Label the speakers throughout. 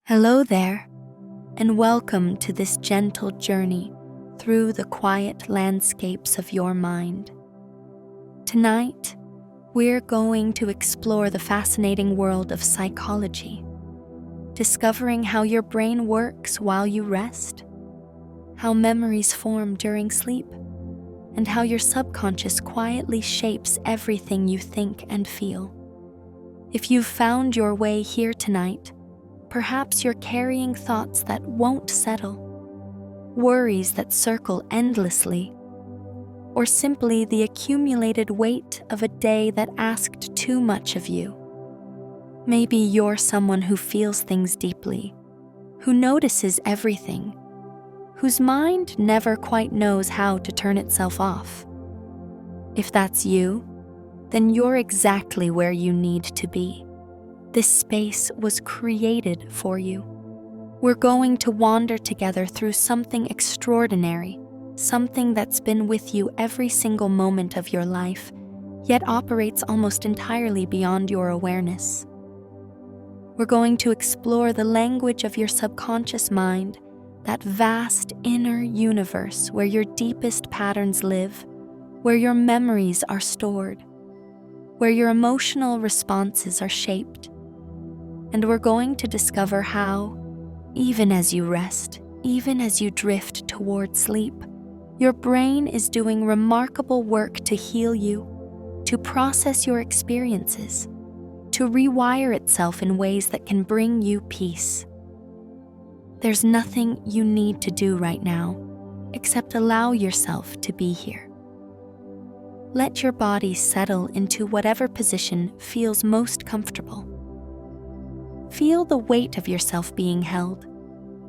Speaker 1: Hello there, and welcome to this gentle journey through the quiet landscapes of your mind. Tonight, we're going to explore the fascinating world of psychology, discovering how your brain works while you rest, how memories form during sleep, and how your subconscious quietly shapes everything you think and feel. If you've found your way here tonight, perhaps you're carrying thoughts that won't settle, worries that circle endlessly, or simply the accumulated weight of a day that asked too much of you. Maybe you're someone who feels things deeply, who notices everything, whose mind never quite knows how to turn itself off. If that's you, then you're exactly where you need to be. This space was created for you. We're going to wander together through something extraordinary, something that's been with you every single moment of your life, yet operates almost entirely beyond your awareness. We're going to explore the language of your subconscious mind, that vast inner universe where your deepest patterns live, where your memories are stored, where your emotional responses are shaped. And we're going to discover how, even as you rest, even as you drift toward sleep, your brain is doing remarkable work to heal you, to process your experiences, to rewire itself in ways that can bring you peace. There's nothing you need to do right now, except allow yourself to be here. Let your body settle into whatever position feels most comfortable. Feel the weight of yourself being held,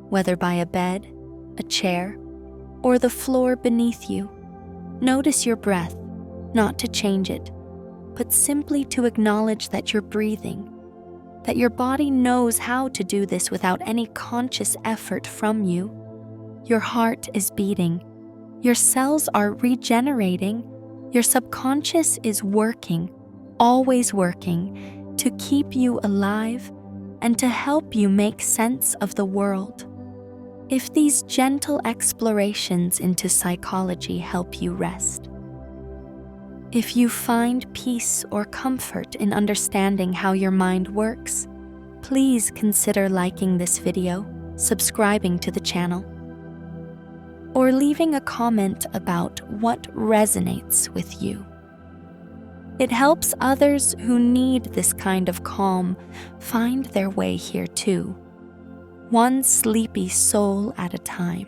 Speaker 1: whether by a bed, a chair, or the floor beneath you. Notice your breath, not to change it, but simply to acknowledge that you're breathing, that your body knows how to do this without any conscious effort from you. Your heart is beating, your cells are regenerating, your subconscious is working, always working, to keep you alive and to help you make sense of the world. If these gentle explorations into psychology help you rest, if you find peace or comfort in understanding how your mind works, please consider liking this video, subscribing to the channel, or leaving a comment about what resonates with you. It helps others who need this kind of calm find their way here too, one sleepy soul at a time.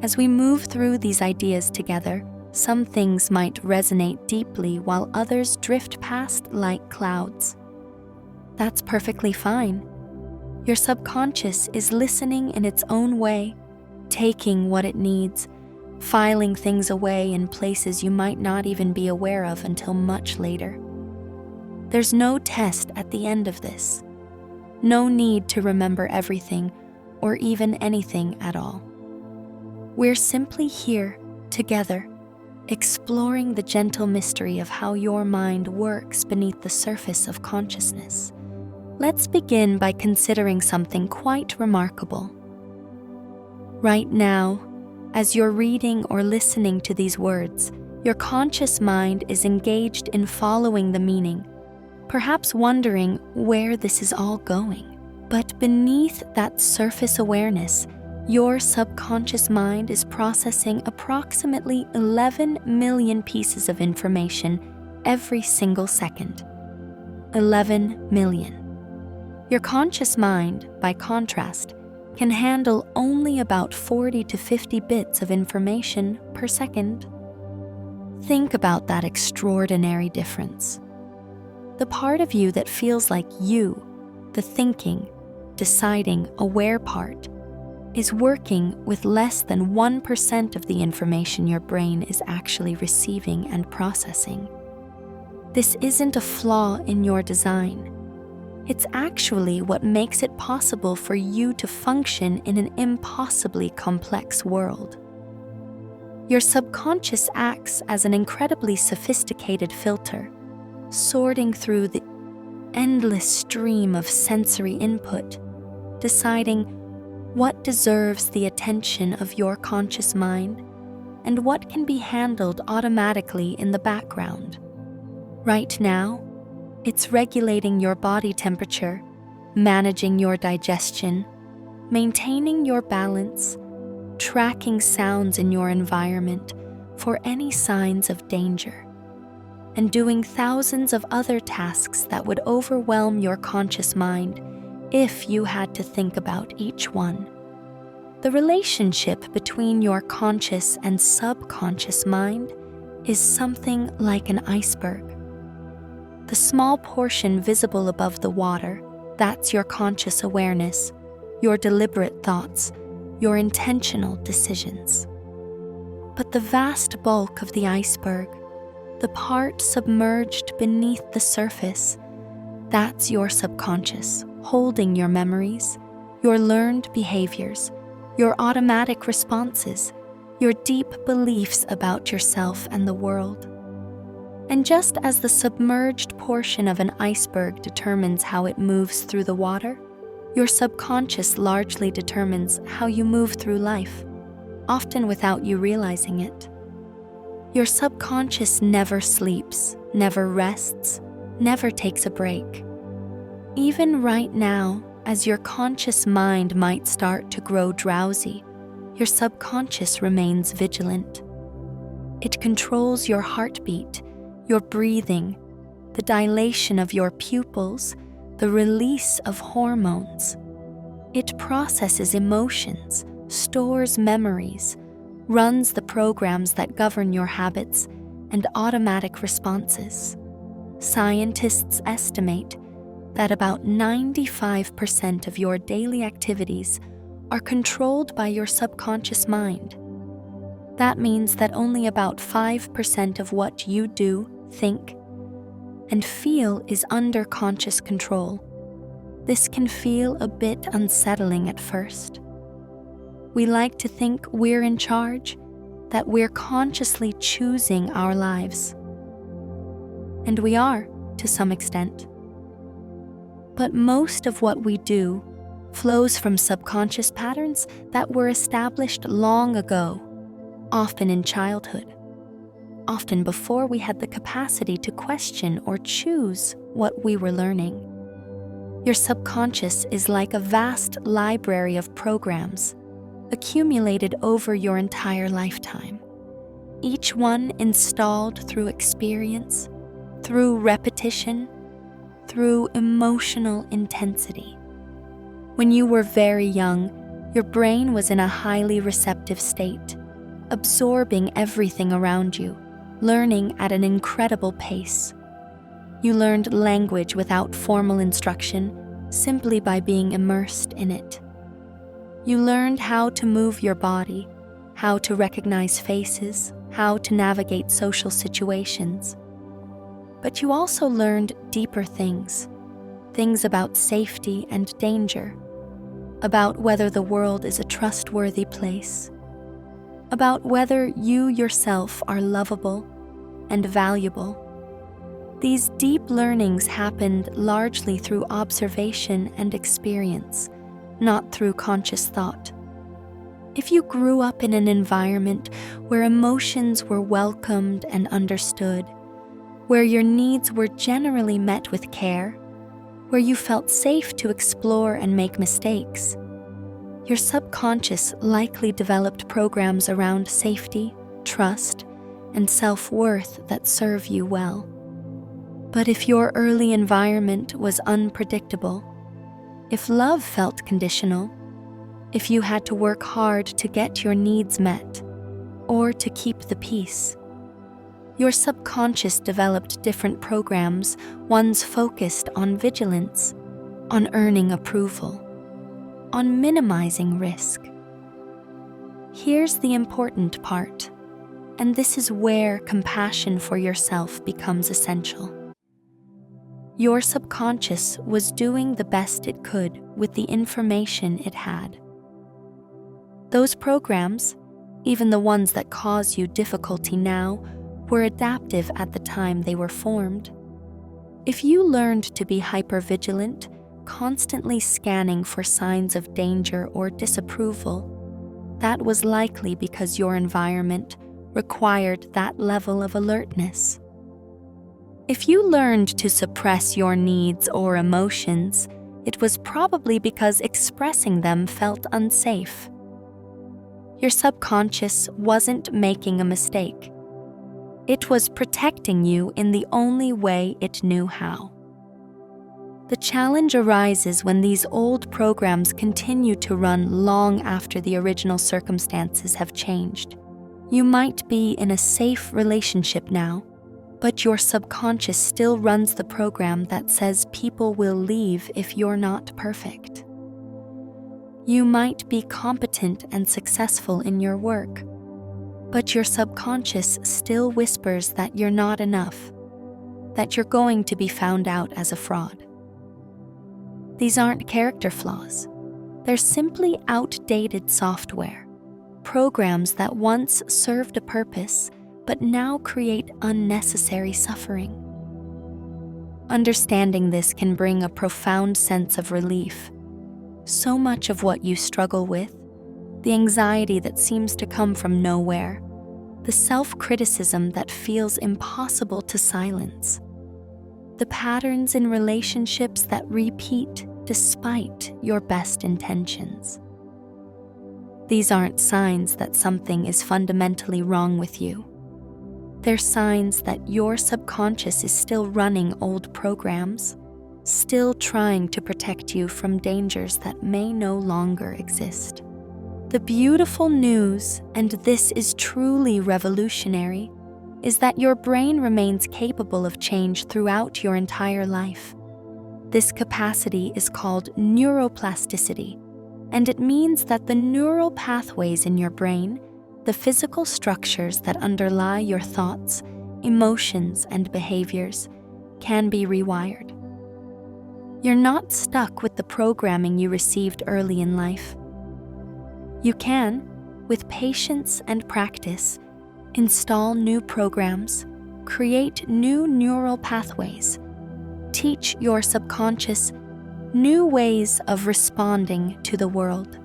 Speaker 1: As we move through these ideas together, some things might resonate deeply while others drift past like clouds. That's perfectly fine. Your subconscious is listening in its own way, taking what it needs, filing things away in places you might not even be aware of until much later. There's no test at the end of this. No need to remember everything or even anything at all. We're simply here, together, exploring the gentle mystery of how your mind works beneath the surface of consciousness. Let's begin by considering something quite remarkable. Right now, as you're reading or listening to these words, your conscious mind is engaged in following the meaning, perhaps wondering where this is all going. But beneath that surface awareness, your subconscious mind is processing approximately 11 million pieces of information every single second. 11 million. Your conscious mind, by contrast, can handle only about 40 to 50 bits of information per second. Think about that extraordinary difference. The part of you that feels like you, the thinking, deciding, aware part, is working with less than 1% of the information your brain is actually receiving and processing. This isn't a flaw in your design. It's actually what makes it possible for you to function in an impossibly complex world. Your subconscious acts as an incredibly sophisticated filter, sorting through the endless stream of sensory input deciding what deserves the attention of your conscious mind and what can be handled automatically in the background. Right now, it's regulating your body temperature, managing your digestion, maintaining your balance, tracking sounds in your environment for any signs of danger, and doing thousands of other tasks that would overwhelm your conscious mind if you had to think about each one. The relationship between your conscious and subconscious mind is something like an iceberg. The small portion visible above the water, that's your conscious awareness, your deliberate thoughts, your intentional decisions. But the vast bulk of the iceberg, the part submerged beneath the surface, that's your subconscious, holding your memories, your learned behaviors, your automatic responses, your deep beliefs about yourself and the world. And just as the submerged portion of an iceberg determines how it moves through the water, your subconscious largely determines how you move through life, often without you realizing it. Your subconscious never sleeps, never rests, never takes a break. Even right now, as your conscious mind might start to grow drowsy, your subconscious remains vigilant. It controls your heartbeat, your breathing, the dilation of your pupils, the release of hormones. It processes emotions, stores memories, runs the programs that govern your habits and automatic responses. Scientists estimate that about 95% of your daily activities are controlled by your subconscious mind. That means that only about 5% of what you do, think, and feel is under conscious control. This can feel a bit unsettling at first. We like to think we're in charge, that we're consciously choosing our lives. And we are, to some extent. But most of what we do flows from subconscious patterns that were established long ago, often in childhood, often before we had the capacity to question or choose what we were learning. Your subconscious is like a vast library of programs accumulated over your entire lifetime, each one installed through experience, through repetition, through emotional intensity. When you were very young, your brain was in a highly receptive state, absorbing everything around you, learning at an incredible pace. You learned language without formal instruction, simply by being immersed in it. You learned how to move your body, how to recognize faces, how to navigate social situations. But you also learned deeper things about safety and danger, about whether the world is a trustworthy place, about whether you yourself are lovable and valuable. These deep learnings happened largely through observation and experience, not through conscious thought. If you grew up in an environment where emotions were welcomed and understood, where your needs were generally met with care, where you felt safe to explore and make mistakes, your subconscious likely developed programs around safety, trust, and self-worth that serve you well. But if your early environment was unpredictable, if love felt conditional, if you had to work hard to get your needs met, or to keep the peace, your subconscious developed different programs, ones focused on vigilance, on earning approval, on minimizing risk. Here's the important part, and this is where compassion for yourself becomes essential. Your subconscious was doing the best it could with the information it had. Those programs, even the ones that cause you difficulty now, were adaptive at the time they were formed. If you learned to be hypervigilant, constantly scanning for signs of danger or disapproval, that was likely because your environment required that level of alertness. If you learned to suppress your needs or emotions, it was probably because expressing them felt unsafe. Your subconscious wasn't making a mistake. It was protecting you in the only way it knew how. The challenge arises when these old programs continue to run long after the original circumstances have changed. You might be in a safe relationship now, but your subconscious still runs the program that says people will leave if you're not perfect. You might be competent and successful in your work, but your subconscious still whispers that you're not enough, that you're going to be found out as a fraud. These aren't character flaws. They're simply outdated software, programs that once served a purpose but now create unnecessary suffering. Understanding this can bring a profound sense of relief. So much of what you struggle with, the anxiety that seems to come from nowhere, the self-criticism that feels impossible to silence, the patterns in relationships that repeat despite your best intentions. These aren't signs that something is fundamentally wrong with you. They're signs that your subconscious is still running old programs, still trying to protect you from dangers that may no longer exist. The beautiful news, and this is truly revolutionary, is that your brain remains capable of change throughout your entire life. This capacity is called neuroplasticity, and it means that the neural pathways in your brain, the physical structures that underlie your thoughts, emotions, and behaviors, can be rewired. You're not stuck with the programming you received early in life. You can, with patience and practice, install new programs, create new neural pathways, teach your subconscious new ways of responding to the world.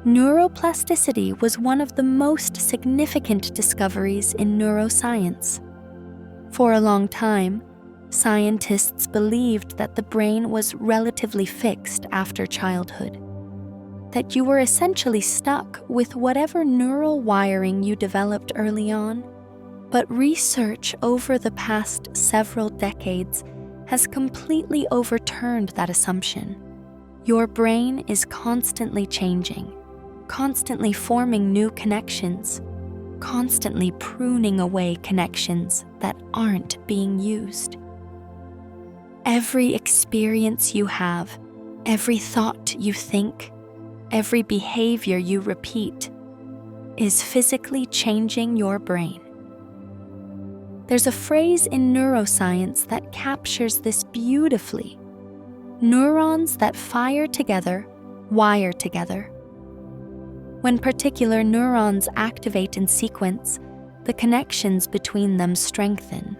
Speaker 1: Neuroplasticity was one of the most significant discoveries in neuroscience. For a long time, scientists believed that the brain was relatively fixed after childhood, that you were essentially stuck with whatever neural wiring you developed early on. But research over the past several decades has completely overturned that assumption. Your brain is constantly changing, constantly forming new connections, constantly pruning away connections that aren't being used. Every experience you have, every thought you think, every behavior you repeat is physically changing your brain. There's a phrase in neuroscience that captures this beautifully. Neurons that fire together, wire together. When particular neurons activate in sequence, the connections between them strengthen.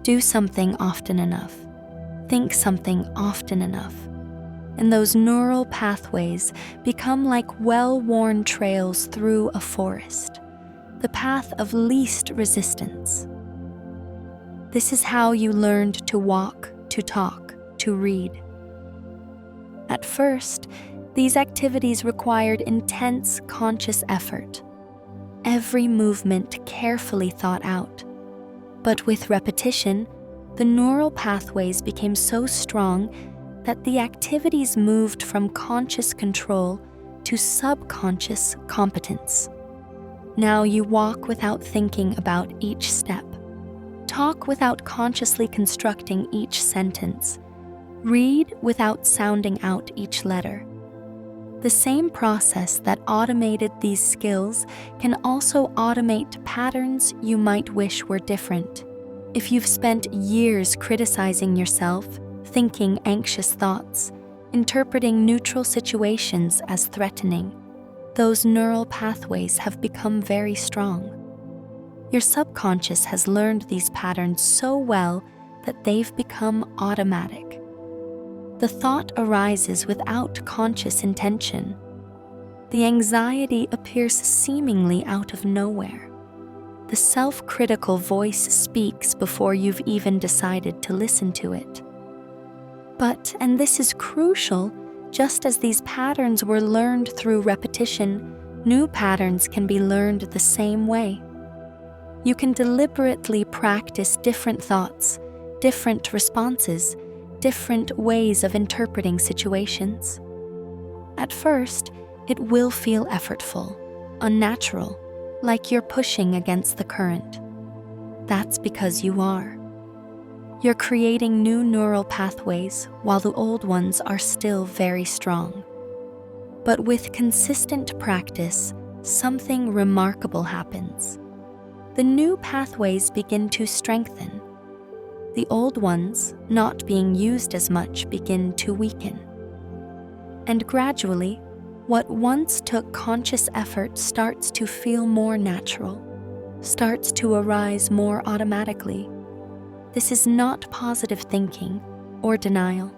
Speaker 1: Do something often enough. Think something often enough. And those neural pathways become like well-worn trails through a forest, the path of least resistance. This is how you learned to walk, to talk, to read. At first, these activities required intense conscious effort, every movement carefully thought out. But with repetition, the neural pathways became so strong that the activities moved from conscious control to subconscious competence. Now you walk without thinking about each step, talk without consciously constructing each sentence, read without sounding out each letter. The same process that automated these skills can also automate patterns you might wish were different. If you've spent years criticizing yourself, thinking anxious thoughts, interpreting neutral situations as threatening, those neural pathways have become very strong. Your subconscious has learned these patterns so well that they've become automatic. The thought arises without conscious intention. The anxiety appears seemingly out of nowhere. The self-critical voice speaks before you've even decided to listen to it. But, and this is crucial, just as these patterns were learned through repetition, new patterns can be learned the same way. You can deliberately practice different thoughts, different responses, different ways of interpreting situations. At first, it will feel effortful, unnatural, like you're pushing against the current. That's because you are. You're creating new neural pathways while the old ones are still very strong. But with consistent practice, something remarkable happens. The new pathways begin to strengthen. The old ones, not being used as much, begin to weaken. And gradually, what once took conscious effort starts to feel more natural, starts to arise more automatically. This is not positive thinking or denial.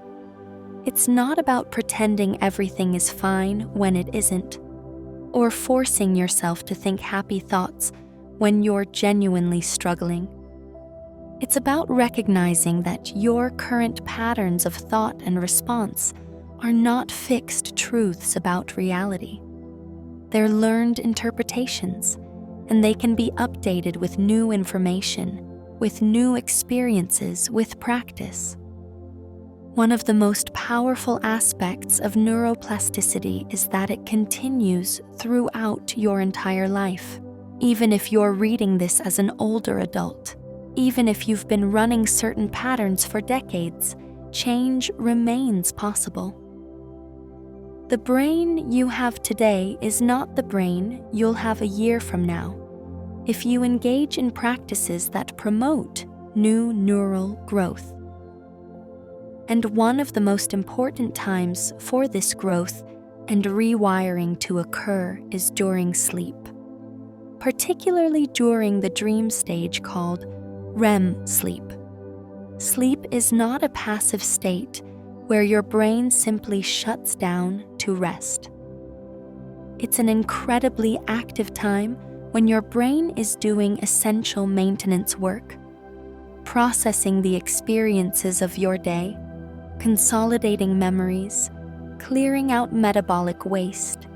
Speaker 1: It's not about pretending everything is fine when it isn't, or forcing yourself to think happy thoughts when you're genuinely struggling. It's about recognizing that your current patterns of thought and response are not fixed truths about reality. They're learned interpretations, and they can be updated with new information, with new experiences, with practice. One of the most powerful aspects of neuroplasticity is that it continues throughout your entire life. Even if you're reading this as an older adult, even if you've been running certain patterns for decades, change remains possible. The brain you have today is not the brain you'll have a year from now if you engage in practices that promote new neural growth. And one of the most important times for this growth and rewiring to occur is during sleep, particularly during the dream stage called REM sleep. Sleep is not a passive state where your brain simply shuts down to rest. It's an incredibly active time when your brain is doing essential maintenance work, processing the experiences of your day, consolidating memories, clearing out metabolic waste,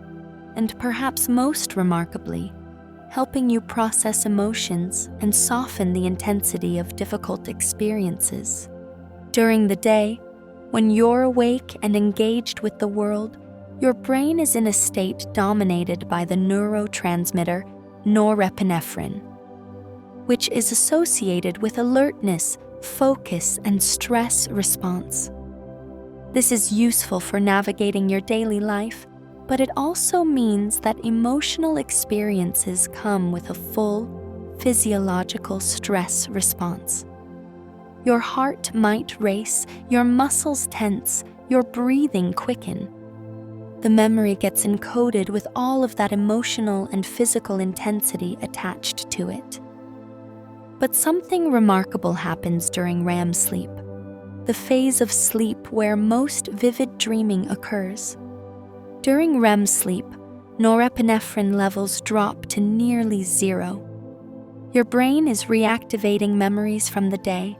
Speaker 1: and perhaps most remarkably, helping you process emotions and soften the intensity of difficult experiences. During the day, when you're awake and engaged with the world, your brain is in a state dominated by the neurotransmitter norepinephrine, which is associated with alertness, focus, and stress response. This is useful for navigating your daily life, but it also means that emotional experiences come with a full physiological stress response. Your heart might race, your muscles tense, your breathing quicken. The memory gets encoded with all of that emotional and physical intensity attached to it. But something remarkable happens during REM sleep, the phase of sleep where most vivid dreaming occurs. During REM sleep, norepinephrine levels drop to nearly zero. Your brain is reactivating memories from the day,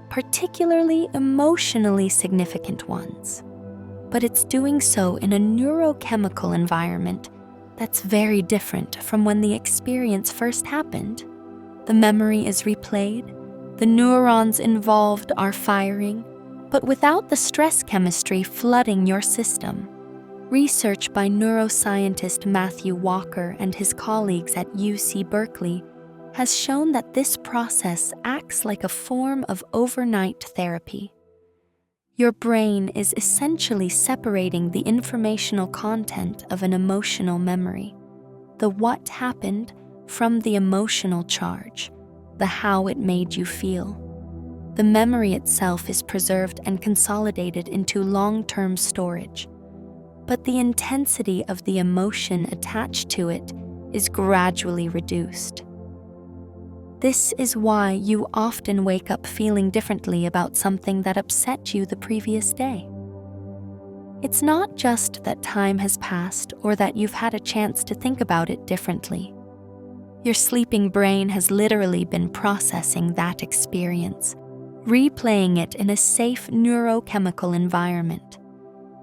Speaker 1: particularly emotionally significant ones. But it's doing so in a neurochemical environment that's very different from when the experience first happened. The memory is replayed, the neurons involved are firing, but without the stress chemistry flooding your system. Research by neuroscientist Matthew Walker and his colleagues at UC Berkeley has shown that this process acts like a form of overnight therapy. Your brain is essentially separating the informational content of an emotional memory, the what happened, from the emotional charge, the how it made you feel. The memory itself is preserved and consolidated into long-term storage, but the intensity of the emotion attached to it is gradually reduced. This is why you often wake up feeling differently about something that upset you the previous day. It's not just that time has passed or that you've had a chance to think about it differently. Your sleeping brain has literally been processing that experience, replaying it in a safe neurochemical environment,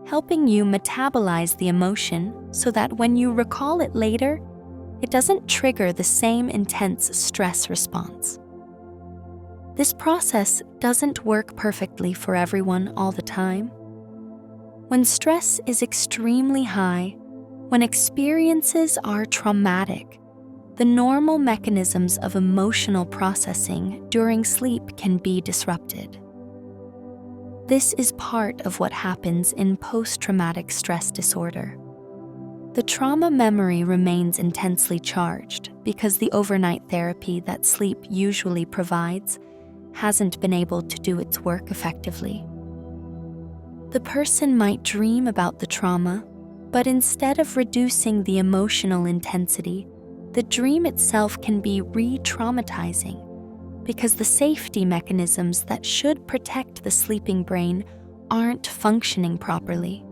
Speaker 1: helping you metabolize the emotion so that when you recall it later, it doesn't trigger the same intense stress response. This process doesn't work perfectly for everyone all the time. When stress is extremely high, when experiences are traumatic, the normal mechanisms of emotional processing during sleep can be disrupted. This is part of what happens in post-traumatic stress disorder. The trauma memory remains intensely charged because the overnight therapy that sleep usually provides hasn't been able to do its work effectively. The person might dream about the trauma, but instead of reducing the emotional intensity, the dream itself can be re-traumatizing because the safety mechanisms that should protect the sleeping brain aren't functioning properly.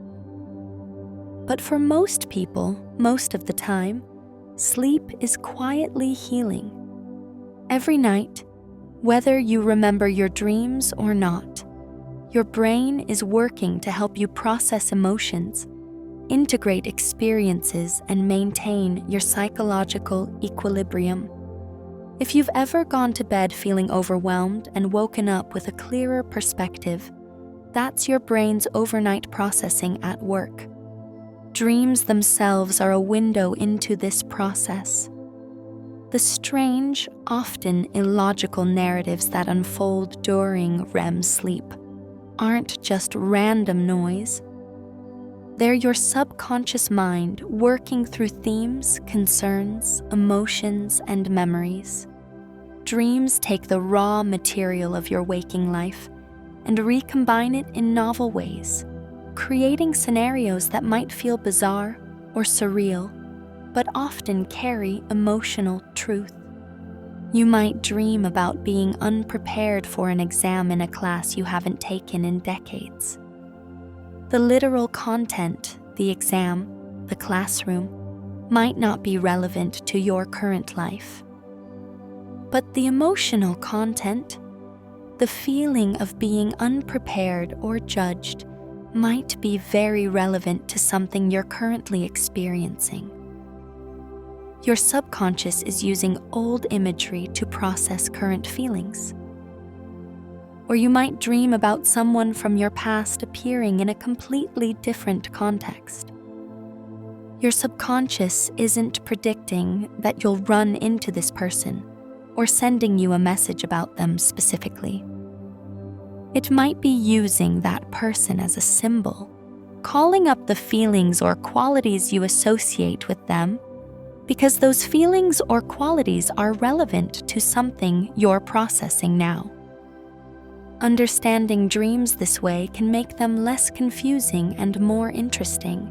Speaker 1: But for most people, most of the time, sleep is quietly healing. Every night, whether you remember your dreams or not, your brain is working to help you process emotions, integrate experiences, and maintain your psychological equilibrium. If you've ever gone to bed feeling overwhelmed and woken up with a clearer perspective, that's your brain's overnight processing at work. Dreams themselves are a window into this process. The strange, often illogical narratives that unfold during REM sleep aren't just random noise. They're your subconscious mind working through themes, concerns, emotions, and memories. Dreams take the raw material of your waking life and recombine it in novel ways, creating scenarios that might feel bizarre or surreal, but often carry emotional truth. You might dream about being unprepared for an exam in a class you haven't taken in decades. The literal content, the exam, the classroom, might not be relevant to your current life. But the emotional content, the feeling of being unprepared or judged, might be very relevant to something you're currently experiencing. Your subconscious is using old imagery to process current feelings. Or you might dream about someone from your past appearing in a completely different context. Your subconscious isn't predicting that you'll run into this person or sending you a message about them specifically. It might be using that person as a symbol, calling up the feelings or qualities you associate with them, because those feelings or qualities are relevant to something you're processing now. Understanding dreams this way can make them less confusing and more interesting.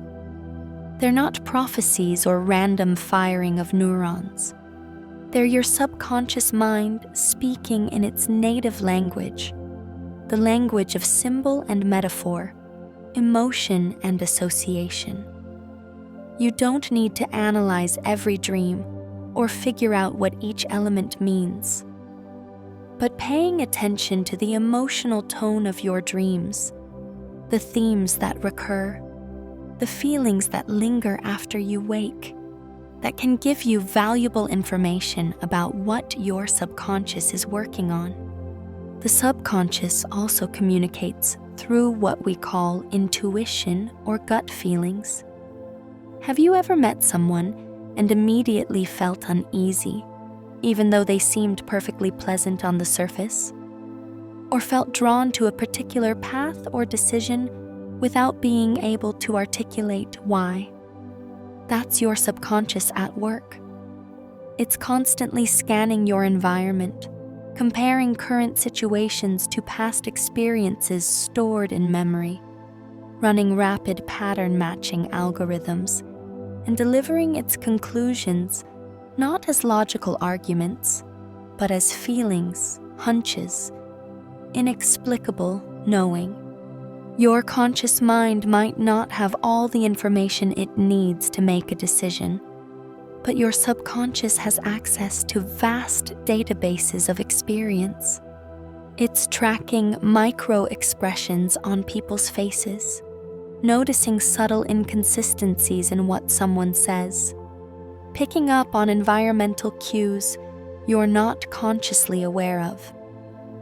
Speaker 1: They're not prophecies or random firing of neurons. They're your subconscious mind speaking in its native language, the language of symbol and metaphor, emotion and association. You don't need to analyze every dream or figure out what each element means. But paying attention to the emotional tone of your dreams, the themes that recur, the feelings that linger after you wake, that can give you valuable information about what your subconscious is working on. The subconscious also communicates through what we call intuition or gut feelings. Have you ever met someone and immediately felt uneasy, even though they seemed perfectly pleasant on the surface? Or felt drawn to a particular path or decision without being able to articulate why? That's your subconscious at work. It's constantly scanning your environment, comparing current situations to past experiences stored in memory, running rapid pattern matching algorithms, and delivering its conclusions not as logical arguments, but as feelings, hunches, inexplicable knowing. Your conscious mind might not have all the information it needs to make a decision, but your subconscious has access to vast databases of experience. It's tracking micro-expressions on people's faces, noticing subtle inconsistencies in what someone says, picking up on environmental cues you're not consciously aware of.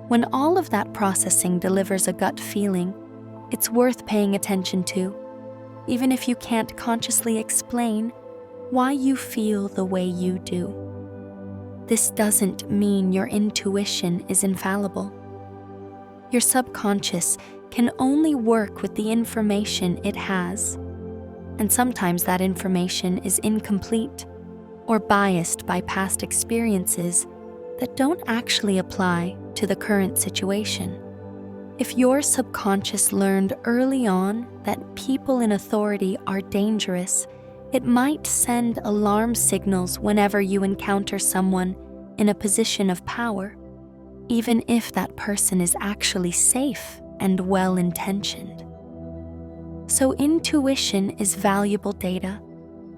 Speaker 1: When all of that processing delivers a gut feeling, it's worth paying attention to, even if you can't consciously explain why you feel the way you do. This doesn't mean your intuition is infallible. Your subconscious can only work with the information it has, and sometimes that information is incomplete or biased by past experiences that don't actually apply to the current situation. If your subconscious learned early on that people in authority are dangerous, it might send alarm signals whenever you encounter someone in a position of power, even if that person is actually safe and well-intentioned. So intuition is valuable data,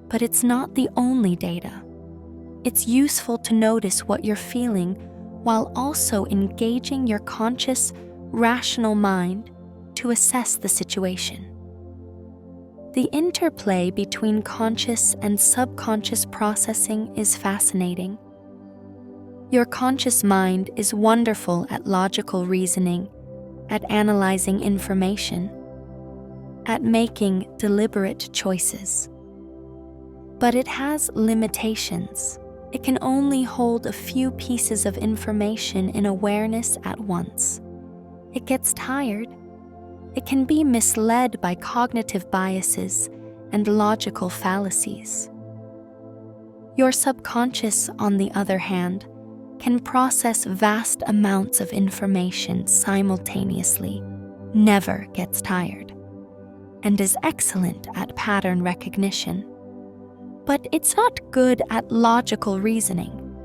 Speaker 1: but it's not the only data. It's useful to notice what you're feeling while also engaging your conscious, rational mind to assess the situation. The interplay between conscious and subconscious processing is fascinating. Your conscious mind is wonderful at logical reasoning, at analyzing information, at making deliberate choices. But it has limitations. It can only hold a few pieces of information in awareness at once. It gets tired. It can be misled by cognitive biases and logical fallacies. Your subconscious, on the other hand, can process vast amounts of information simultaneously, never gets tired, and is excellent at pattern recognition. But it's not good at logical reasoning,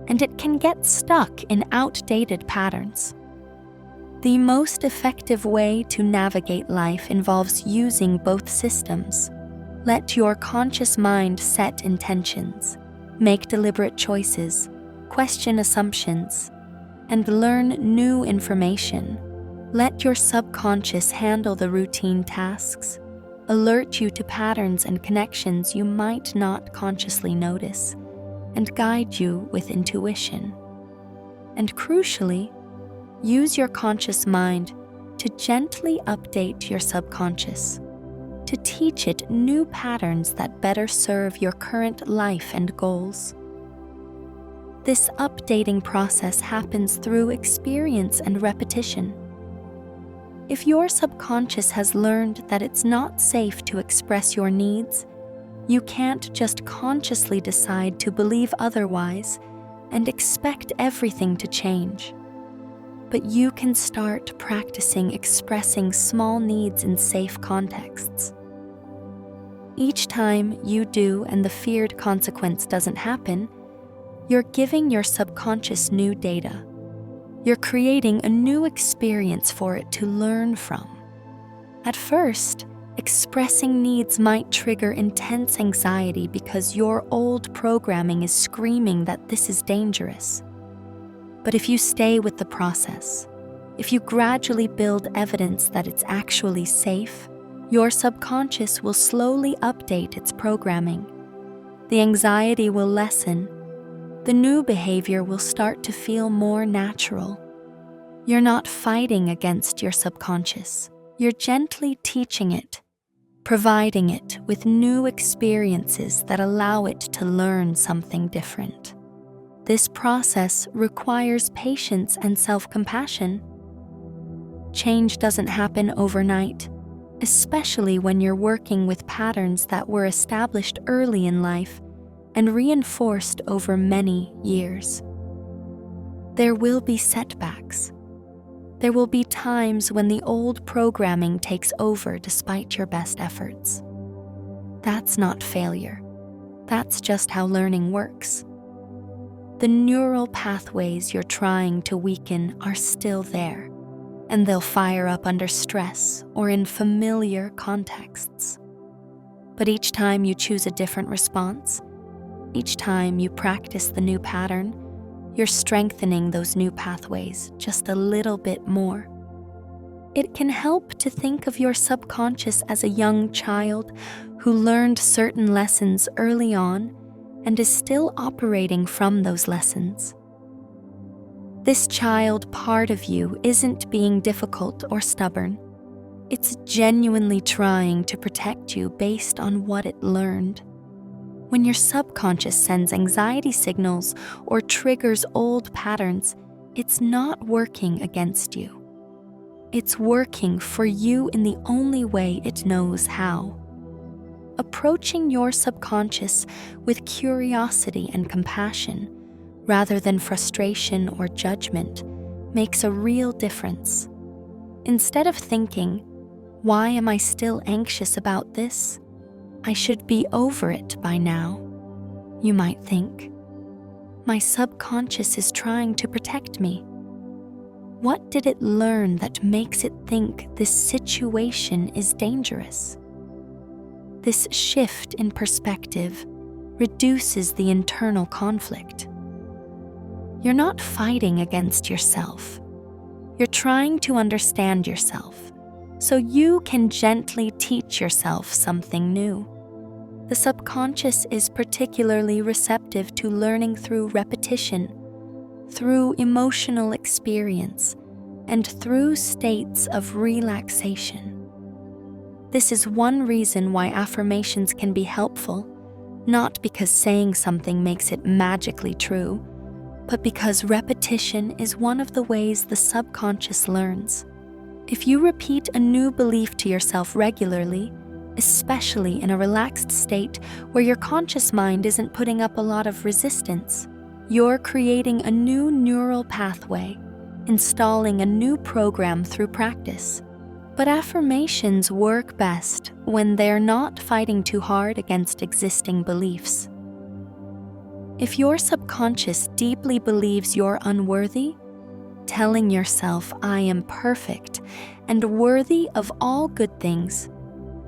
Speaker 1: and it can get stuck in outdated patterns. The most effective way to navigate life involves using both systems. Let your conscious mind set intentions, make deliberate choices, question assumptions, and learn new information. Let your subconscious handle the routine tasks, alert you to patterns and connections you might not consciously notice, and guide you with intuition. And crucially, use your conscious mind to gently update your subconscious, to teach it new patterns that better serve your current life and goals. This updating process happens through experience and repetition. If your subconscious has learned that it's not safe to express your needs, you can't just consciously decide to believe otherwise and expect everything to change. But you can start practicing expressing small needs in safe contexts. Each time you do and the feared consequence doesn't happen, you're giving your subconscious new data. You're creating a new experience for it to learn from. At first, expressing needs might trigger intense anxiety because your old programming is screaming that this is dangerous. But if you stay with the process, if you gradually build evidence that it's actually safe, your subconscious will slowly update its programming. The anxiety will lessen. The new behavior will start to feel more natural. You're not fighting against your subconscious. You're gently teaching it, providing it with new experiences that allow it to learn something different. This process requires patience and self-compassion. Change doesn't happen overnight, especially when you're working with patterns that were established early in life and reinforced over many years. There will be setbacks. There will be times when the old programming takes over despite your best efforts. That's not failure. That's just how learning works. The neural pathways you're trying to weaken are still there. and they'll fire up under stress or in familiar contexts. But each time you choose a different response, each time you practice the new pattern, you're strengthening those new pathways just a little bit more. It can help to think of your subconscious as a young child who learned certain lessons early on and is still operating from those lessons. This child part of you isn't being difficult or stubborn. It's genuinely trying to protect you based on what it learned. When your subconscious sends anxiety signals or triggers old patterns, it's not working against you. It's working for you in the only way it knows how. Approaching your subconscious with curiosity and compassion, rather than frustration or judgment, makes a real difference. Instead of thinking, "Why am I still anxious about this? I should be over it by now," you might think, "My subconscious is trying to protect me. What did it learn that makes it think this situation is dangerous?" This shift in perspective reduces the internal conflict. You're not fighting against yourself. You're trying to understand yourself so you can gently teach yourself something new. The subconscious is particularly receptive to learning through repetition, through emotional experience, and through states of relaxation. This is one reason why affirmations can be helpful, not because saying something makes it magically true, but because repetition is one of the ways the subconscious learns. If you repeat a new belief to yourself regularly, especially in a relaxed state where your conscious mind isn't putting up a lot of resistance, you're creating a new neural pathway, installing a new program through practice. But affirmations work best when they're not fighting too hard against existing beliefs. If your subconscious deeply believes you're unworthy, telling yourself, "I am perfect and worthy of all good things,"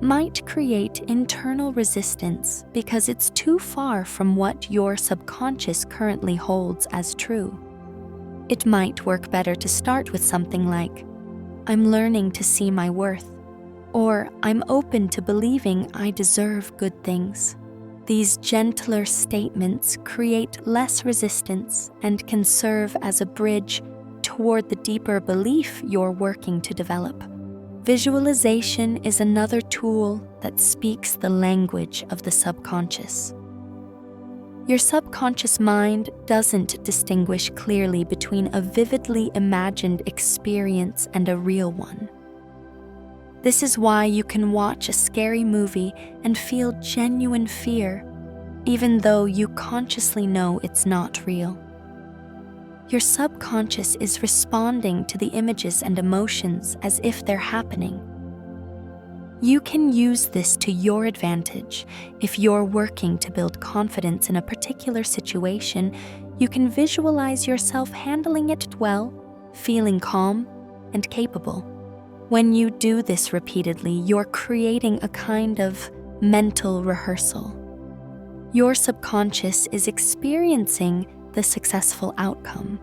Speaker 1: might create internal resistance because it's too far from what your subconscious currently holds as true. It might work better to start with something like, "I'm learning to see my worth," or "I'm open to believing I deserve good things." These gentler statements create less resistance and can serve as a bridge toward the deeper belief you're working to develop. Visualization is another tool that speaks the language of the subconscious. Your subconscious mind doesn't distinguish clearly between a vividly imagined experience and a real one. This is why you can watch a scary movie and feel genuine fear, even though you consciously know it's not real. Your subconscious is responding to the images and emotions as if they're happening. You can use this to your advantage. If you're working to build confidence in a particular situation, you can visualize yourself handling it well, feeling calm and capable. When you do this repeatedly, you're creating a kind of mental rehearsal. Your subconscious is experiencing the successful outcome,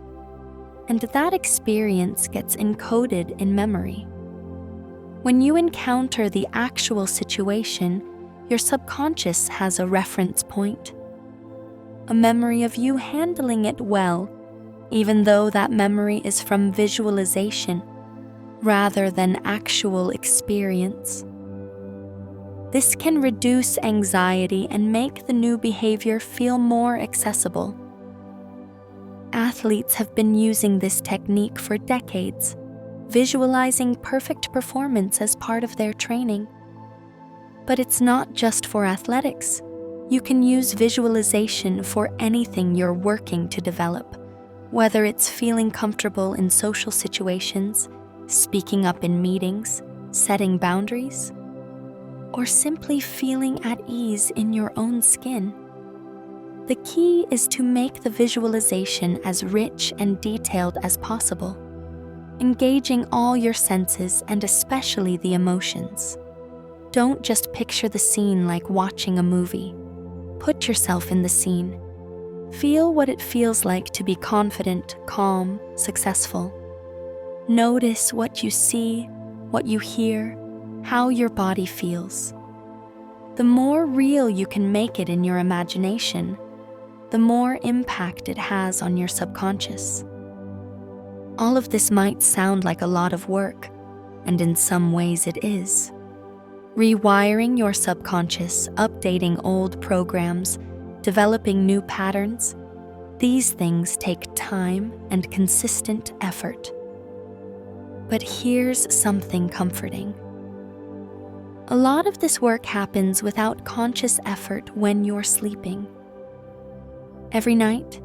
Speaker 1: and that experience gets encoded in memory. When you encounter the actual situation, your subconscious has a reference point, a memory of you handling it well, even though that memory is from visualization rather than actual experience. This can reduce anxiety and make the new behavior feel more accessible. Athletes have been using this technique for decades, visualizing perfect performance as part of their training. But it's not just for athletics. You can use visualization for anything you're working to develop, whether it's feeling comfortable in social situations, speaking up in meetings, setting boundaries, or simply feeling at ease in your own skin. The key is to make the visualization as rich and detailed as possible. engaging all your senses and especially the emotions. Don't just picture the scene like watching a movie. Put yourself in the scene. Feel what it feels like to be confident, calm, successful. Notice what you see, what you hear, how your body feels. The more real you can make it in your imagination, the more impact it has on your subconscious. All of this might sound like a lot of work, and in some ways it is. Rewiring your subconscious, updating old programs, developing new patterns, these things take time and consistent effort. But here's something comforting. A lot of this work happens without conscious effort when you're sleeping. Every night,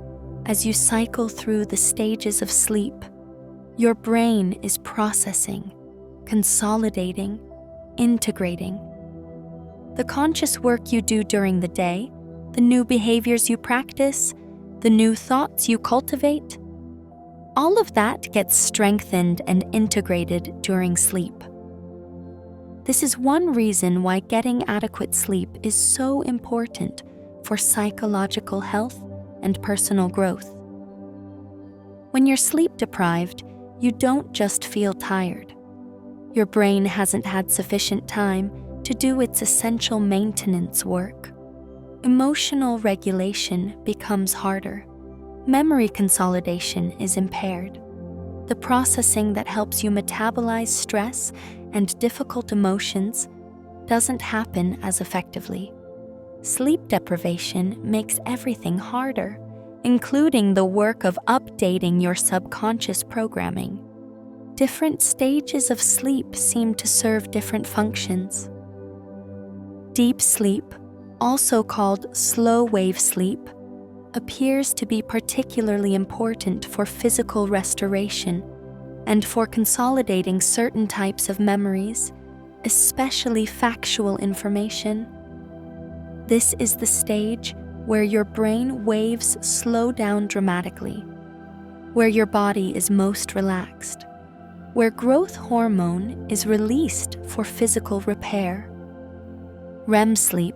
Speaker 1: as you cycle through the stages of sleep, your brain is processing, consolidating, integrating. The conscious work you do during the day, the new behaviors you practice, the new thoughts you cultivate, all of that gets strengthened and integrated during sleep. This is one reason why getting adequate sleep is so important for psychological health and personal growth. When you're sleep deprived, you don't just feel tired. Your brain hasn't had sufficient time to do its essential maintenance work. Emotional regulation becomes harder. Memory consolidation is impaired. The processing that helps you metabolize stress and difficult emotions doesn't happen as effectively. Sleep deprivation makes everything harder, including the work of updating your subconscious programming. Different stages of sleep seem to serve different functions. Deep sleep, also called slow-wave sleep, appears to be particularly important for physical restoration and for consolidating certain types of memories, especially factual information. This is the stage where your brain waves slow down dramatically, where your body is most relaxed, where growth hormone is released for physical repair. REM sleep,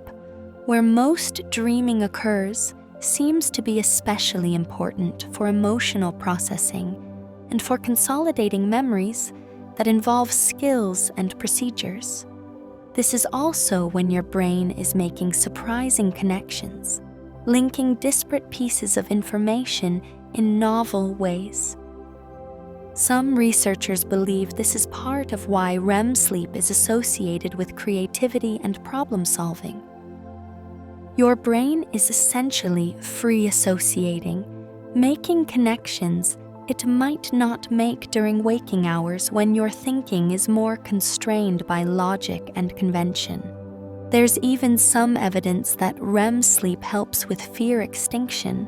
Speaker 1: where most dreaming occurs, seems to be especially important for emotional processing and for consolidating memories that involve skills and procedures. This is also when your brain is making surprising connections, linking disparate pieces of information in novel ways. Some researchers believe this is part of why REM sleep is associated with creativity and problem solving. Your brain is essentially free associating, making connections it might not make during waking hours when your thinking is more constrained by logic and convention. There's even some evidence that REM sleep helps with fear extinction,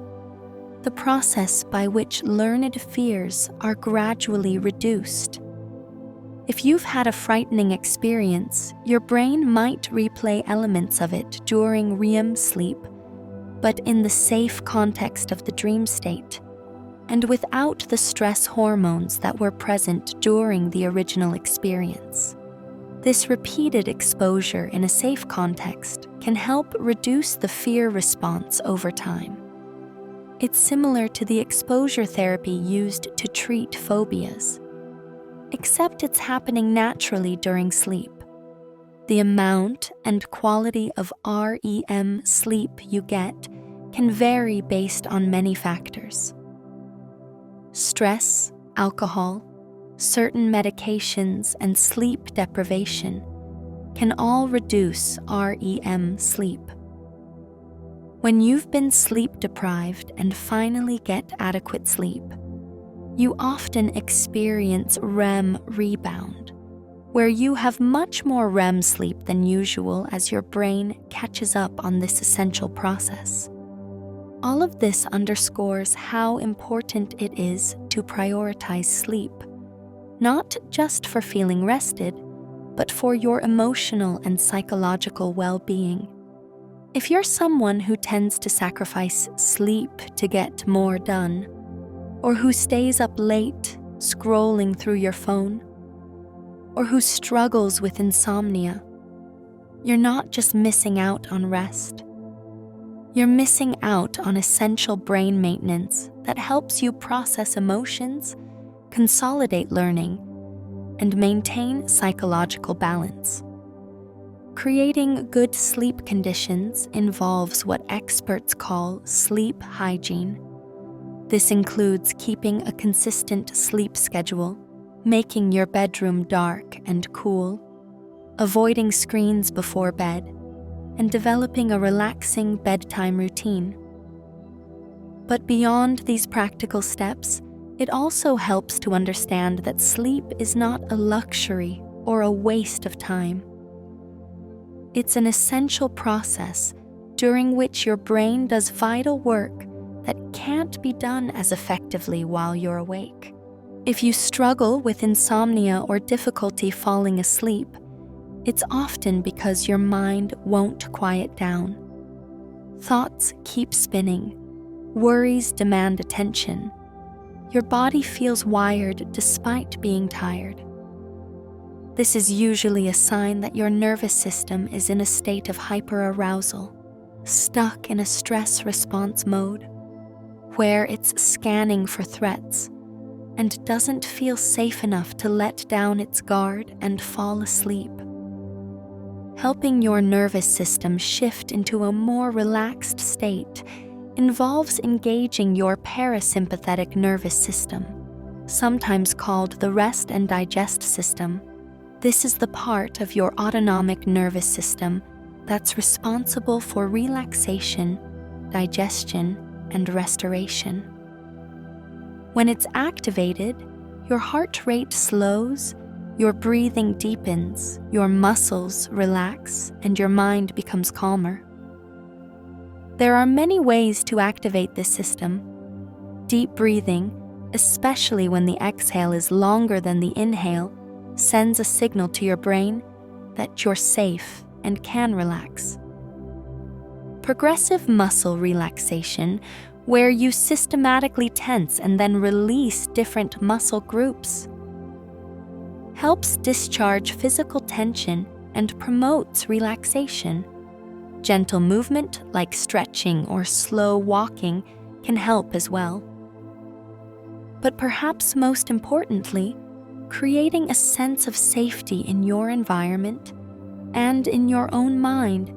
Speaker 1: the process by which learned fears are gradually reduced. If you've had a frightening experience, your brain might replay elements of it during REM sleep, but in the safe context of the dream state, and without the stress hormones that were present during the original experience. This repeated exposure in a safe context can help reduce the fear response over time. It's similar to the exposure therapy used to treat phobias, except it's happening naturally during sleep. The amount and quality of REM sleep you get can vary based on many factors. Stress, alcohol, certain medications, and sleep deprivation can all reduce REM sleep. When you've been sleep deprived and finally get adequate sleep, you often experience REM rebound, where you have much more REM sleep than usual as your brain catches up on this essential process. All of this underscores how important it is to prioritize sleep, not just for feeling rested, but for your emotional and psychological well-being. If you're someone who tends to sacrifice sleep to get more done, or who stays up late scrolling through your phone, or who struggles with insomnia, you're not just missing out on rest. You're missing out on essential brain maintenance that helps you process emotions, consolidate learning, and maintain psychological balance. Creating good sleep conditions involves what experts call sleep hygiene. This includes keeping a consistent sleep schedule, making your bedroom dark and cool, avoiding screens before bed, and developing a relaxing bedtime routine. But beyond these practical steps, it also helps to understand that sleep is not a luxury or a waste of time. It's an essential process during which your brain does vital work that can't be done as effectively while you're awake. If you struggle with insomnia or difficulty falling asleep, it's often because your mind won't quiet down. Thoughts keep spinning, worries demand attention. Your body feels wired despite being tired. This is usually a sign that your nervous system is in a state of hyperarousal, stuck in a stress response mode, where it's scanning for threats and doesn't feel safe enough to let down its guard and fall asleep. Helping your nervous system shift into a more relaxed state involves engaging your parasympathetic nervous system, sometimes called the rest and digest system. This is the part of your autonomic nervous system that's responsible for relaxation, digestion, and restoration. When it's activated, your heart rate slows, your breathing deepens, your muscles relax, and your mind becomes calmer. There are many ways to activate this system. Deep breathing, especially when the exhale is longer than the inhale, sends a signal to your brain that you're safe and can relax. Progressive muscle relaxation, where you systematically tense and then release different muscle groups, helps discharge physical tension and promotes relaxation. Gentle movement like stretching or slow walking can help as well. But perhaps most importantly, creating a sense of safety in your environment and in your own mind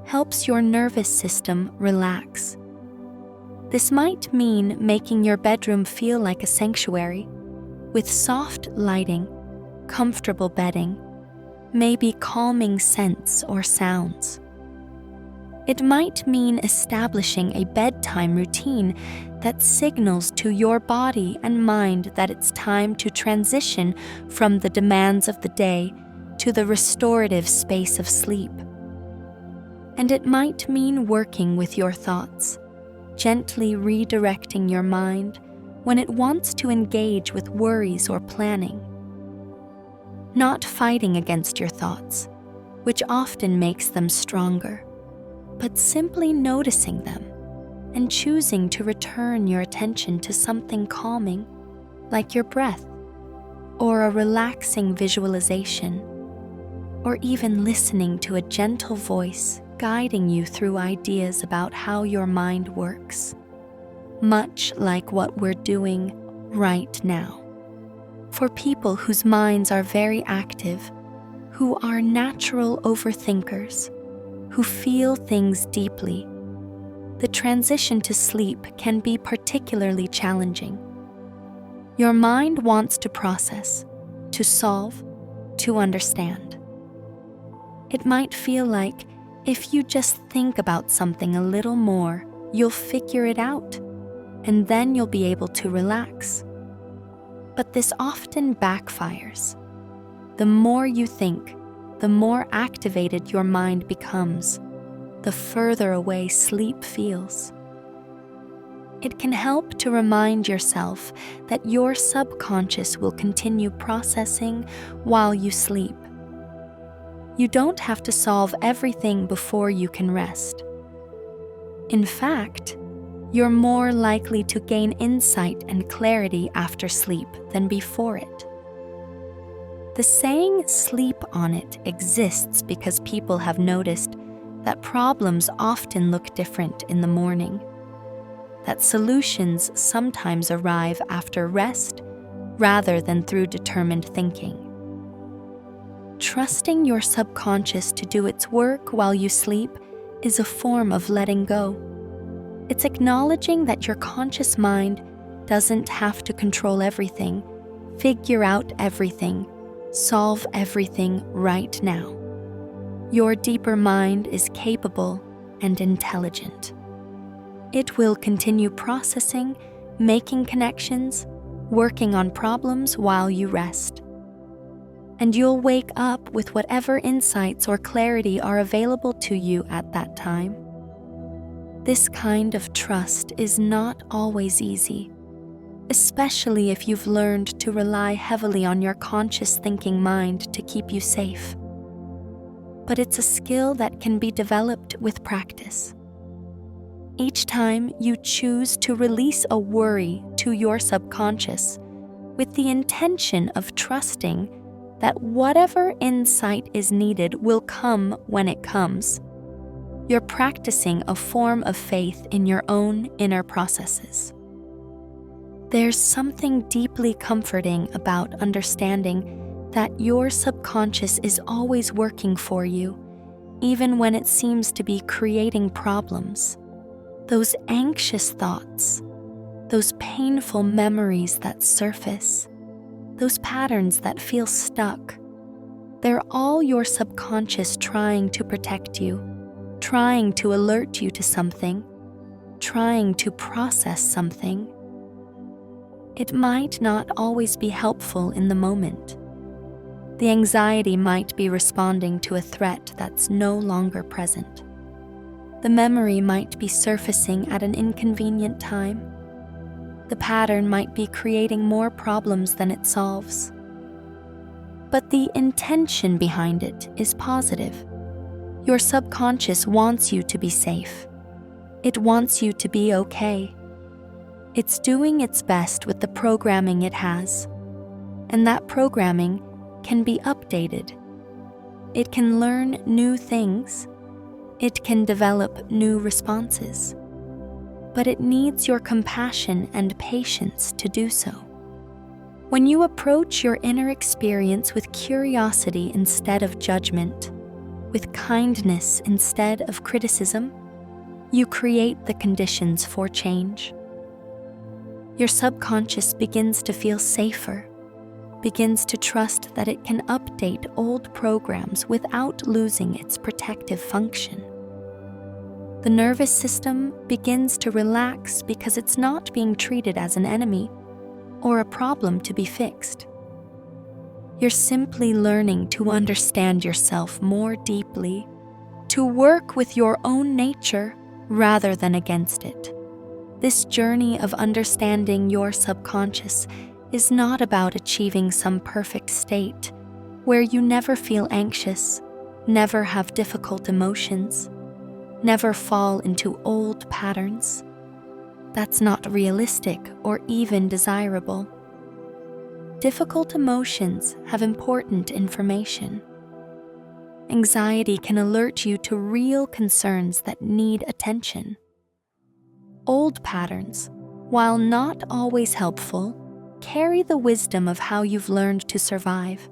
Speaker 1: helps your nervous system relax. This might mean making your bedroom feel like a sanctuary, with soft lighting, comfortable bedding, maybe calming scents or sounds. It might mean establishing a bedtime routine that signals to your body and mind that it's time to transition from the demands of the day to the restorative space of sleep. And it might mean working with your thoughts, gently redirecting your mind when it wants to engage with worries or planning. Not fighting against your thoughts, which often makes them stronger, but simply noticing them and choosing to return your attention to something calming, like your breath, or a relaxing visualization, or even listening to a gentle voice guiding you through ideas about how your mind works, much like what we're doing right now. For people whose minds are very active, who are natural overthinkers, who feel things deeply, the transition to sleep can be particularly challenging. Your mind wants to process, to solve, to understand. It might feel like if you just think about something a little more, you'll figure it out, and then you'll be able to relax. But this often backfires. The more you think, the more activated your mind becomes, the further away sleep feels. It can help to remind yourself that your subconscious will continue processing while you sleep. You don't have to solve everything before you can rest. In fact, you're more likely to gain insight and clarity after sleep than before it. The saying "sleep on it" exists because people have noticed that problems often look different in the morning, that solutions sometimes arrive after rest rather than through determined thinking. Trusting your subconscious to do its work while you sleep is a form of letting go. It's acknowledging that your conscious mind doesn't have to control everything, figure out everything, solve everything right now. Your deeper mind is capable and intelligent. It will continue processing, making connections, working on problems while you rest. And you'll wake up with whatever insights or clarity are available to you at that time. This kind of trust is not always easy, especially if you've learned to rely heavily on your conscious thinking mind to keep you safe. But it's a skill that can be developed with practice. Each time you choose to release a worry to your subconscious with the intention of trusting that whatever insight is needed will come when it comes, you're practicing a form of faith in your own inner processes. There's something deeply comforting about understanding that your subconscious is always working for you, even when it seems to be creating problems. Those anxious thoughts, those painful memories that surface, those patterns that feel stuck, they're all your subconscious trying to protect you, trying to alert you to something, trying to process something. It might not always be helpful in the moment. The anxiety might be responding to a threat that's no longer present. The memory might be surfacing at an inconvenient time. The pattern might be creating more problems than it solves. But the intention behind it is positive. Your subconscious wants you to be safe. It wants you to be okay. It's doing its best with the programming it has, and that programming can be updated. It can learn new things. It can develop new responses. But it needs your compassion and patience to do so. When you approach your inner experience with curiosity instead of judgment, with kindness instead of criticism, you create the conditions for change. Your subconscious begins to feel safer, begins to trust that it can update old programs without losing its protective function. The nervous system begins to relax because it's not being treated as an enemy or a problem to be fixed. You're simply learning to understand yourself more deeply, to work with your own nature rather than against it. This journey of understanding your subconscious is not about achieving some perfect state where you never feel anxious, never have difficult emotions, never fall into old patterns. That's not realistic or even desirable. Difficult emotions have important information. Anxiety can alert you to real concerns that need attention. Old patterns, while not always helpful, carry the wisdom of how you've learned to survive.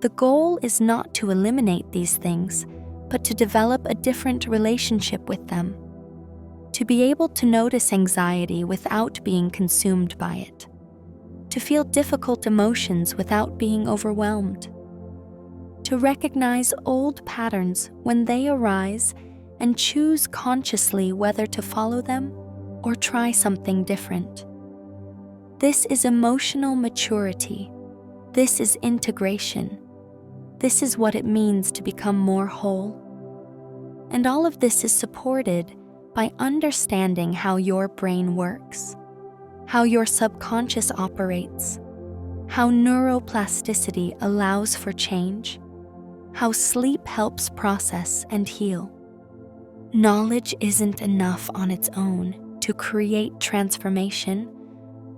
Speaker 1: The goal is not to eliminate these things, but to develop a different relationship with them. To be able to notice anxiety without being consumed by it. To feel difficult emotions without being overwhelmed. To recognize old patterns when they arise and choose consciously whether to follow them or try something different. This is emotional maturity. This is integration. This is what it means to become more whole. And all of this is supported by understanding how your brain works, how your subconscious operates, how neuroplasticity allows for change, how sleep helps process and heal. Knowledge isn't enough on its own to create transformation,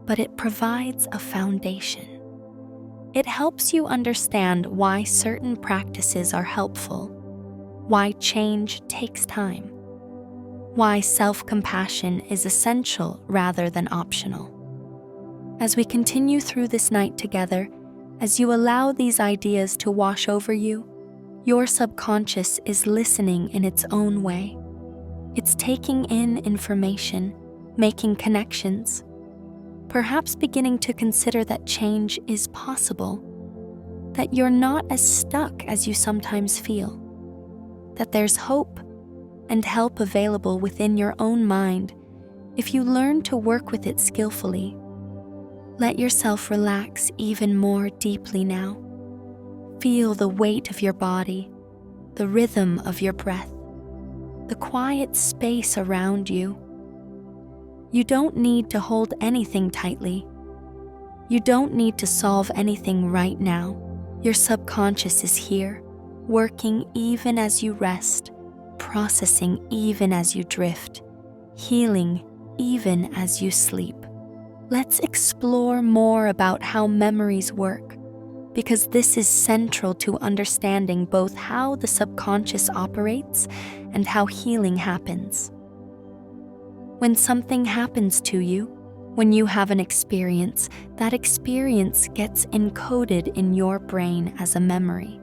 Speaker 1: but it provides a foundation. It helps you understand why certain practices are helpful, why change takes time, why self-compassion is essential rather than optional. As we continue through this night together, as you allow these ideas to wash over you, your subconscious is listening in its own way. It's taking in information, making connections, perhaps beginning to consider that change is possible, that you're not as stuck as you sometimes feel, that there's hope and help available within your own mind if you learn to work with it skillfully. Let yourself relax even more deeply now. Feel the weight of your body, the rhythm of your breath, the quiet space around you. You don't need to hold anything tightly. You don't need to solve anything right now. Your subconscious is here, working even as you rest, processing even as you drift, healing even as you sleep. Let's explore more about how memories work, because this is central to understanding both how the subconscious operates and how healing happens. When something happens to you, when you have an experience, that experience gets encoded in your brain as a memory.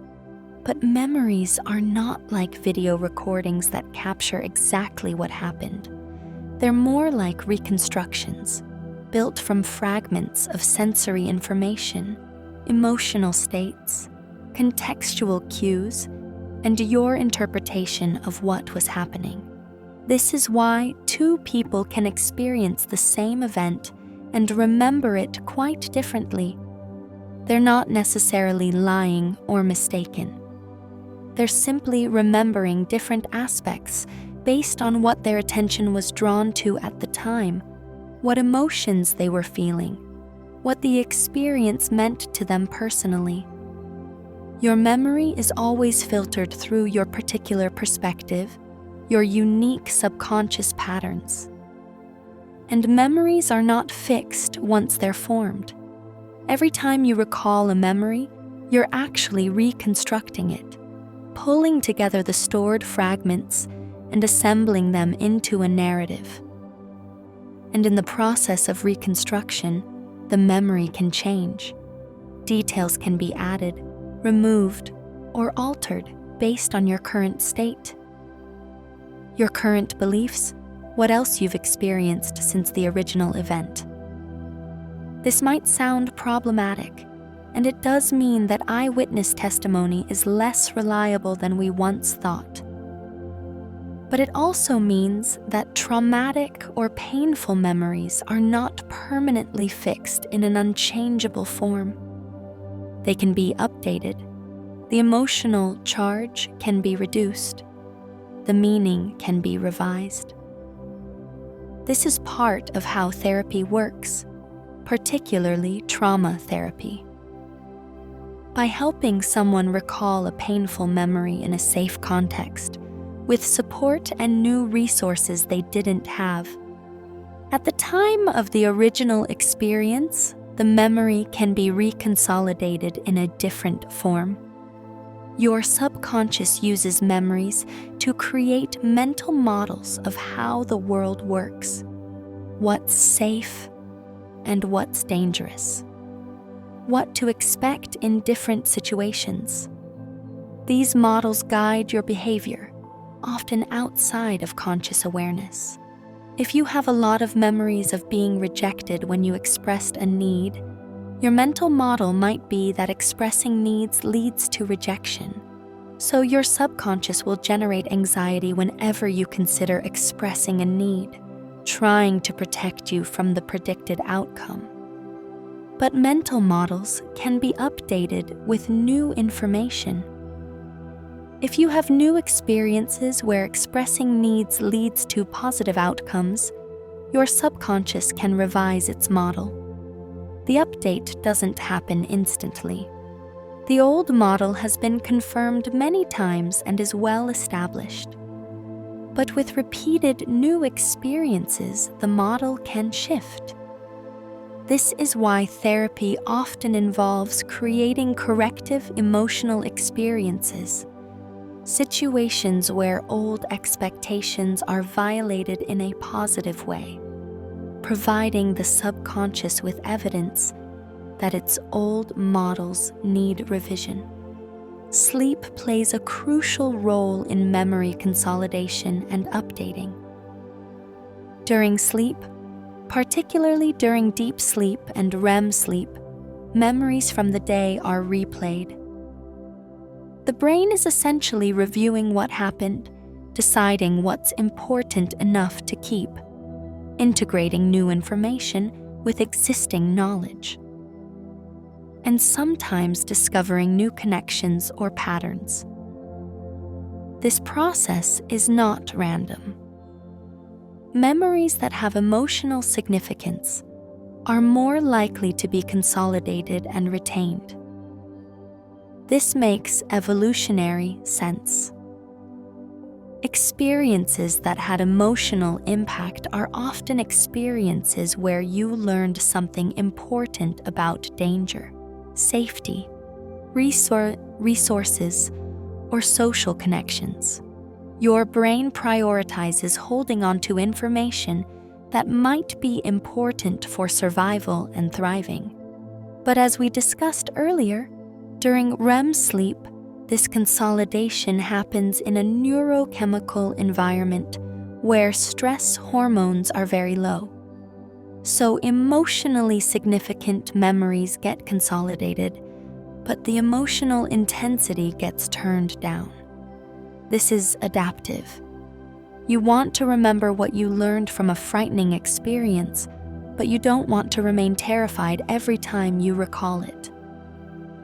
Speaker 1: But memories are not like video recordings that capture exactly what happened. They're more like reconstructions, built from fragments of sensory information, emotional states, contextual cues, and your interpretation of what was happening. This is why two people can experience the same event and remember it quite differently. They're not necessarily lying or mistaken. They're simply remembering different aspects based on what their attention was drawn to at the time, what emotions they were feeling, what the experience meant to them personally. Your memory is always filtered through your particular perspective, your unique subconscious patterns. And memories are not fixed once they're formed. Every time you recall a memory, you're actually reconstructing it, pulling together the stored fragments and assembling them into a narrative. And in the process of reconstruction, the memory can change. Details can be added, removed, or altered based on your current state. Your current beliefs, what else you've experienced since the original event. This might sound problematic, and it does mean that eyewitness testimony is less reliable than we once thought. But it also means that traumatic or painful memories are not permanently fixed in an unchangeable form. They can be updated. The emotional charge can be reduced. The meaning can be revised. This is part of how therapy works, particularly trauma therapy. By helping someone recall a painful memory in a safe context, with support and new resources they didn't have. At the time of the original experience, the memory can be reconsolidated in a different form. Your subconscious uses memories to create mental models of how the world works, what's safe and what's dangerous, what to expect in different situations. These models guide your behavior, often outside of conscious awareness. If you have a lot of memories of being rejected when you expressed a need, your mental model might be that expressing needs leads to rejection. So your subconscious will generate anxiety whenever you consider expressing a need, trying to protect you from the predicted outcome. But mental models can be updated with new information. If you have new experiences where expressing needs leads to positive outcomes, your subconscious can revise its model. The update doesn't happen instantly. The old model has been confirmed many times and is well established. But with repeated new experiences, the model can shift. This is why therapy often involves creating corrective emotional experiences, situations where old expectations are violated in a positive way, providing the subconscious with evidence that its old models need revision. Sleep plays a crucial role in memory consolidation and updating. During sleep, particularly during deep sleep and REM sleep, memories from the day are replayed. The brain is essentially reviewing what happened, deciding what's important enough to keep, integrating new information with existing knowledge, and sometimes discovering new connections or patterns. This process is not random. Memories that have emotional significance are more likely to be consolidated and retained. This makes evolutionary sense. Experiences that had emotional impact are often experiences where you learned something important about danger, safety, resources, or social connections. Your brain prioritizes holding on to information that might be important for survival and thriving. But as we discussed earlier, during REM sleep, this consolidation happens in a neurochemical environment where stress hormones are very low. So emotionally significant memories get consolidated, but the emotional intensity gets turned down. This is adaptive. You want to remember what you learned from a frightening experience, but you don't want to remain terrified every time you recall it.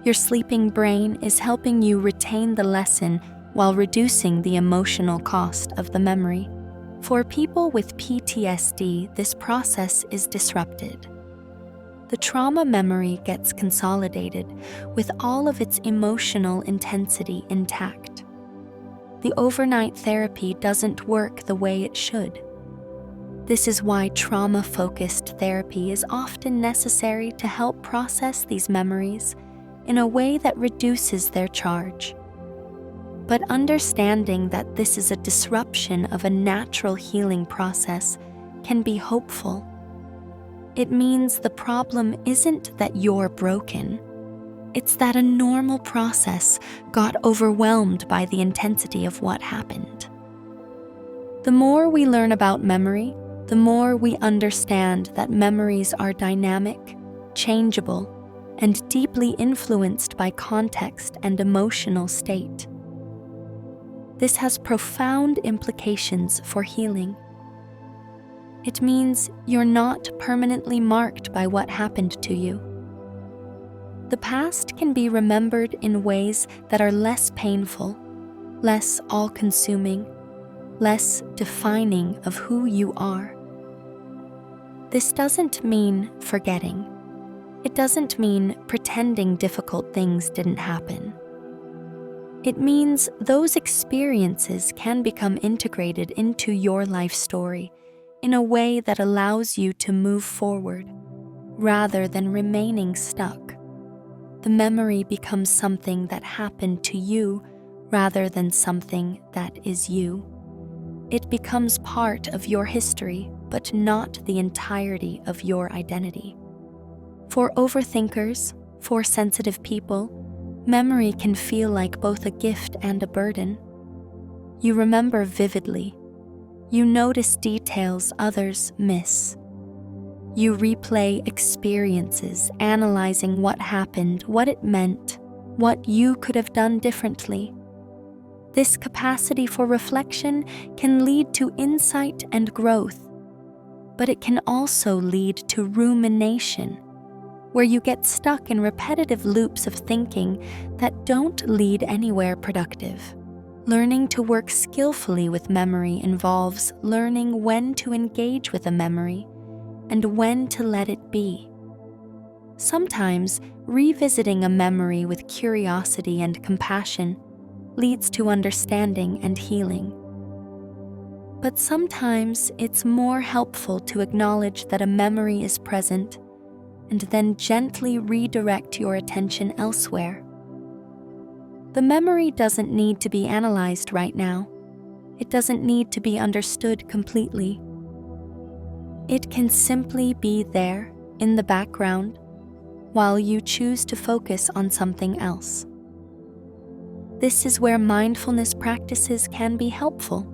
Speaker 1: Your sleeping brain is helping you retain the lesson while reducing the emotional cost of the memory. For people with PTSD, this process is disrupted. The trauma memory gets consolidated with all of its emotional intensity intact. The overnight therapy doesn't work the way it should. This is why trauma-focused therapy is often necessary to help process these memories in a way that reduces their charge. But understanding that this is a disruption of a natural healing process can be hopeful. It means the problem isn't that you're broken. It's that a normal process got overwhelmed by the intensity of what happened. The more we learn about memory, the more we understand that memories are dynamic, changeable, and deeply influenced by context and emotional state. This has profound implications for healing. It means you're not permanently marked by what happened to you. The past can be remembered in ways that are less painful, less all-consuming, less defining of who you are. This doesn't mean forgetting. It doesn't mean pretending difficult things didn't happen. It means those experiences can become integrated into your life story in a way that allows you to move forward, rather than remaining stuck. The memory becomes something that happened to you rather than something that is you. It becomes part of your history, but not the entirety of your identity. For overthinkers, for sensitive people, memory can feel like both a gift and a burden. You remember vividly. You notice details others miss. You replay experiences, analyzing what happened, what it meant, what you could have done differently. This capacity for reflection can lead to insight and growth, but it can also lead to rumination, where you get stuck in repetitive loops of thinking that don't lead anywhere productive. Learning to work skillfully with memory involves learning when to engage with a memory and when to let it be. Sometimes, revisiting a memory with curiosity and compassion leads to understanding and healing. But sometimes it's more helpful to acknowledge that a memory is present and then gently redirect your attention elsewhere. The memory doesn't need to be analyzed right now. It doesn't need to be understood completely. It can simply be there in the background while you choose to focus on something else. This is where mindfulness practices can be helpful.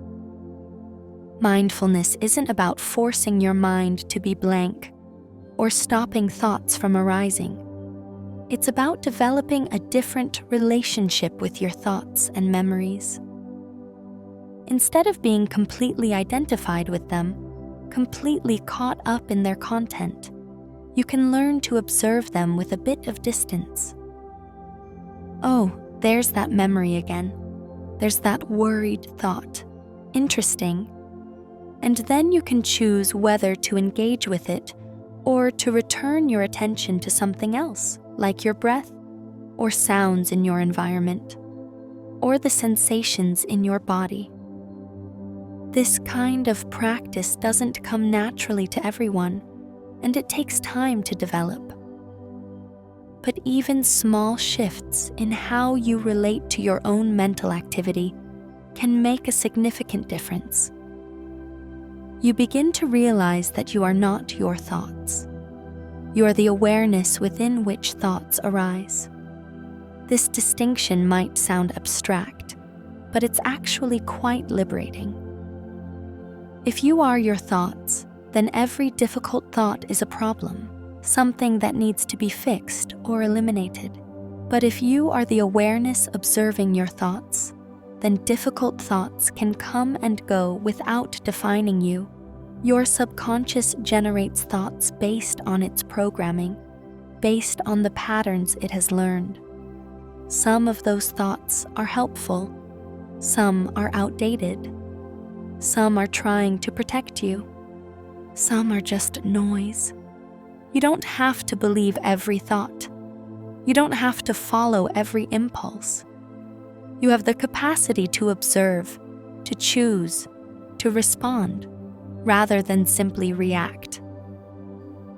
Speaker 1: Mindfulness isn't about forcing your mind to be blank or stopping thoughts from arising. It's about developing a different relationship with your thoughts and memories. Instead of being completely identified with them, completely caught up in their content, you can learn to observe them with a bit of distance. Oh, there's that memory again. There's that worried thought. Interesting. And then you can choose whether to engage with it or to return your attention to something else, like your breath, or sounds in your environment, or the sensations in your body. This kind of practice doesn't come naturally to everyone, and it takes time to develop. But even small shifts in how you relate to your own mental activity can make a significant difference. You begin to realize that you are not your thoughts. You are the awareness within which thoughts arise. This distinction might sound abstract, but it's actually quite liberating. If you are your thoughts, then every difficult thought is a problem, something that needs to be fixed or eliminated. But if you are the awareness observing your thoughts, then difficult thoughts can come and go without defining you. Your subconscious generates thoughts based on its programming, based on the patterns it has learned. Some of those thoughts are helpful, some are outdated, some are trying to protect you, some are just noise. You don't have to believe every thought. You don't have to follow every impulse. You have the capacity to observe, to choose, to respond, rather than simply react.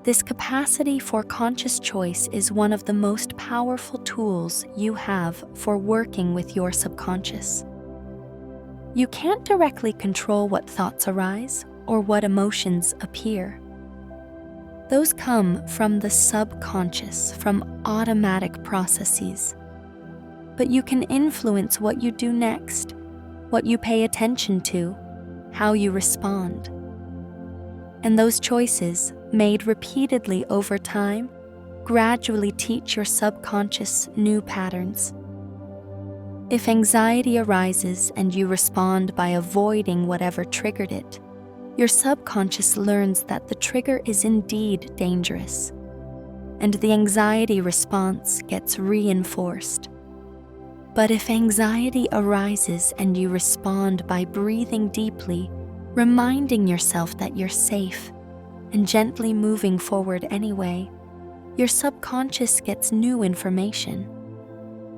Speaker 1: This capacity for conscious choice is one of the most powerful tools you have for working with your subconscious. You can't directly control what thoughts arise or what emotions appear. Those come from the subconscious, from automatic processes. But you can influence what you do next, what you pay attention to, how you respond. And those choices, made repeatedly over time, gradually teach your subconscious new patterns. If anxiety arises and you respond by avoiding whatever triggered it, your subconscious learns that the trigger is indeed dangerous, and the anxiety response gets reinforced. But if anxiety arises and you respond by breathing deeply, reminding yourself that you're safe, and gently moving forward anyway, your subconscious gets new information.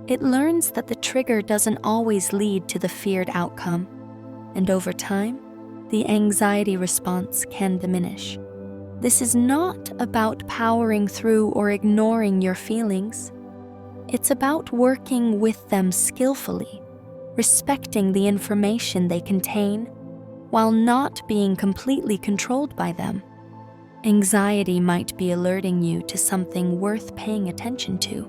Speaker 1: It learns that the trigger doesn't always lead to the feared outcome, and over time, the anxiety response can diminish. This is not about powering through or ignoring your feelings. It's about working with them skillfully, respecting the information they contain, while not being completely controlled by them. Anxiety might be alerting you to something worth paying attention to,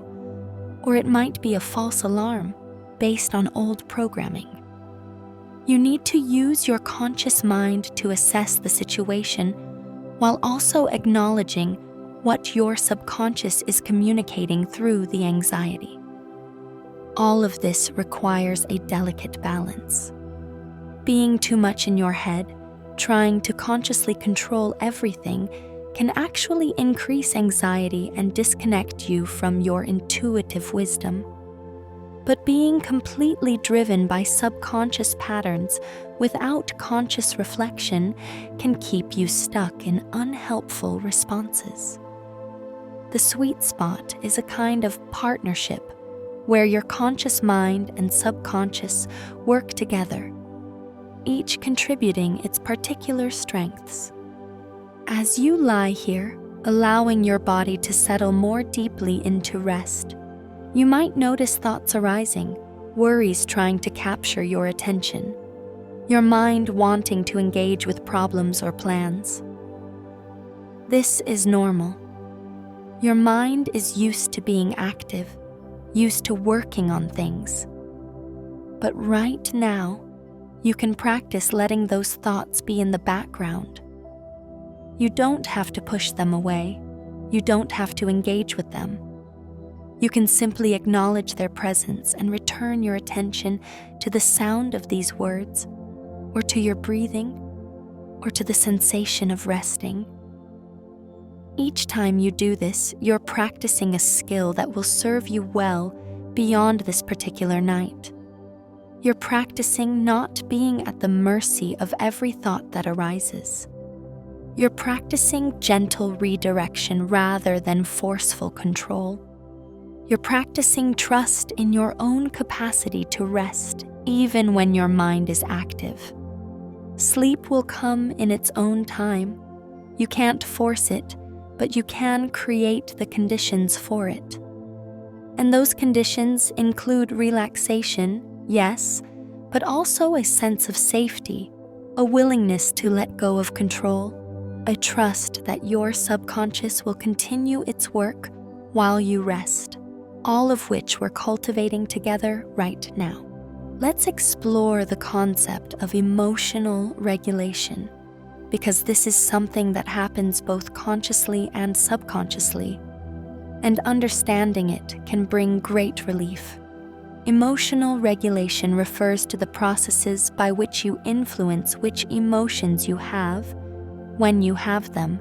Speaker 1: or it might be a false alarm based on old programming. You need to use your conscious mind to assess the situation while also acknowledging what your subconscious is communicating through the anxiety. All of this requires a delicate balance. Being too much in your head, trying to consciously control everything, can actually increase anxiety and disconnect you from your intuitive wisdom. But being completely driven by subconscious patterns without conscious reflection can keep you stuck in unhelpful responses. The sweet spot is a kind of partnership where your conscious mind and subconscious work together. each contributing its particular strengths. As you lie here, allowing your body to settle more deeply into rest, you might notice thoughts arising, worries trying to capture your attention, your mind wanting to engage with problems or plans. This is normal. Your mind is used to being active, used to working on things. But right now, you can practice letting those thoughts be in the background. You don't have to push them away. You don't have to engage with them. You can simply acknowledge their presence and return your attention to the sound of these words, or to your breathing, or to the sensation of resting. Each time you do this, you're practicing a skill that will serve you well beyond this particular night. You're practicing not being at the mercy of every thought that arises. You're practicing gentle redirection rather than forceful control. You're practicing trust in your own capacity to rest, even when your mind is active. Sleep will come in its own time. You can't force it, but you can create the conditions for it. And those conditions include relaxation, yes, but also a sense of safety, a willingness to let go of control, a trust that your subconscious will continue its work while you rest, all of which we're cultivating together right now. Let's explore the concept of emotional regulation, because this is something that happens both consciously and subconsciously, and understanding it can bring great relief. Emotional regulation refers to the processes by which you influence which emotions you have, when you have them,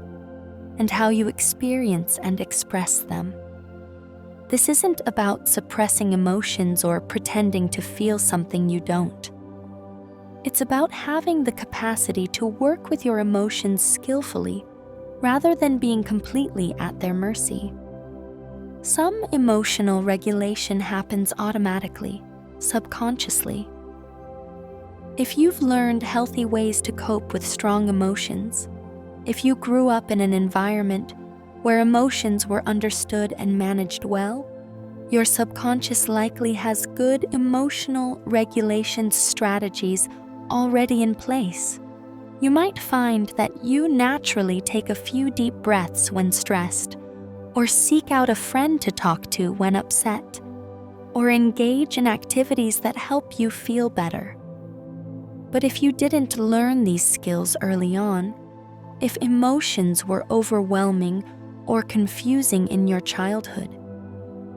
Speaker 1: and how you experience and express them. This isn't about suppressing emotions or pretending to feel something you don't. It's about having the capacity to work with your emotions skillfully rather than being completely at their mercy. Some emotional regulation happens automatically, subconsciously. If you've learned healthy ways to cope with strong emotions, if you grew up in an environment where emotions were understood and managed well, your subconscious likely has good emotional regulation strategies already in place. You might find that you naturally take a few deep breaths when stressed, or seek out a friend to talk to when upset, or engage in activities that help you feel better. But if you didn't learn these skills early on, if emotions were overwhelming or confusing in your childhood,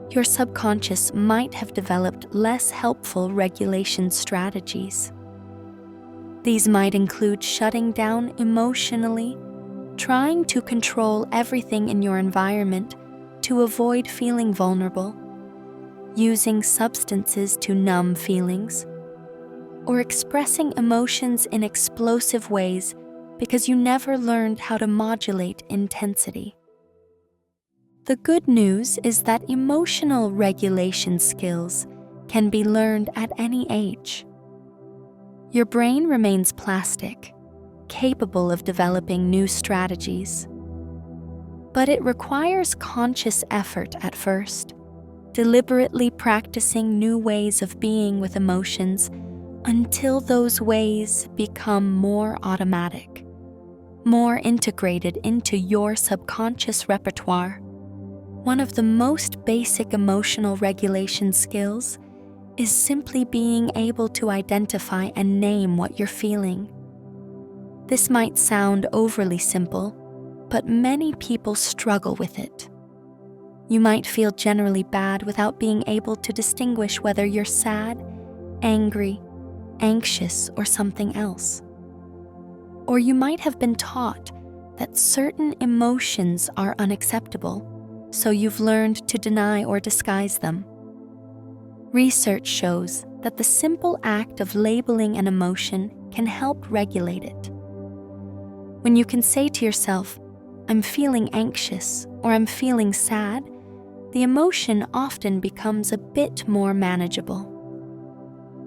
Speaker 1: your subconscious might have developed less helpful regulation strategies. These might include shutting down emotionally, trying to control everything in your environment to avoid feeling vulnerable, using substances to numb feelings, or expressing emotions in explosive ways because you never learned how to modulate intensity. The good news is that emotional regulation skills can be learned at any age. Your brain remains plastic, capable of developing new strategies. But it requires conscious effort at first, deliberately practicing new ways of being with emotions until those ways become more automatic, more integrated into your subconscious repertoire. One of the most basic emotional regulation skills is simply being able to identify and name what you're feeling. This might sound overly simple, but many people struggle with it. You might feel generally bad without being able to distinguish whether you're sad, angry, anxious, or something else. Or you might have been taught that certain emotions are unacceptable, so you've learned to deny or disguise them. Research shows that the simple act of labeling an emotion can help regulate it. When you can say to yourself, "I'm feeling anxious," or "I'm feeling sad," the emotion often becomes a bit more manageable.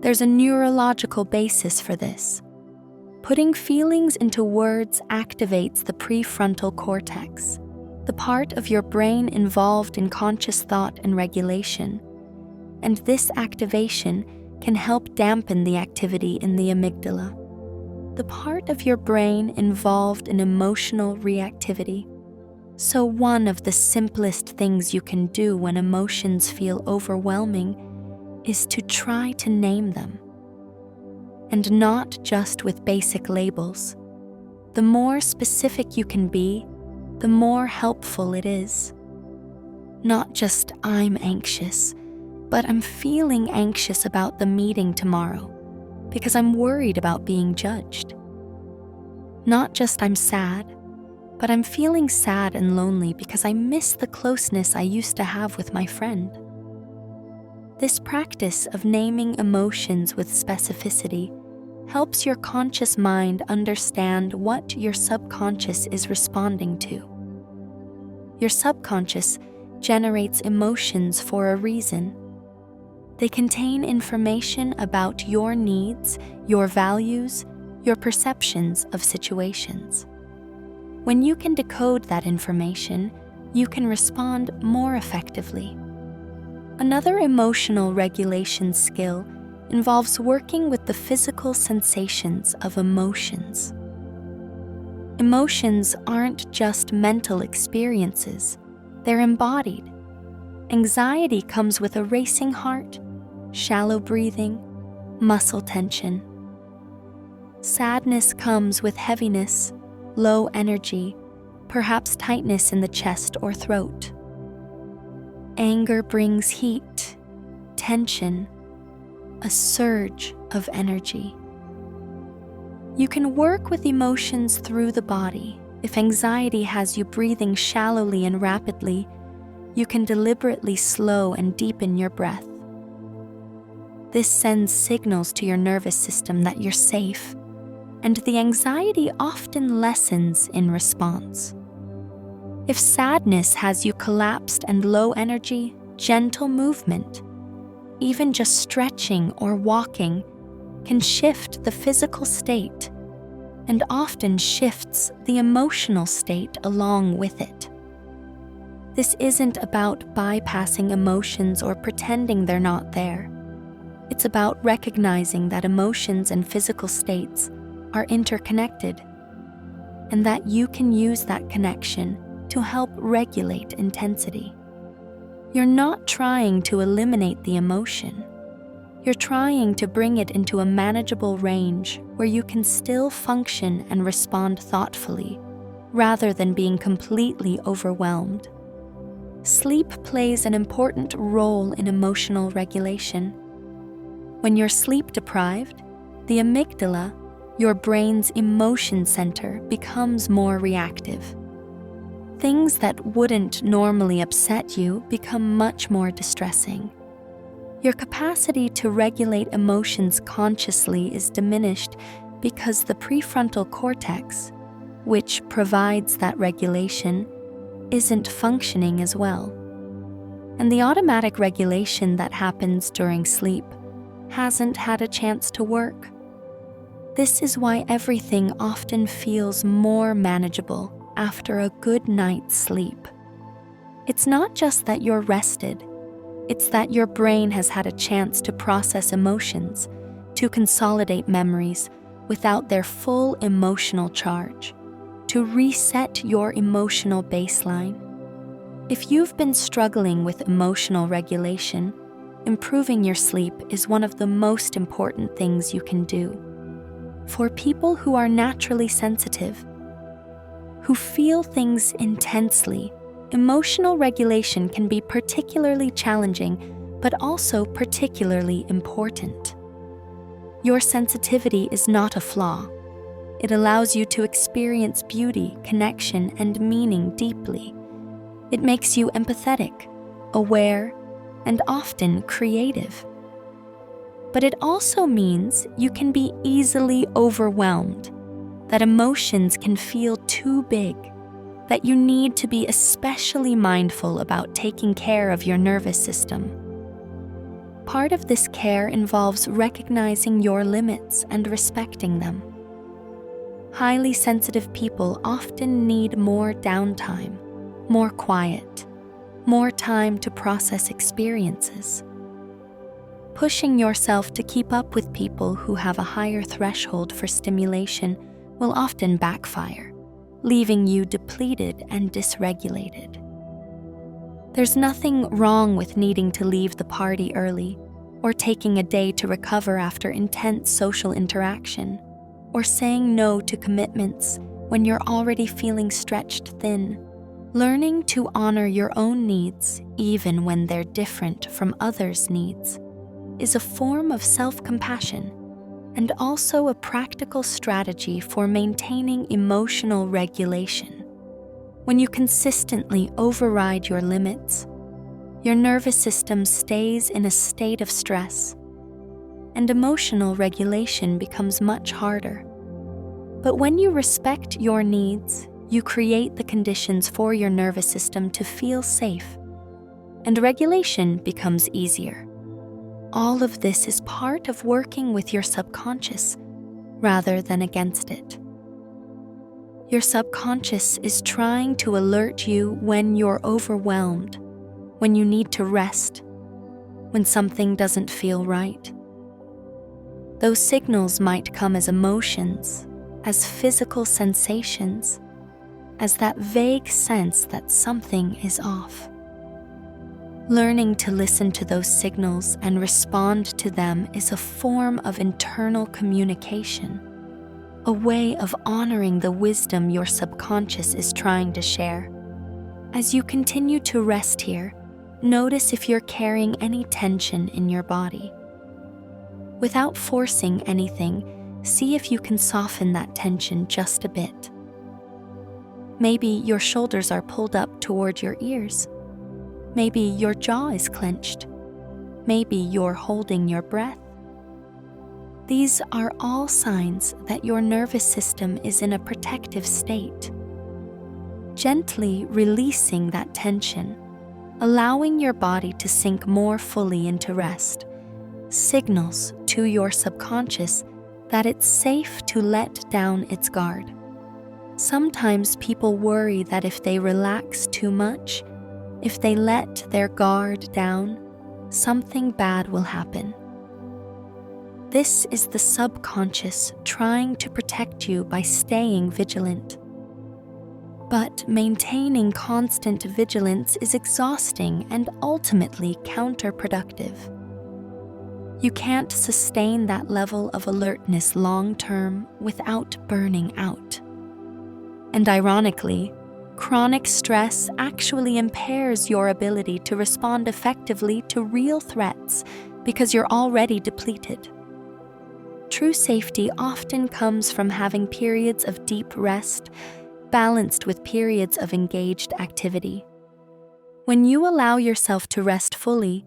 Speaker 1: There's a neurological basis for this. Putting feelings into words activates the prefrontal cortex, the part of your brain involved in conscious thought and regulation, and this activation can help dampen the activity in the amygdala, the part of your brain involved in emotional reactivity. So one of the simplest things you can do when emotions feel overwhelming is to try to name them. And not just with basic labels. The more specific you can be, the more helpful it is. Not just "I'm anxious," but "I'm feeling anxious about the meeting tomorrow because I'm worried about being judged." Not just "I'm sad," but "I'm feeling sad and lonely because I miss the closeness I used to have with my friend." This practice of naming emotions with specificity helps your conscious mind understand what your subconscious is responding to. Your subconscious generates emotions for a reason. They contain information about your needs, your values, your perceptions of situations. When you can decode that information, you can respond more effectively. Another emotional regulation skill involves working with the physical sensations of emotions. Emotions aren't just mental experiences, they're embodied. Anxiety comes with a racing heart, shallow breathing, muscle tension. Sadness comes with heaviness, low energy, perhaps tightness in the chest or throat. Anger brings heat, tension, a surge of energy. You can work with emotions through the body. If anxiety has you breathing shallowly and rapidly, you can deliberately slow and deepen your breath. This sends signals to your nervous system that you're safe, and the anxiety often lessens in response. If sadness has you collapsed and low energy, gentle movement, even just stretching or walking, can shift the physical state and often shifts the emotional state along with it. This isn't about bypassing emotions or pretending they're not there. It's about recognizing that emotions and physical states are interconnected, and that you can use that connection to help regulate intensity. You're not trying to eliminate the emotion. You're trying to bring it into a manageable range where you can still function and respond thoughtfully, rather than being completely overwhelmed. Sleep plays an important role in emotional regulation. When you're sleep deprived, the amygdala, your brain's emotion center, becomes more reactive. Things that wouldn't normally upset you become much more distressing. Your capacity to regulate emotions consciously is diminished because the prefrontal cortex, which provides that regulation, isn't functioning as well. And the automatic regulation that happens during sleep hasn't had a chance to work. This is why everything often feels more manageable after a good night's sleep. It's not just that you're rested, it's that your brain has had a chance to process emotions, to consolidate memories without their full emotional charge, to reset your emotional baseline. If you've been struggling with emotional regulation, improving your sleep is one of the most important things you can do. For people who are naturally sensitive, who feel things intensely, emotional regulation can be particularly challenging, but also particularly important. Your sensitivity is not a flaw. It allows you to experience beauty, connection, and meaning deeply. It makes you empathetic, aware, and often creative. But it also means you can be easily overwhelmed, that emotions can feel too big, that you need to be especially mindful about taking care of your nervous system. Part of this care involves recognizing your limits and respecting them. highly sensitive people often need more downtime, more quiet, more time to process experiences. Pushing yourself to keep up with people who have a higher threshold for stimulation will often backfire, leaving you depleted and dysregulated. There's nothing wrong with needing to leave the party early, or taking a day to recover after intense social interaction, or saying no to commitments when you're already feeling stretched thin. Learning to honor your own needs, even when they're different from others' needs, is a form of self-compassion and also a practical strategy for maintaining emotional regulation. When you consistently override your limits, your nervous system stays in a state of stress, and emotional regulation becomes much harder. But when you respect your needs, you create the conditions for your nervous system to feel safe, and regulation becomes easier. All of this is part of working with your subconscious rather than against it. Your subconscious is trying to alert you when you're overwhelmed, when you need to rest, when something doesn't feel right. Those signals might come as emotions, as physical sensations, as that vague sense that something is off. Learning to listen to those signals and respond to them is a form of internal communication, a way of honoring the wisdom your subconscious is trying to share. As you continue to rest here, notice if you're carrying any tension in your body. Without forcing anything, see if you can soften that tension just a bit. Maybe your shoulders are pulled up toward your ears. Maybe your jaw is clenched. Maybe you're holding your breath. These are all signs that your nervous system is in a protective state. Gently releasing that tension, allowing your body to sink more fully into rest, signals to your subconscious that it's safe to let down its guard. Sometimes people worry that if they relax too much, if they let their guard down, something bad will happen. This is the subconscious trying to protect you by staying vigilant. But maintaining constant vigilance is exhausting and ultimately counterproductive. You can't sustain that level of alertness long-term without burning out. And ironically, chronic stress actually impairs your ability to respond effectively to real threats because you're already depleted. True safety often comes from having periods of deep rest balanced with periods of engaged activity. When you allow yourself to rest fully,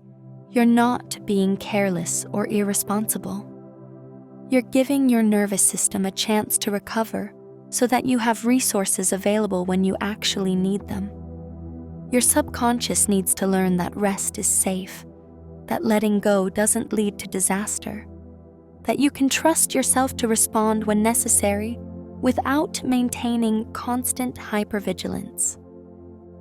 Speaker 1: you're not being careless or irresponsible. You're giving your nervous system a chance to recover so that you have resources available when you actually need them. Your subconscious needs to learn that rest is safe, that letting go doesn't lead to disaster, that you can trust yourself to respond when necessary without maintaining constant hypervigilance.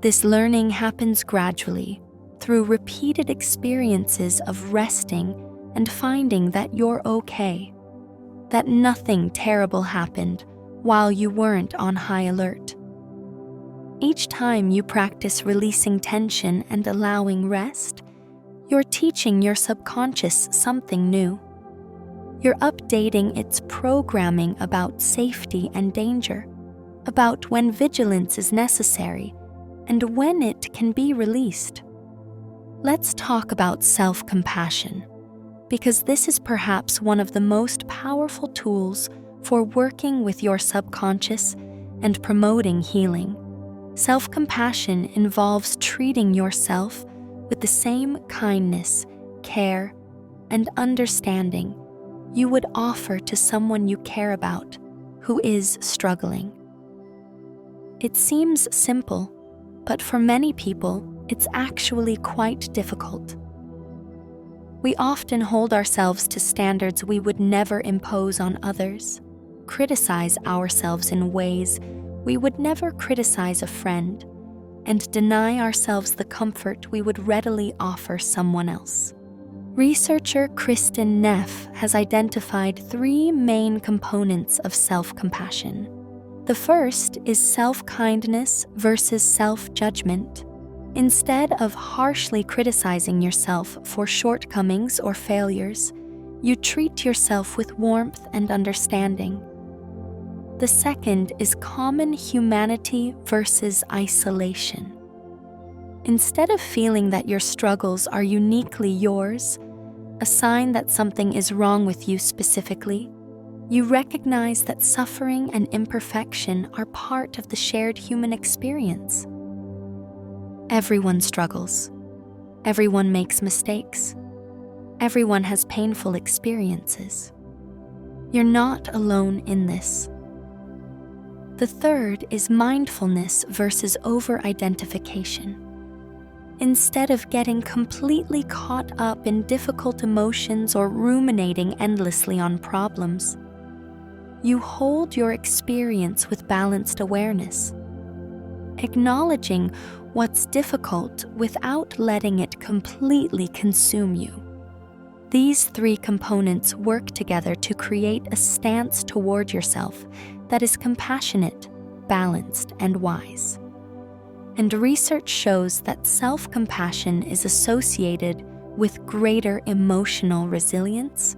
Speaker 1: This learning happens gradually through repeated experiences of resting and finding that you're okay, that nothing terrible happened while you weren't on high alert. Each time you practice releasing tension and allowing rest, you're teaching your subconscious something new. You're updating its programming about safety and danger, about when vigilance is necessary, and when it can be released. Let's talk about self-compassion, because this is perhaps one of the most powerful tools for working with your subconscious and promoting healing. Self-compassion involves treating yourself with the same kindness, care, and understanding you would offer to someone you care about who is struggling. It seems simple, but for many people, it's actually quite difficult. We often hold ourselves to standards we would never impose on others. criticize ourselves in ways we would never criticize a friend, and deny ourselves the comfort we would readily offer someone else. Researcher Kristen Neff has identified 3 main components of self-compassion. The first is self-kindness versus self-judgment. Instead of harshly criticizing yourself for shortcomings or failures, you treat yourself with warmth and understanding. The second is common humanity versus isolation. Instead of feeling that your struggles are uniquely yours, a sign that something is wrong with you specifically, you recognize that suffering and imperfection are part of the shared human experience. Everyone struggles. Everyone makes mistakes. Everyone has painful experiences. You're not alone in this. The third is mindfulness versus over-identification. Instead of getting completely caught up in difficult emotions or ruminating endlessly on problems, you hold your experience with balanced awareness, acknowledging what's difficult without letting it completely consume you. These 3 components work together to create a stance toward yourself that is compassionate, balanced, and wise. And research shows that self-compassion is associated with greater emotional resilience,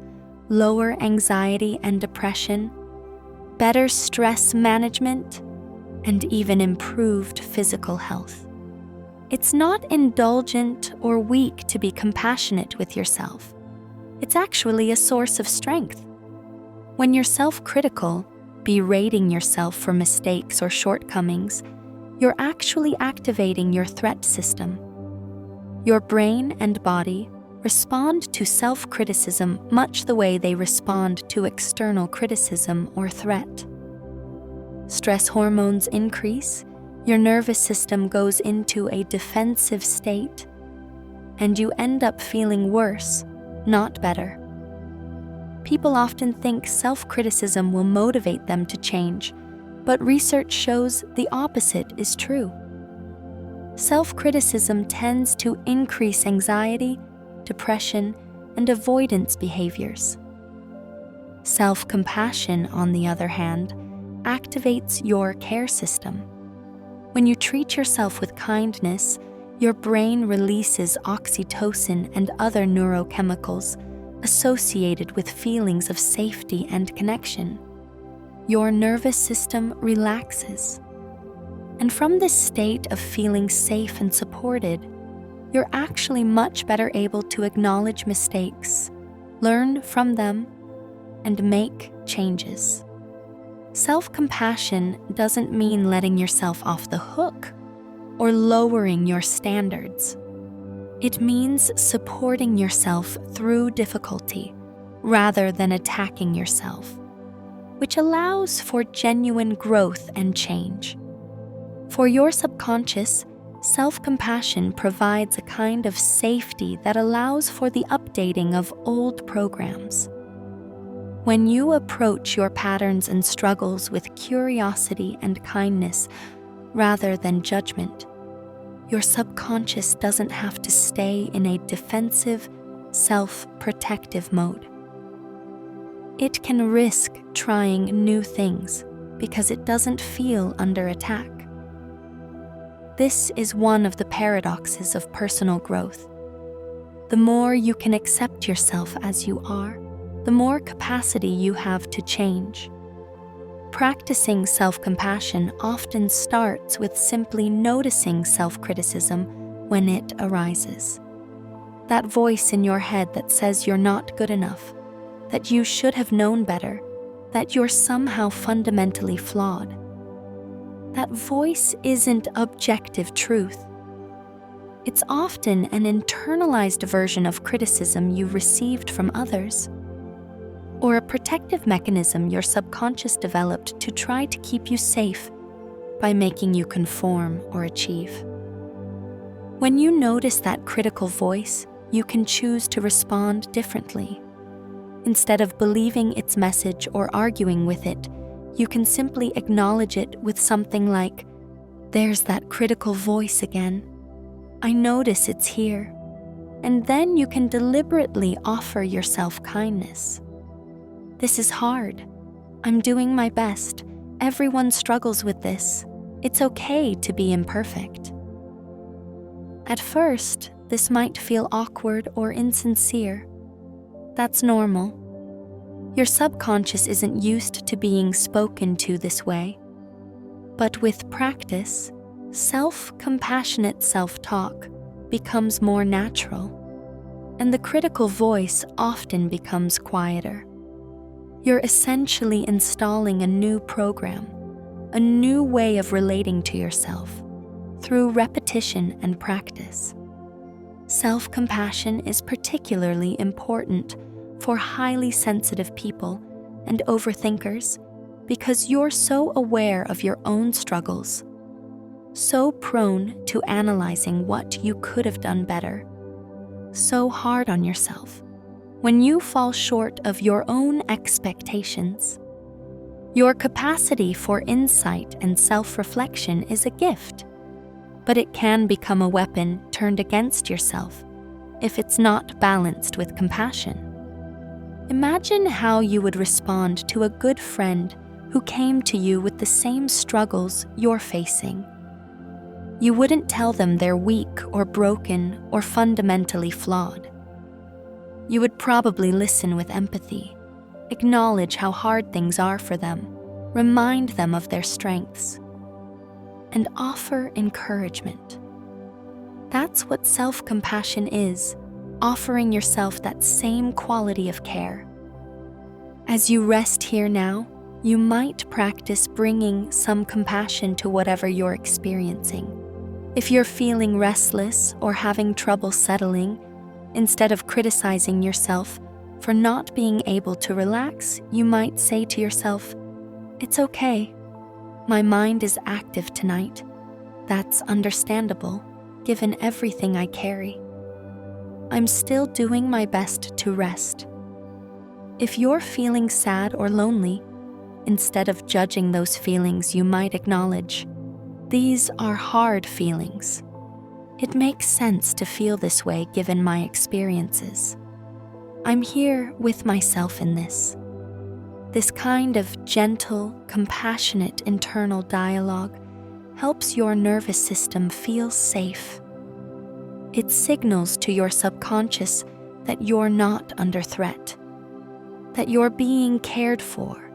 Speaker 1: lower anxiety and depression, better stress management, and even improved physical health. It's not indulgent or weak to be compassionate with yourself. It's actually a source of strength. When you're self-critical, berating yourself for mistakes or shortcomings, you're actually activating your threat system. Your brain and body respond to self-criticism much the way they respond to external criticism or threat. Stress hormones increase, your nervous system goes into a defensive state, and you end up feeling worse, not better. People often think self-criticism will motivate them to change, but research shows the opposite is true. Self-criticism tends to increase anxiety, depression, and avoidance behaviors. Self-compassion, on the other hand, activates your care system. When you treat yourself with kindness, your brain releases oxytocin and other neurochemicals associated with feelings of safety and connection. Your nervous system relaxes. And from this state of feeling safe and supported, you're actually much better able to acknowledge mistakes, learn from them, and make changes. Self-compassion doesn't mean letting yourself off the hook or lowering your standards. It means supporting yourself through difficulty rather than attacking yourself, which allows for genuine growth and change. For your subconscious, self-compassion provides a kind of safety that allows for the updating of old programs. When you approach your patterns and struggles with curiosity and kindness rather than judgment, your subconscious doesn't have to stay in a defensive, self-protective mode. It can risk trying new things because it doesn't feel under attack. This is one of the paradoxes of personal growth. The more you can accept yourself as you are, the more capacity you have to change. Practicing self-compassion often starts with simply noticing self-criticism when it arises. That voice in your head that says you're not good enough, that you should have known better, that you're somehow fundamentally flawed. That voice isn't objective truth. It's often an internalized version of criticism you received from others, or a protective mechanism your subconscious developed to try to keep you safe by making you conform or achieve. When you notice that critical voice, you can choose to respond differently. Instead of believing its message or arguing with it, You can simply acknowledge it with something like, "There's that critical voice again. I notice it's here." And then you can deliberately offer yourself kindness. "This is hard. I'm doing my best. Everyone struggles with this. It's okay to be imperfect." At first, this might feel awkward or insincere. That's normal. Your subconscious isn't used to being spoken to this way. But with practice, self-compassionate self-talk becomes more natural, and the critical voice often becomes quieter. You're essentially installing a new program, a new way of relating to yourself through repetition and practice. Self-compassion is particularly important for highly sensitive people and overthinkers because you're so aware of your own struggles, so prone to analyzing what you could have done better, so hard on yourself when you fall short of your own expectations. Your capacity for insight and self-reflection is a gift, but it can become a weapon turned against yourself if it's not balanced with compassion. Imagine how you would respond to a good friend who came to you with the same struggles you're facing. You wouldn't tell them they're weak or broken or fundamentally flawed. You would probably listen with empathy, acknowledge how hard things are for them, remind them of their strengths, and offer encouragement. That's what self-compassion is, offering yourself that same quality of care. As you rest here now, you might practice bringing some compassion to whatever you're experiencing. If you're feeling restless or having trouble settling, instead of criticizing yourself for not being able to relax, you might say to yourself, "It's okay. My mind is active tonight. That's understandable, given everything I carry. I'm still doing my best to rest." If you're feeling sad or lonely, instead of judging those feelings, you might acknowledge, "These are hard feelings. It makes sense to feel this way given my experiences. I'm here with myself in this." This kind of gentle, compassionate internal dialogue helps your nervous system feel safe. It signals to your subconscious that you're not under threat, that you're being cared for,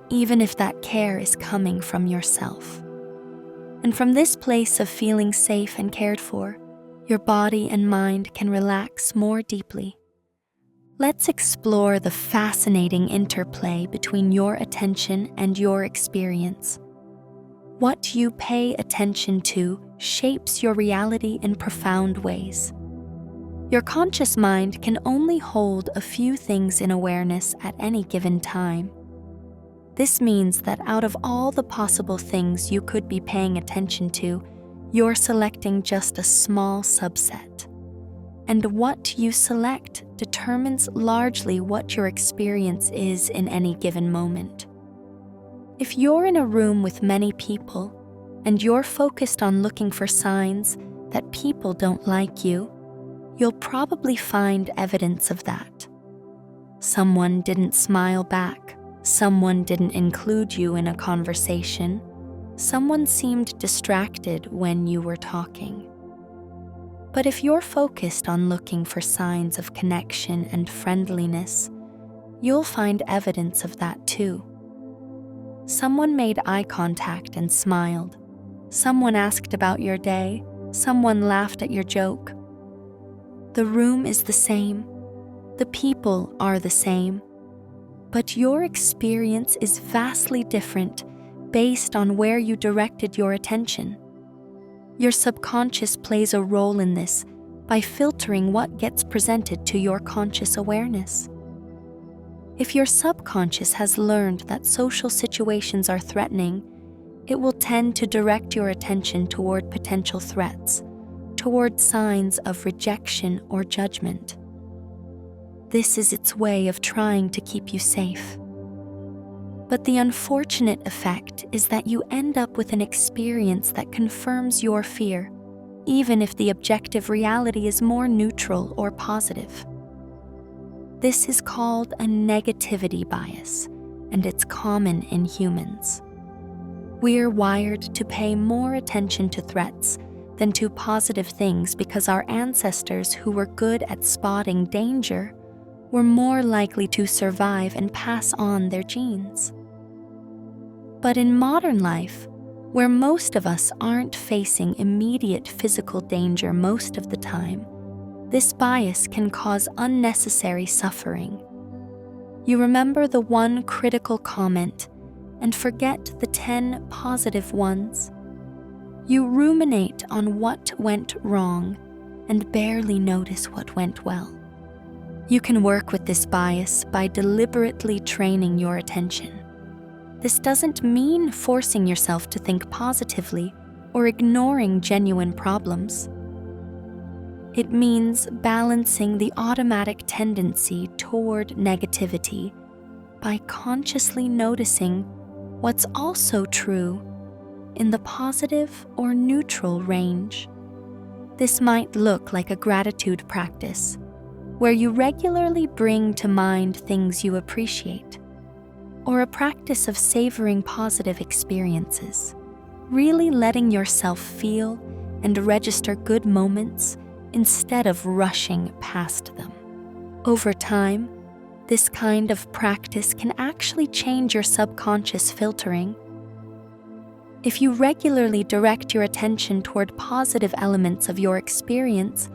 Speaker 1: even if that care is coming from yourself. And from this place of feeling safe and cared for, your body and mind can relax more deeply. Let's explore the fascinating interplay between your attention and your experience. What you pay attention to shapes your reality in profound ways. Your conscious mind can only hold a few things in awareness at any given time. This means that out of all the possible things you could be paying attention to, you're selecting just a small subset. And what you select determines largely what your experience is in any given moment. If you're in a room with many people and you're focused on looking for signs that people don't like you, you'll probably find evidence of that. Someone didn't smile back. Someone didn't include you in a conversation. Someone seemed distracted when you were talking. But if you're focused on looking for signs of connection and friendliness, you'll find evidence of that too. Someone made eye contact and smiled. Someone asked about your day. Someone laughed at your joke. The room is the same. The people are the same. But your experience is vastly different based on where you directed your attention. Your subconscious plays a role in this by filtering what gets presented to your conscious awareness. If your subconscious has learned that social situations are threatening, it will tend to direct your attention toward potential threats, toward signs of rejection or judgment. This is its way of trying to keep you safe. But the unfortunate effect is that you end up with an experience that confirms your fear, even if the objective reality is more neutral or positive. This is called a negativity bias, and it's common in humans. We're wired to pay more attention to threats than to positive things because our ancestors who were good at spotting danger were more likely to survive and pass on their genes. But in modern life, where most of us aren't facing immediate physical danger most of the time, this bias can cause unnecessary suffering. You remember the one critical comment and forget the 10 positive ones. You ruminate on what went wrong and barely notice what went well. You can work with this bias by deliberately training your attention. This doesn't mean forcing yourself to think positively or ignoring genuine problems. It means balancing the automatic tendency toward negativity by consciously noticing what's also true in the positive or neutral range. This might look like a gratitude practice, where you regularly bring to mind things you appreciate, or a practice of savoring positive experiences, really letting yourself feel and register good moments instead of rushing past them. Over time, this kind of practice can actually change your subconscious filtering. If you regularly direct your attention toward positive elements of your experience,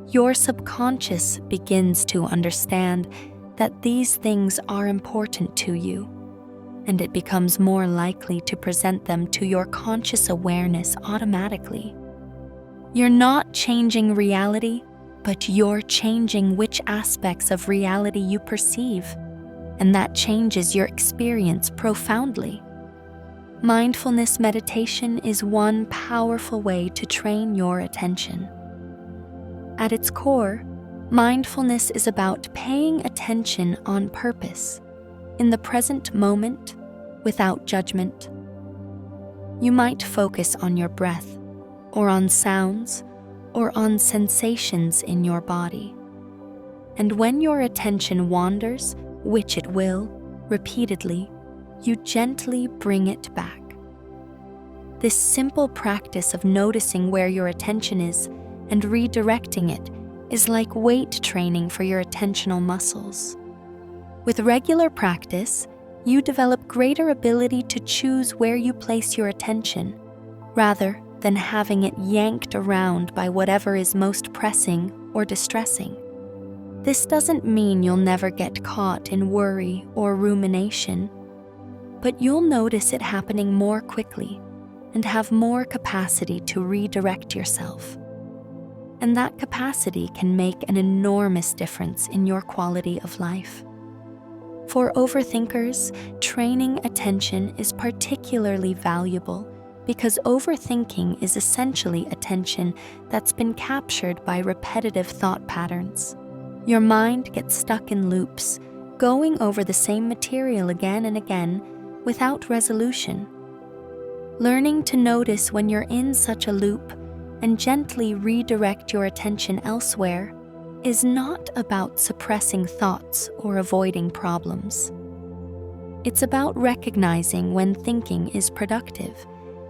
Speaker 1: your subconscious begins to understand that these things are important to you, and it becomes more likely to present them to your conscious awareness automatically. You're not changing reality, but you're changing which aspects of reality you perceive, and that changes your experience profoundly. Mindfulness meditation is one powerful way to train your attention. At its core, mindfulness is about paying attention on purpose, in the present moment, without judgment. You might focus on your breath, or on sounds, or on sensations in your body. And when your attention wanders, which it will, repeatedly, you gently bring it back. This simple practice of noticing where your attention is and redirecting it is like weight training for your attentional muscles. With regular practice, you develop greater ability to choose where you place your attention, rather than having it yanked around by whatever is most pressing or distressing. This doesn't mean you'll never get caught in worry or rumination, but you'll notice it happening more quickly and have more capacity to redirect yourself. And that capacity can make an enormous difference in your quality of life. For overthinkers, training attention is particularly valuable because overthinking is essentially attention that's been captured by repetitive thought patterns. Your mind gets stuck in loops, going over the same material again and again without resolution. Learning to notice when you're in such a loop and gently redirect your attention elsewhere is not about suppressing thoughts or avoiding problems. It's about recognizing when thinking is productive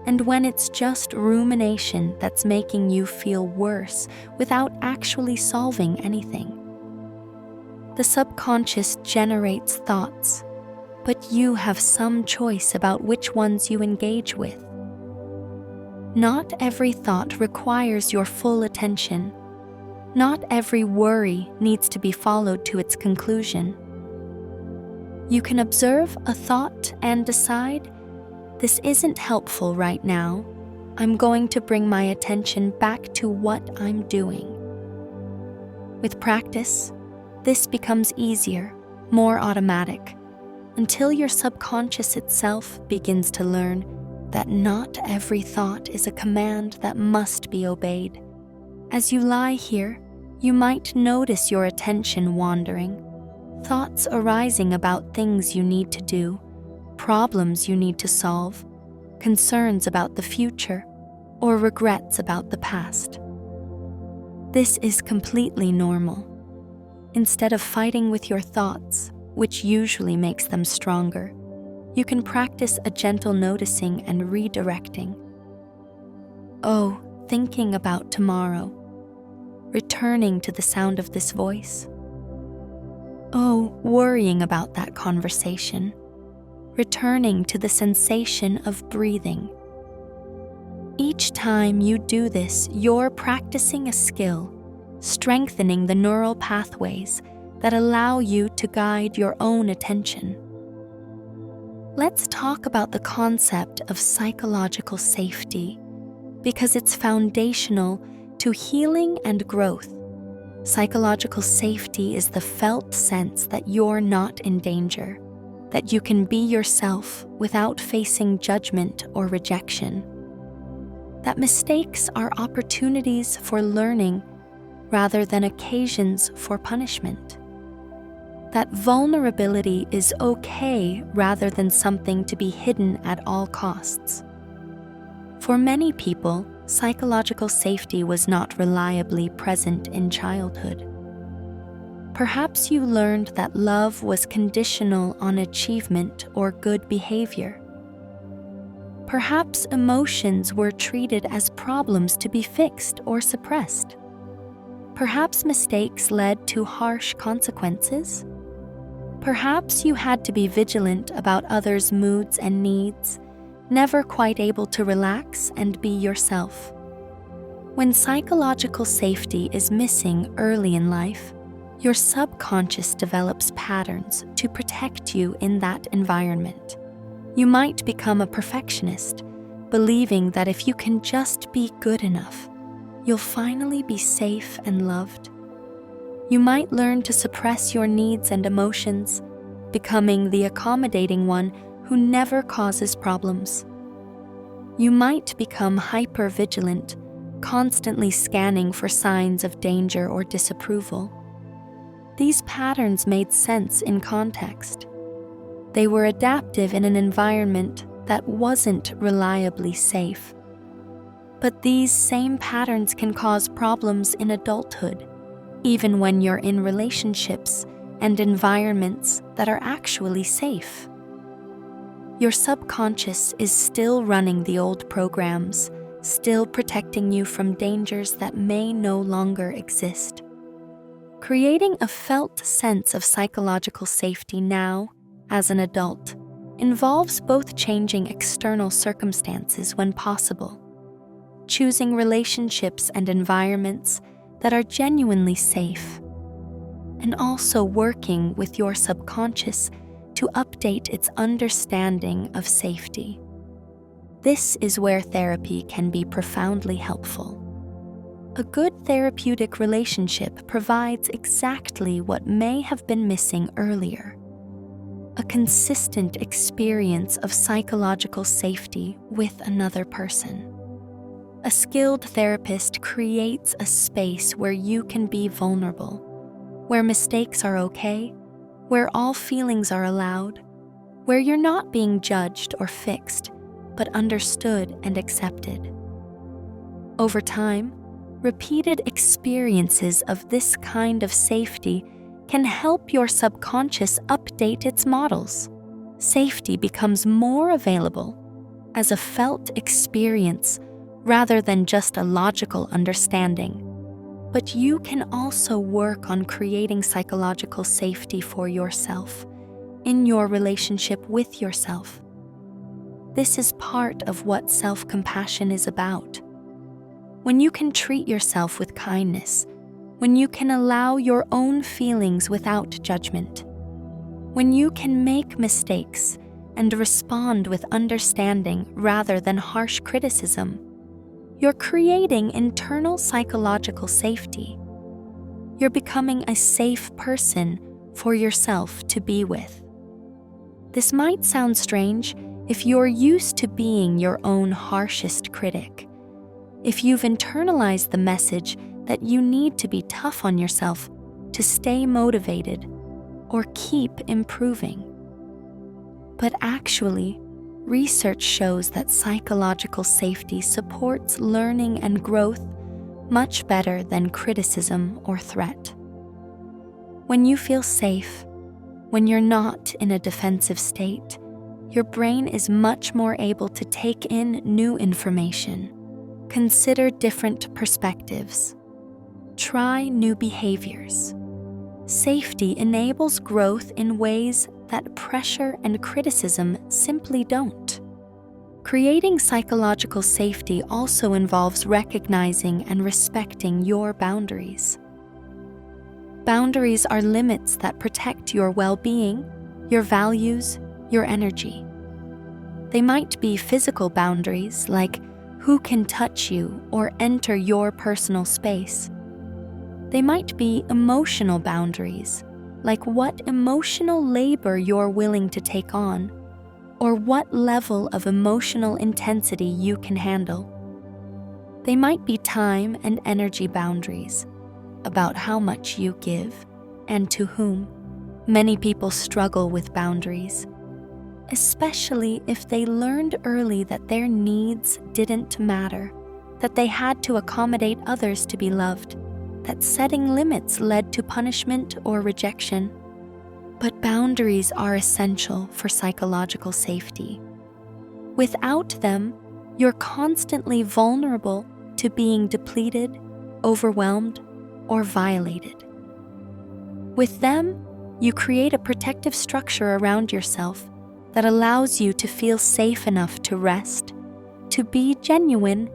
Speaker 1: and when it's just rumination that's making you feel worse without actually solving anything. The subconscious generates thoughts, but you have some choice about which ones you engage with. Not every thought requires your full attention. Not every worry needs to be followed to its conclusion. You can observe a thought and decide, this isn't helpful right now. I'm going to bring my attention back to what I'm doing. With practice, this becomes easier, more automatic, until your subconscious itself begins to learn that not every thought is a command that must be obeyed. As you lie here, you might notice your attention wandering, thoughts arising about things you need to do, problems you need to solve, concerns about the future, or regrets about the past. This is completely normal. Instead of fighting with your thoughts, which usually makes them stronger, you can practice a gentle noticing and redirecting. Oh, thinking about tomorrow. Returning to the sound of this voice. Oh, worrying about that conversation. Returning to the sensation of breathing. Each time you do this, you're practicing a skill, strengthening the neural pathways that allow you to guide your own attention. Let's talk about the concept of psychological safety, because it's foundational to healing and growth. Psychological safety is the felt sense that you're not in danger, that you can be yourself without facing judgment or rejection, that mistakes are opportunities for learning rather than occasions for punishment, that vulnerability is okay rather than something to be hidden at all costs. For many people, psychological safety was not reliably present in childhood. Perhaps you learned that love was conditional on achievement or good behavior. Perhaps emotions were treated as problems to be fixed or suppressed. Perhaps mistakes led to harsh consequences. Perhaps you had to be vigilant about others' moods and needs, never quite able to relax and be yourself. When psychological safety is missing early in life, your subconscious develops patterns to protect you in that environment. You might become a perfectionist, believing that if you can just be good enough, you'll finally be safe and loved. You might learn to suppress your needs and emotions, becoming the accommodating one who never causes problems. You might become hyper-vigilant, constantly scanning for signs of danger or disapproval. These patterns made sense in context. They were adaptive in an environment that wasn't reliably safe. But these same patterns can cause problems in adulthood, even when you're in relationships and environments that are actually safe. Your subconscious is still running the old programs, still protecting you from dangers that may no longer exist. Creating a felt sense of psychological safety now, as an adult, involves both changing external circumstances when possible, choosing relationships and environments that are genuinely safe, and also working with your subconscious to update its understanding of safety. This is where therapy can be profoundly helpful. A good therapeutic relationship provides exactly what may have been missing earlier: a consistent experience of psychological safety with another person. A skilled therapist creates a space where you can be vulnerable, where mistakes are okay, where all feelings are allowed, where you're not being judged or fixed, but understood and accepted. Over time, repeated experiences of this kind of safety can help your subconscious update its models. Safety becomes more available as a felt experience rather than just a logical understanding. But you can also work on creating psychological safety for yourself, in your relationship with yourself. This is part of what self-compassion is about. When you can treat yourself with kindness, when you can allow your own feelings without judgment, when you can make mistakes and respond with understanding rather than harsh criticism, you're creating internal psychological safety. You're becoming a safe person for yourself to be with. This might sound strange if you're used to being your own harshest critic, if you've internalized the message that you need to be tough on yourself to stay motivated or keep improving. But actually, research shows that psychological safety supports learning and growth much better than criticism or threat. When you feel safe, when you're not in a defensive state, your brain is much more able to take in new information, consider different perspectives, try new behaviors. Safety enables growth in ways that pressure and criticism simply don't. Creating psychological safety also involves recognizing and respecting your boundaries. Boundaries are limits that protect your well-being, your values, your energy. They might be physical boundaries, like who can touch you or enter your personal space. They might be emotional boundaries, like what emotional labor you're willing to take on, or what level of emotional intensity you can handle. They might be time and energy boundaries, about how much you give and to whom. Many people struggle with boundaries, especially if they learned early that their needs didn't matter, that they had to accommodate others to be loved, that setting limits led to punishment or rejection. But boundaries are essential for psychological safety. Without them, you're constantly vulnerable to being depleted, overwhelmed, or violated. With them, you create a protective structure around yourself that allows you to feel safe enough to rest, to be genuine,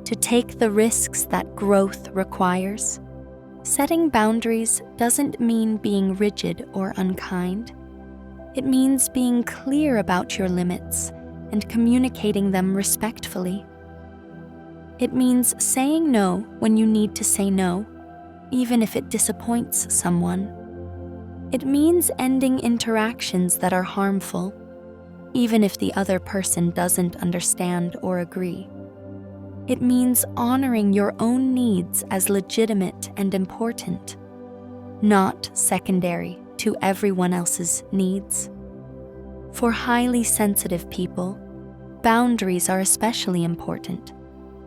Speaker 1: to take the risks that growth requires. Setting boundaries doesn't mean being rigid or unkind. It means being clear about your limits and communicating them respectfully. It means saying no when you need to say no, even if it disappoints someone. It means ending interactions that are harmful, even if the other person doesn't understand or agree. It means honoring your own needs as legitimate and important, not secondary to everyone else's needs. For highly sensitive people, boundaries are especially important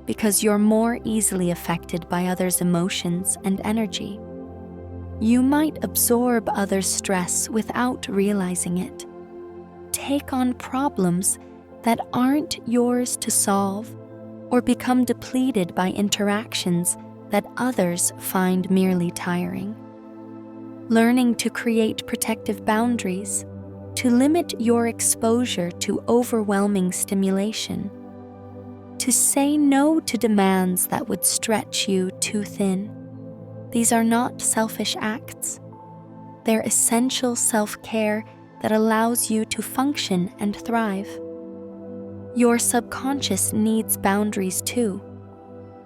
Speaker 1: because you're more easily affected by others' emotions and energy. You might absorb others' stress without realizing it, take on problems that aren't yours to solve, or become depleted by interactions that others find merely tiring. Learning to create protective boundaries, to limit your exposure to overwhelming stimulation, to say no to demands that would stretch you too thin. These are not selfish acts. They're essential self-care that allows you to function and thrive. Your subconscious needs boundaries too.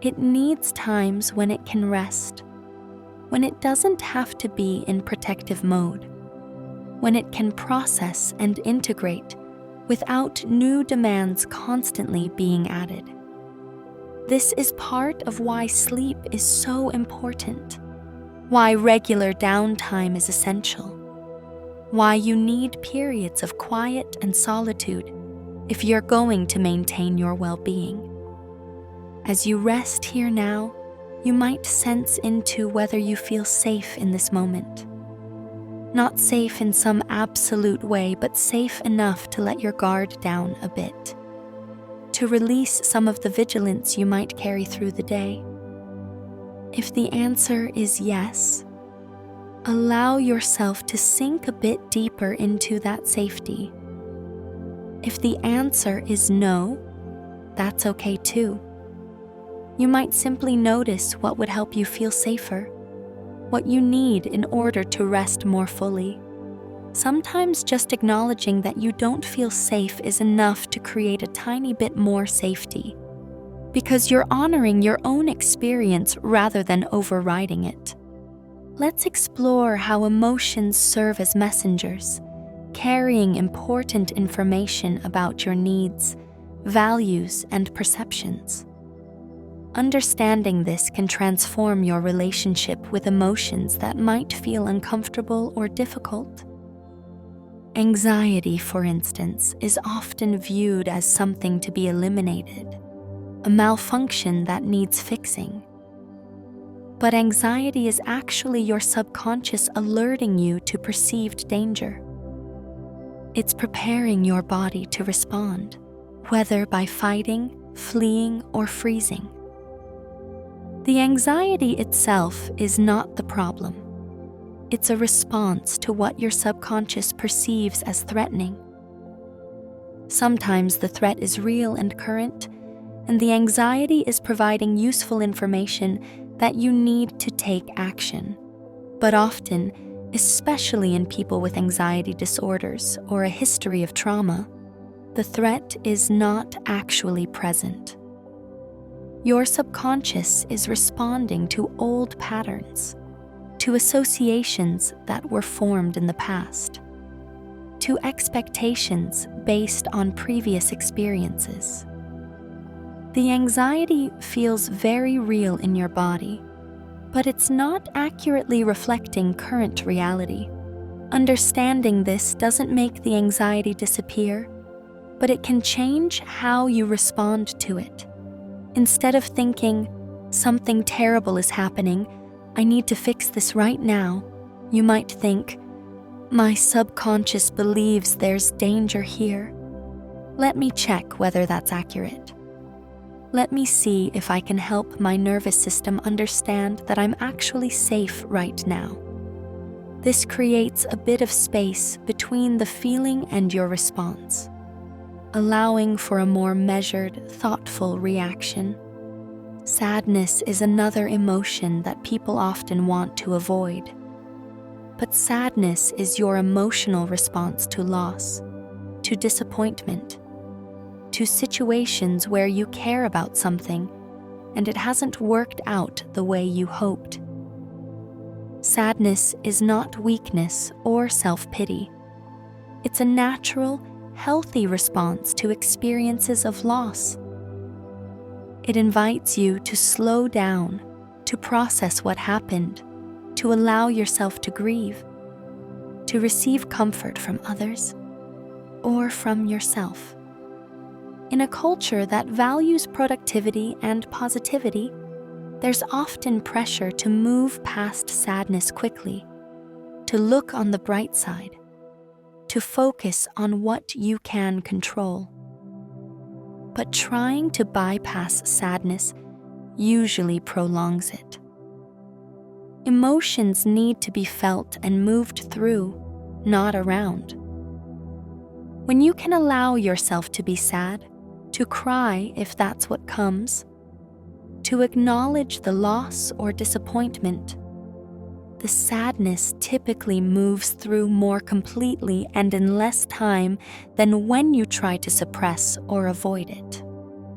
Speaker 1: It needs times when it can rest, when it doesn't have to be in protective mode, when it can process and integrate without new demands constantly being added. This is part of why sleep is so important, why regular downtime is essential, why you need periods of quiet and solitude if you're going to maintain your well-being. As you rest here now, you might sense into whether you feel safe in this moment. Not safe in some absolute way, but safe enough to let your guard down a bit, to release some of the vigilance you might carry through the day. If the answer is yes, allow yourself to sink a bit deeper into that safety. If the answer is no, that's okay too. You might simply notice what would help you feel safer, what you need in order to rest more fully. Sometimes just acknowledging that you don't feel safe is enough to create a tiny bit more safety, because you're honoring your own experience rather than overriding it. Let's explore how emotions serve as messengers, carrying important information about your needs, values, and perceptions. Understanding this can transform your relationship with emotions that might feel uncomfortable or difficult. Anxiety, for instance, is often viewed as something to be eliminated, a malfunction that needs fixing. But anxiety is actually your subconscious alerting you to perceived danger. It's preparing your body to respond, whether by fighting, fleeing, or freezing. The anxiety itself is not the problem. It's a response to what your subconscious perceives as threatening. Sometimes the threat is real and current, and the anxiety is providing useful information that you need to take action. But often, especially in people with anxiety disorders or a history of trauma, the threat is not actually present. Your subconscious is responding to old patterns, to associations that were formed in the past, to expectations based on previous experiences. The anxiety feels very real in your body, but it's not accurately reflecting current reality. Understanding this doesn't make the anxiety disappear, but it can change how you respond to it. Instead of thinking, something terrible is happening, I need to fix this right now, you might think, my subconscious believes there's danger here. Let me check whether that's accurate. Let me see if I can help my nervous system understand that I'm actually safe right now. This creates a bit of space between the feeling and your response, allowing for a more measured, thoughtful reaction. Sadness is another emotion that people often want to avoid. But sadness is your emotional response to loss, to disappointment, to situations where you care about something and it hasn't worked out the way you hoped. Sadness is not weakness or self-pity. It's a natural, healthy response to experiences of loss. It invites you to slow down, to process what happened, to allow yourself to grieve, to receive comfort from others, or from yourself. In a culture that values productivity and positivity, there's often pressure to move past sadness quickly, to look on the bright side, to focus on what you can control. But trying to bypass sadness usually prolongs it. Emotions need to be felt and moved through, not around. When you can allow yourself to be sad, to cry if that's what comes, to acknowledge the loss or disappointment, the sadness typically moves through more completely and in less time than when you try to suppress or avoid it.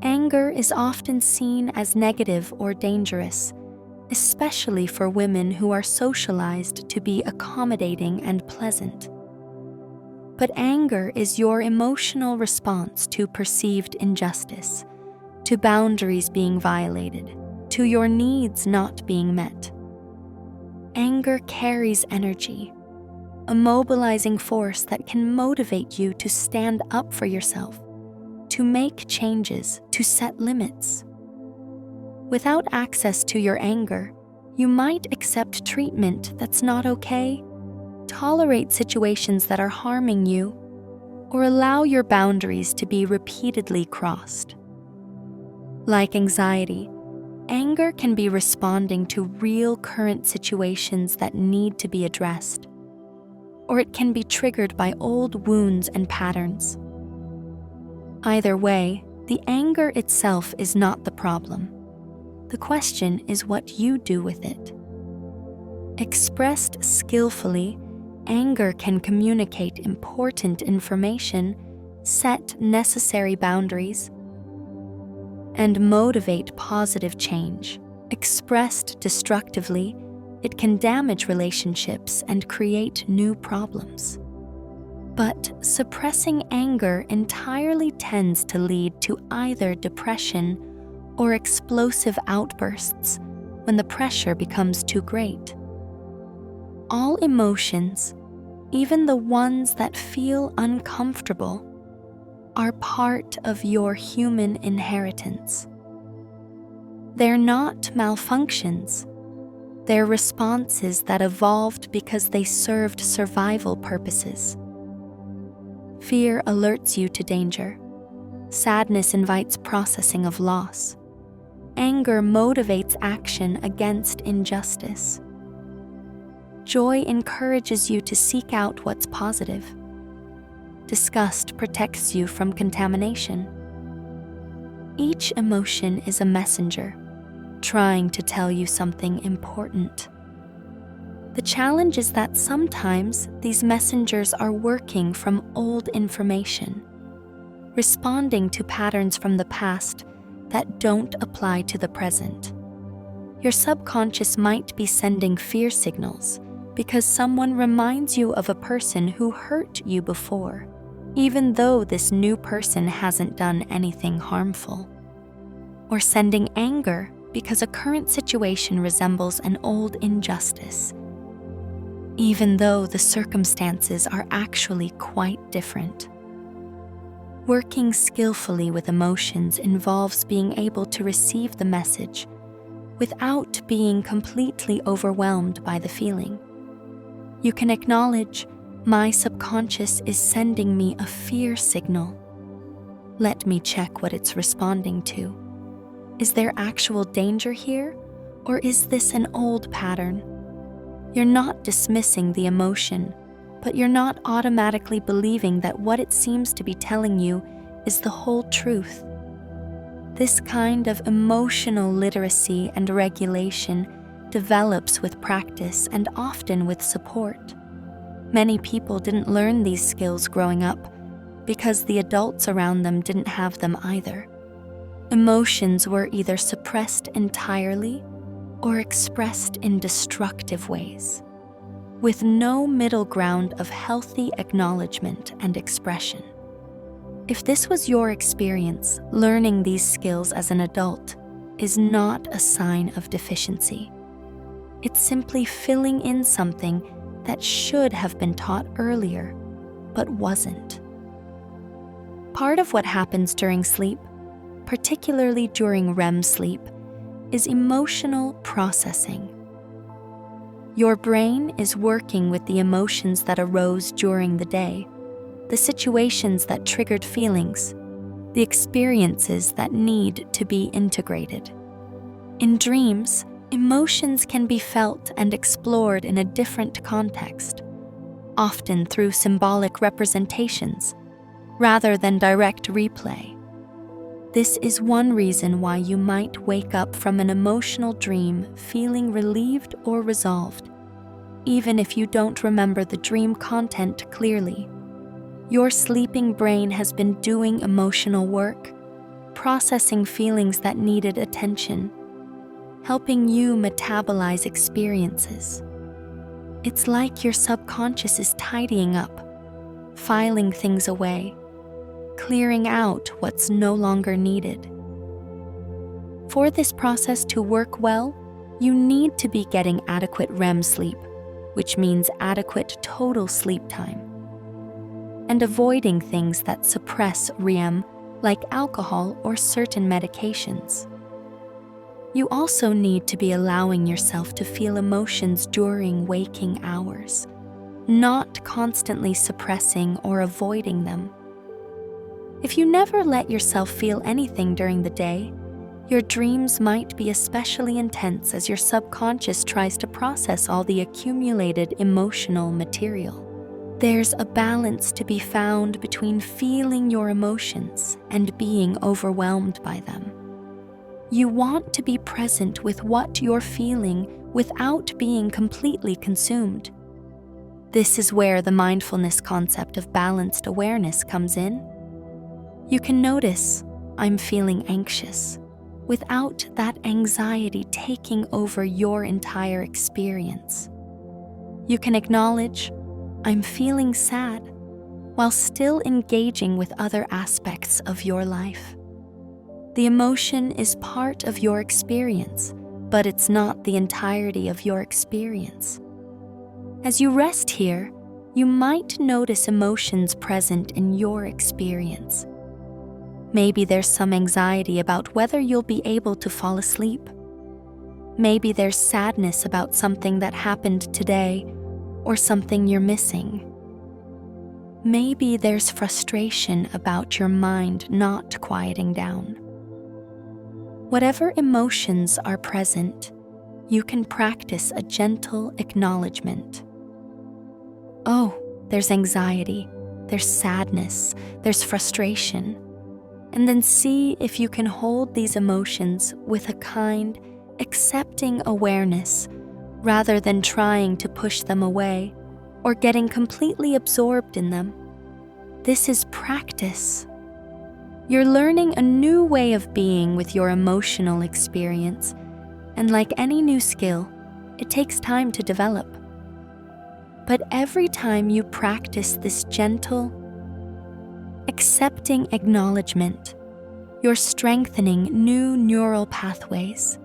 Speaker 1: Anger is often seen as negative or dangerous, especially for women who are socialized to be accommodating and pleasant. But anger is your emotional response to perceived injustice, to boundaries being violated, to your needs not being met. Anger carries energy, a mobilizing force that can motivate you to stand up for yourself, to make changes, to set limits. Without access to your anger, you might accept treatment that's not okay, tolerate situations that are harming you, or allow your boundaries to be repeatedly crossed. Like anxiety, anger can be responding to real current situations that need to be addressed, or it can be triggered by old wounds and patterns. Either way, the anger itself is not the problem. The question is what you do with it. Expressed skillfully, anger can communicate important information, set necessary boundaries, and motivate positive change. Expressed destructively, it can damage relationships and create new problems. But suppressing anger entirely tends to lead to either depression or explosive outbursts when the pressure becomes too great. All emotions, even the ones that feel uncomfortable, are part of your human inheritance. They're not malfunctions. They're responses that evolved because they served survival purposes. Fear alerts you to danger. Sadness invites processing of loss. Anger motivates action against injustice. Joy encourages you to seek out what's positive. Disgust protects you from contamination. Each emotion is a messenger, trying to tell you something important. The challenge is that sometimes these messengers are working from old information, responding to patterns from the past that don't apply to the present. Your subconscious might be sending fear signals because someone reminds you of a person who hurt you before, even though this new person hasn't done anything harmful. Or sending anger because a current situation resembles an old injustice, even though the circumstances are actually quite different. Working skillfully with emotions involves being able to receive the message without being completely overwhelmed by the feeling. You can acknowledge, my subconscious is sending me a fear signal. Let me check what it's responding to. Is there actual danger here, or is this an old pattern? You're not dismissing the emotion, but you're not automatically believing that what it seems to be telling you is the whole truth. This kind of emotional literacy and regulation develops with practice and often with support. Many people didn't learn these skills growing up because the adults around them didn't have them either. Emotions were either suppressed entirely or expressed in destructive ways, with no middle ground of healthy acknowledgement and expression. If this was your experience, learning these skills as an adult is not a sign of deficiency. It's simply filling in something that should have been taught earlier, but wasn't. Part of what happens during sleep, particularly during REM sleep, is emotional processing. Your brain is working with the emotions that arose during the day, the situations that triggered feelings, the experiences that need to be integrated. In dreams, emotions can be felt and explored in a different context, often through symbolic representations, rather than direct replay. This is one reason why you might wake up from an emotional dream feeling relieved or resolved, even if you don't remember the dream content clearly. Your sleeping brain has been doing emotional work, processing feelings that needed attention, helping you metabolize experiences. It's like your subconscious is tidying up, filing things away, clearing out what's no longer needed. For this process to work well, you need to be getting adequate REM sleep, which means adequate total sleep time, and avoiding things that suppress REM, like alcohol or certain medications. You also need to be allowing yourself to feel emotions during waking hours, not constantly suppressing or avoiding them. If you never let yourself feel anything during the day, your dreams might be especially intense as your subconscious tries to process all the accumulated emotional material. There's a balance to be found between feeling your emotions and being overwhelmed by them. You want to be present with what you're feeling without being completely consumed. This is where the mindfulness concept of balanced awareness comes in. You can notice, I'm feeling anxious, without that anxiety taking over your entire experience. You can acknowledge, I'm feeling sad, while still engaging with other aspects of your life. The emotion is part of your experience, but it's not the entirety of your experience. As you rest here, you might notice emotions present in your experience. Maybe there's some anxiety about whether you'll be able to fall asleep. Maybe there's sadness about something that happened today or something you're missing. Maybe there's frustration about your mind not quieting down. Whatever emotions are present, you can practice a gentle acknowledgement. Oh, there's anxiety, there's sadness, there's frustration. And then see if you can hold these emotions with a kind, accepting awareness rather than trying to push them away or getting completely absorbed in them. This is practice. You're learning a new way of being with your emotional experience, and like any new skill, it takes time to develop. But every time you practice this gentle, accepting acknowledgement, you're strengthening new neural pathways,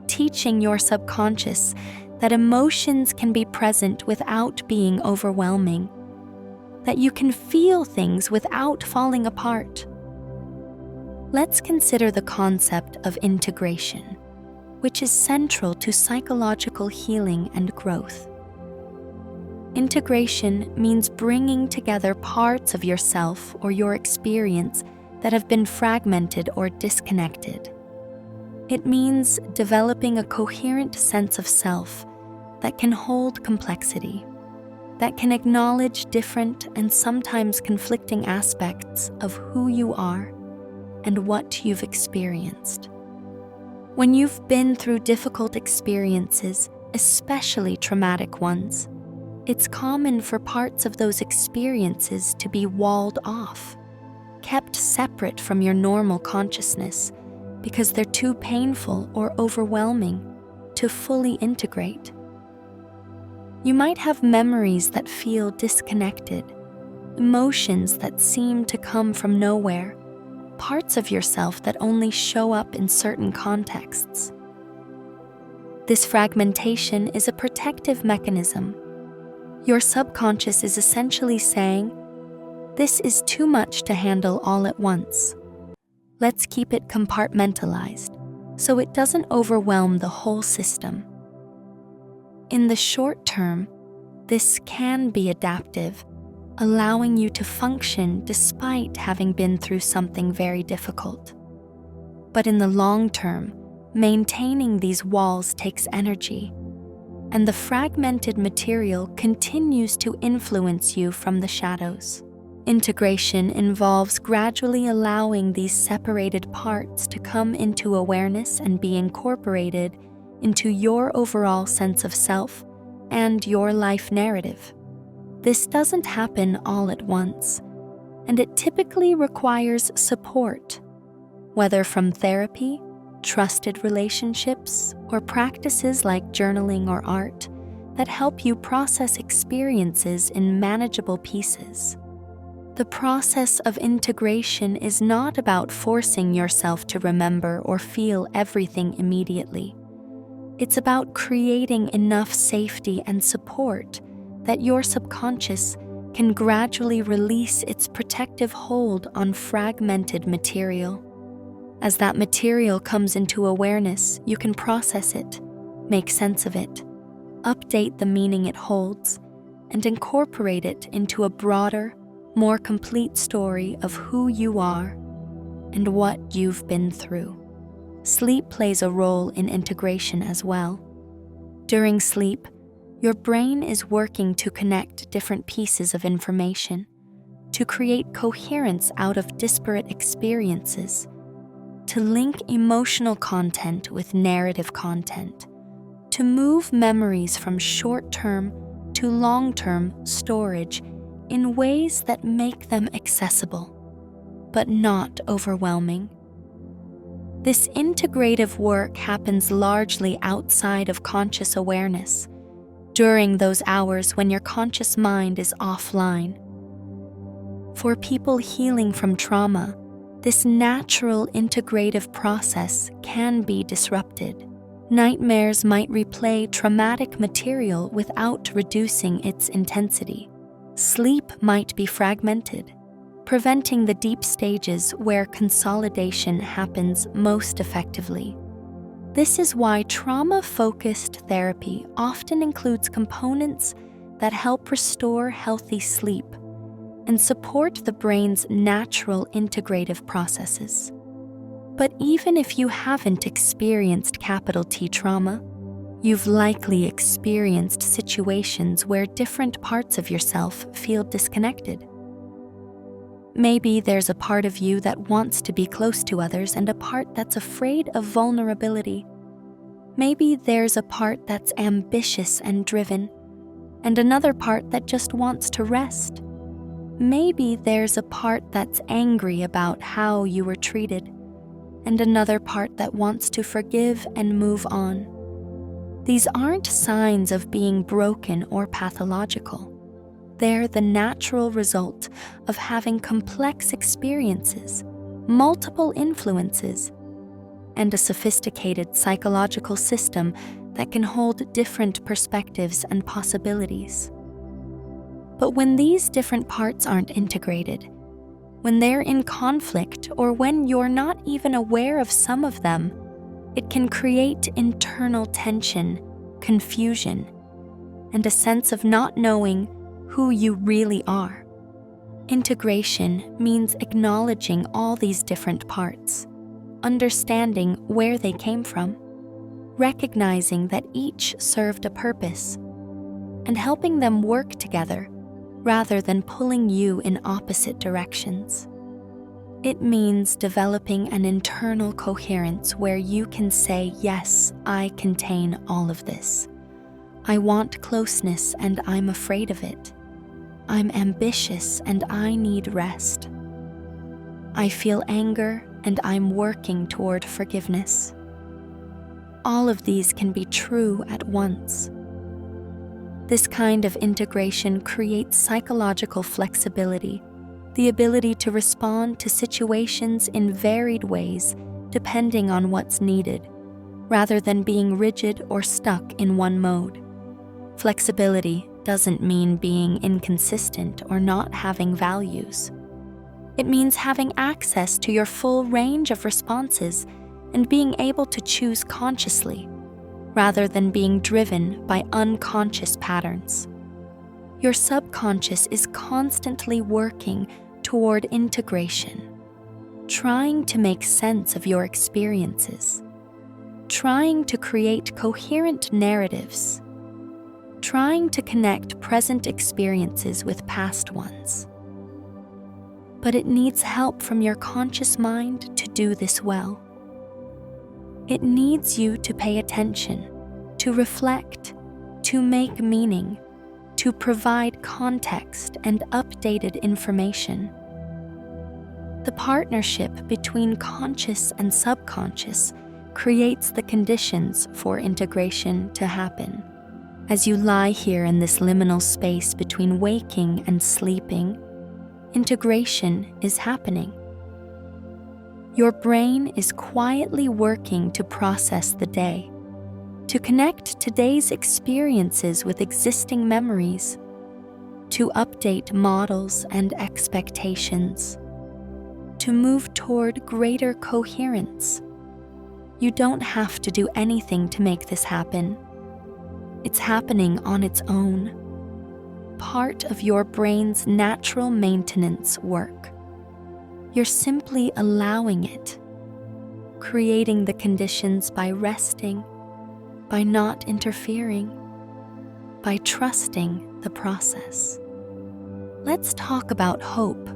Speaker 1: teaching your subconscious that emotions can be present without being overwhelming, that you can feel things without falling apart. Let's consider the concept of integration, which is central to psychological healing and growth. Integration means bringing together parts of yourself or your experience that have been fragmented or disconnected. It means developing a coherent sense of self that can hold complexity, that can acknowledge different and sometimes conflicting aspects of who you are and what you've experienced. When you've been through difficult experiences, especially traumatic ones, it's common for parts of those experiences to be walled off, kept separate from your normal consciousness because they're too painful or overwhelming to fully integrate. You might have memories that feel disconnected, emotions that seem to come from nowhere, parts of yourself that only show up in certain contexts. This fragmentation is a protective mechanism. Your subconscious is essentially saying, "This is too much to handle all at once. Let's keep it compartmentalized so it doesn't overwhelm the whole system." In the short term, this can be adaptive, allowing you to function despite having been through something very difficult. But in the long term, maintaining these walls takes energy, and the fragmented material continues to influence you from the shadows. Integration involves gradually allowing these separated parts to come into awareness and be incorporated into your overall sense of self and your life narrative. This doesn't happen all at once, and it typically requires support, whether from therapy, trusted relationships, or practices like journaling or art that help you process experiences in manageable pieces. The process of integration is not about forcing yourself to remember or feel everything immediately. It's about creating enough safety and support that your subconscious can gradually release its protective hold on fragmented material. As that material comes into awareness, you can process it, make sense of it, update the meaning it holds, and incorporate it into a broader, more complete story of who you are and what you've been through. Sleep plays a role in integration as well. During sleep, your brain is working to connect different pieces of information, to create coherence out of disparate experiences, to link emotional content with narrative content, to move memories from short-term to long-term storage in ways that make them accessible, but not overwhelming. This integrative work happens largely outside of conscious awareness, during those hours when your conscious mind is offline. For people healing from trauma, this natural integrative process can be disrupted. Nightmares might replay traumatic material without reducing its intensity. Sleep might be fragmented, preventing the deep stages where consolidation happens most effectively. This is why trauma-focused therapy often includes components that help restore healthy sleep and support the brain's natural integrative processes. But even if you haven't experienced capital T trauma, you've likely experienced situations where different parts of yourself feel disconnected. Maybe there's a part of you that wants to be close to others and a part that's afraid of vulnerability. Maybe there's a part that's ambitious and driven, and another part that just wants to rest. Maybe there's a part that's angry about how you were treated, and another part that wants to forgive and move on. These aren't signs of being broken or pathological. They're the natural result of having complex experiences, multiple influences, and a sophisticated psychological system that can hold different perspectives and possibilities. But when these different parts aren't integrated, when they're in conflict, or when you're not even aware of some of them, it can create internal tension, confusion, and a sense of not knowing who you really are. Integration means acknowledging all these different parts, understanding where they came from, recognizing that each served a purpose, and helping them work together rather than pulling you in opposite directions. It means developing an internal coherence where you can say, yes, I contain all of this. I want closeness and I'm afraid of it. I'm ambitious and I need rest. I feel anger and I'm working toward forgiveness. All of these can be true at once. This kind of integration creates psychological flexibility, the ability to respond to situations in varied ways depending on what's needed, rather than being rigid or stuck in one mode. Flexibility doesn't mean being inconsistent or not having values. It means having access to your full range of responses and being able to choose consciously, rather than being driven by unconscious patterns. Your subconscious is constantly working toward integration, trying to make sense of your experiences, trying to create coherent narratives, trying to connect present experiences with past ones. But it needs help from your conscious mind to do this well. It needs you to pay attention, to reflect, to make meaning, to provide context and updated information. The partnership between conscious and subconscious creates the conditions for integration to happen. As you lie here in this liminal space between waking and sleeping, integration is happening. Your brain is quietly working to process the day, to connect today's experiences with existing memories, to update models and expectations, to move toward greater coherence. You don't have to do anything to make this happen. It's happening on its own, part of your brain's natural maintenance work. You're simply allowing it, creating the conditions by resting, by not interfering, by trusting the process. Let's talk about hope,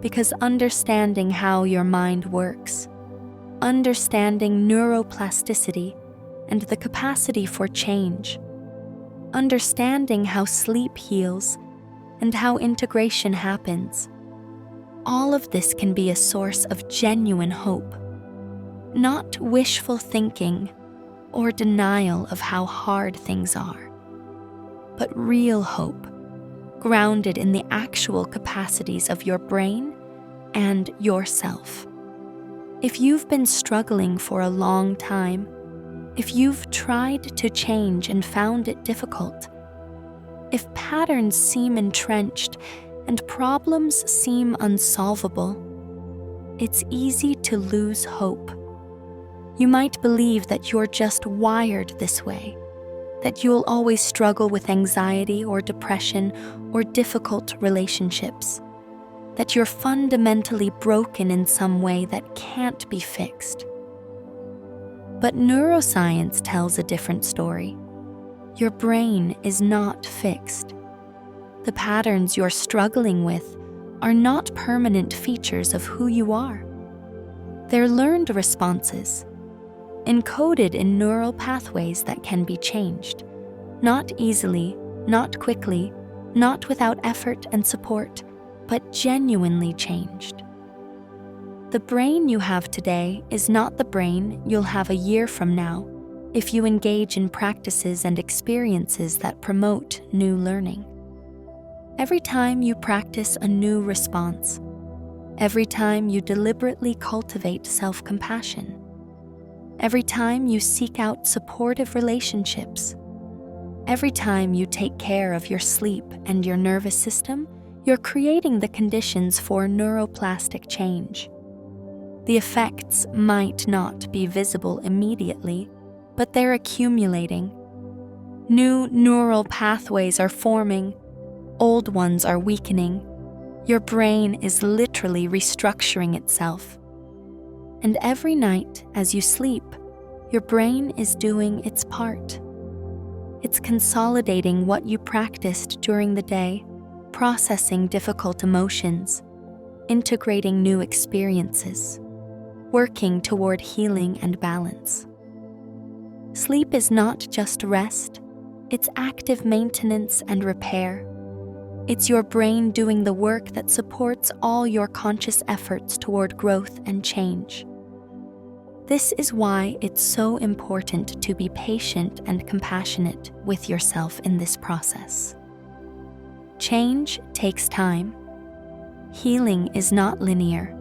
Speaker 1: because understanding how your mind works, understanding neuroplasticity and the capacity for change, understanding how sleep heals and how integration happens, all of this can be a source of genuine hope, not wishful thinking or denial of how hard things are, but real hope, grounded in the actual capacities of your brain and yourself. If you've been struggling for a long time, if you've tried to change and found it difficult, if patterns seem entrenched and problems seem unsolvable, it's easy to lose hope. You might believe that you're just wired this way, that you'll always struggle with anxiety or depression or difficult relationships, that you're fundamentally broken in some way that can't be fixed. But neuroscience tells a different story. Your brain is not fixed. The patterns you're struggling with are not permanent features of who you are. They're learned responses, encoded in neural pathways that can be changed, not easily, not quickly, not without effort and support, but genuinely changed. The brain you have today is not the brain you'll have a year from now if you engage in practices and experiences that promote new learning. Every time you practice a new response, every time you deliberately cultivate self-compassion, every time you seek out supportive relationships, every time you take care of your sleep and your nervous system, you're creating the conditions for neuroplastic change. The effects might not be visible immediately, but they're accumulating. New neural pathways are forming, old ones are weakening. Your brain is literally restructuring itself. And every night as you sleep, your brain is doing its part. It's consolidating what you practiced during the day, processing difficult emotions, integrating new experiences, working toward healing and balance. Sleep is not just rest, it's active maintenance and repair. It's your brain doing the work that supports all your conscious efforts toward growth and change. This is why it's so important to be patient and compassionate with yourself in this process. Change takes time. Healing is not linear.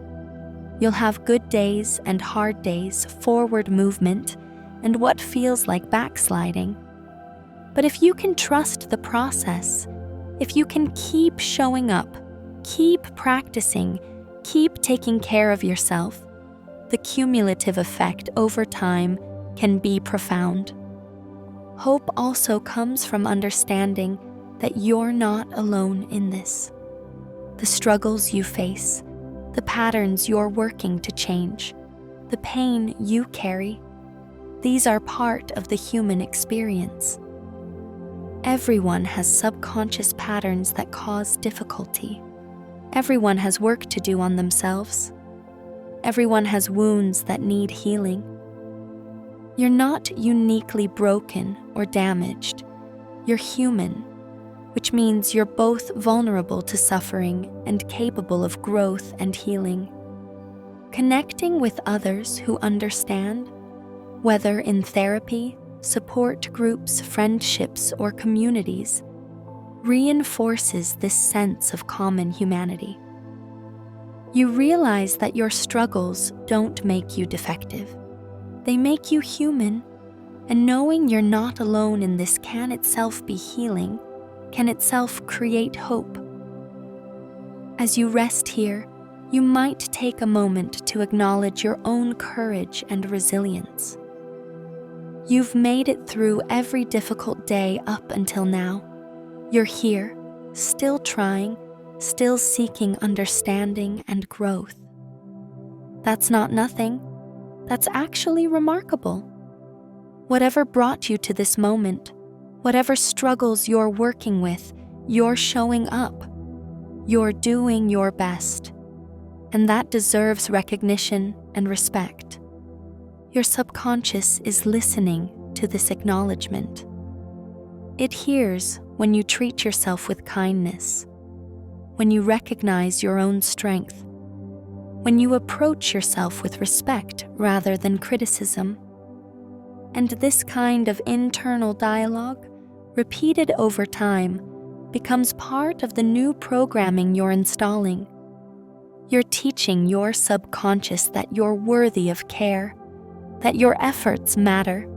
Speaker 1: You'll have good days and hard days, forward movement, and what feels like backsliding. But if you can trust the process, if you can keep showing up, keep practicing, keep taking care of yourself, the cumulative effect over time can be profound. Hope also comes from understanding that you're not alone in this. The struggles you face, the patterns you're working to change, the pain you carry, these are part of the human experience. Everyone has subconscious patterns that cause difficulty. Everyone has work to do on themselves. Everyone has wounds that need healing. You're not uniquely broken or damaged. You're human, which means you're both vulnerable to suffering and capable of growth and healing. Connecting with others who understand, whether in therapy, support groups, friendships, or communities, reinforces this sense of common humanity. You realize that your struggles don't make you defective. They make you human, and knowing you're not alone in this can itself be healing, can itself create hope. As you rest here, you might take a moment to acknowledge your own courage and resilience. You've made it through every difficult day up until now. You're here, still trying, still seeking understanding and growth. That's not nothing. That's actually remarkable. Whatever brought you to this moment, whatever struggles you're working with, you're showing up. You're doing your best. And that deserves recognition and respect. Your subconscious is listening to this acknowledgement. It hears when you treat yourself with kindness, when you recognize your own strength, when you approach yourself with respect rather than criticism. And this kind of internal dialogue, repeated over time, becomes part of the new programming you're installing. You're teaching your subconscious that you're worthy of care, that your efforts matter,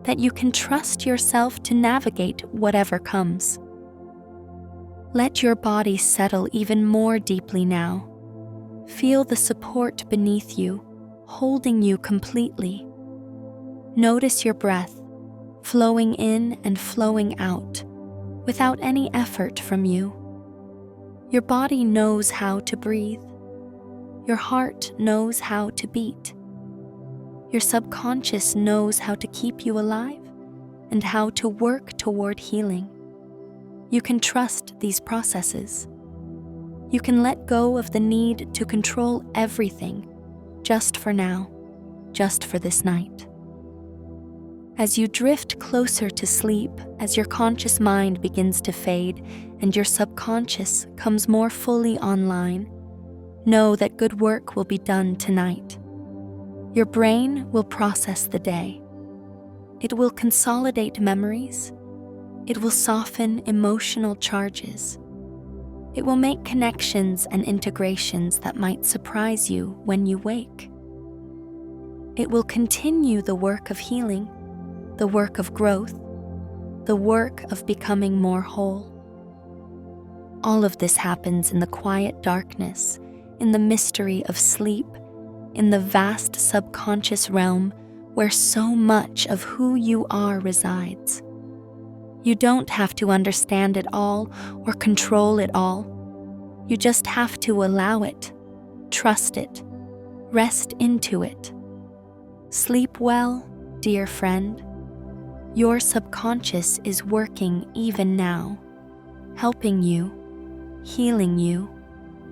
Speaker 1: that you can trust yourself to navigate whatever comes. Let your body settle even more deeply now. Feel the support beneath you, holding you completely. Notice your breath, flowing in and flowing out, without any effort from you. Your body knows how to breathe. Your heart knows how to beat. Your subconscious knows how to keep you alive and how to work toward healing. You can trust these processes. You can let go of the need to control everything, just for now, just for this night. As you drift closer to sleep, as your conscious mind begins to fade and your subconscious comes more fully online, know that good work will be done tonight. Your brain will process the day. It will consolidate memories. It will soften emotional charges. It will make connections and integrations that might surprise you when you wake. It will continue the work of healing, the work of growth, the work of becoming more whole. All of this happens in the quiet darkness, in the mystery of sleep, in the vast subconscious realm where so much of who you are resides. You don't have to understand it all or control it all. You just have to allow it, trust it, rest into it. Sleep well, dear friend. Your subconscious is working even now, helping you, healing you,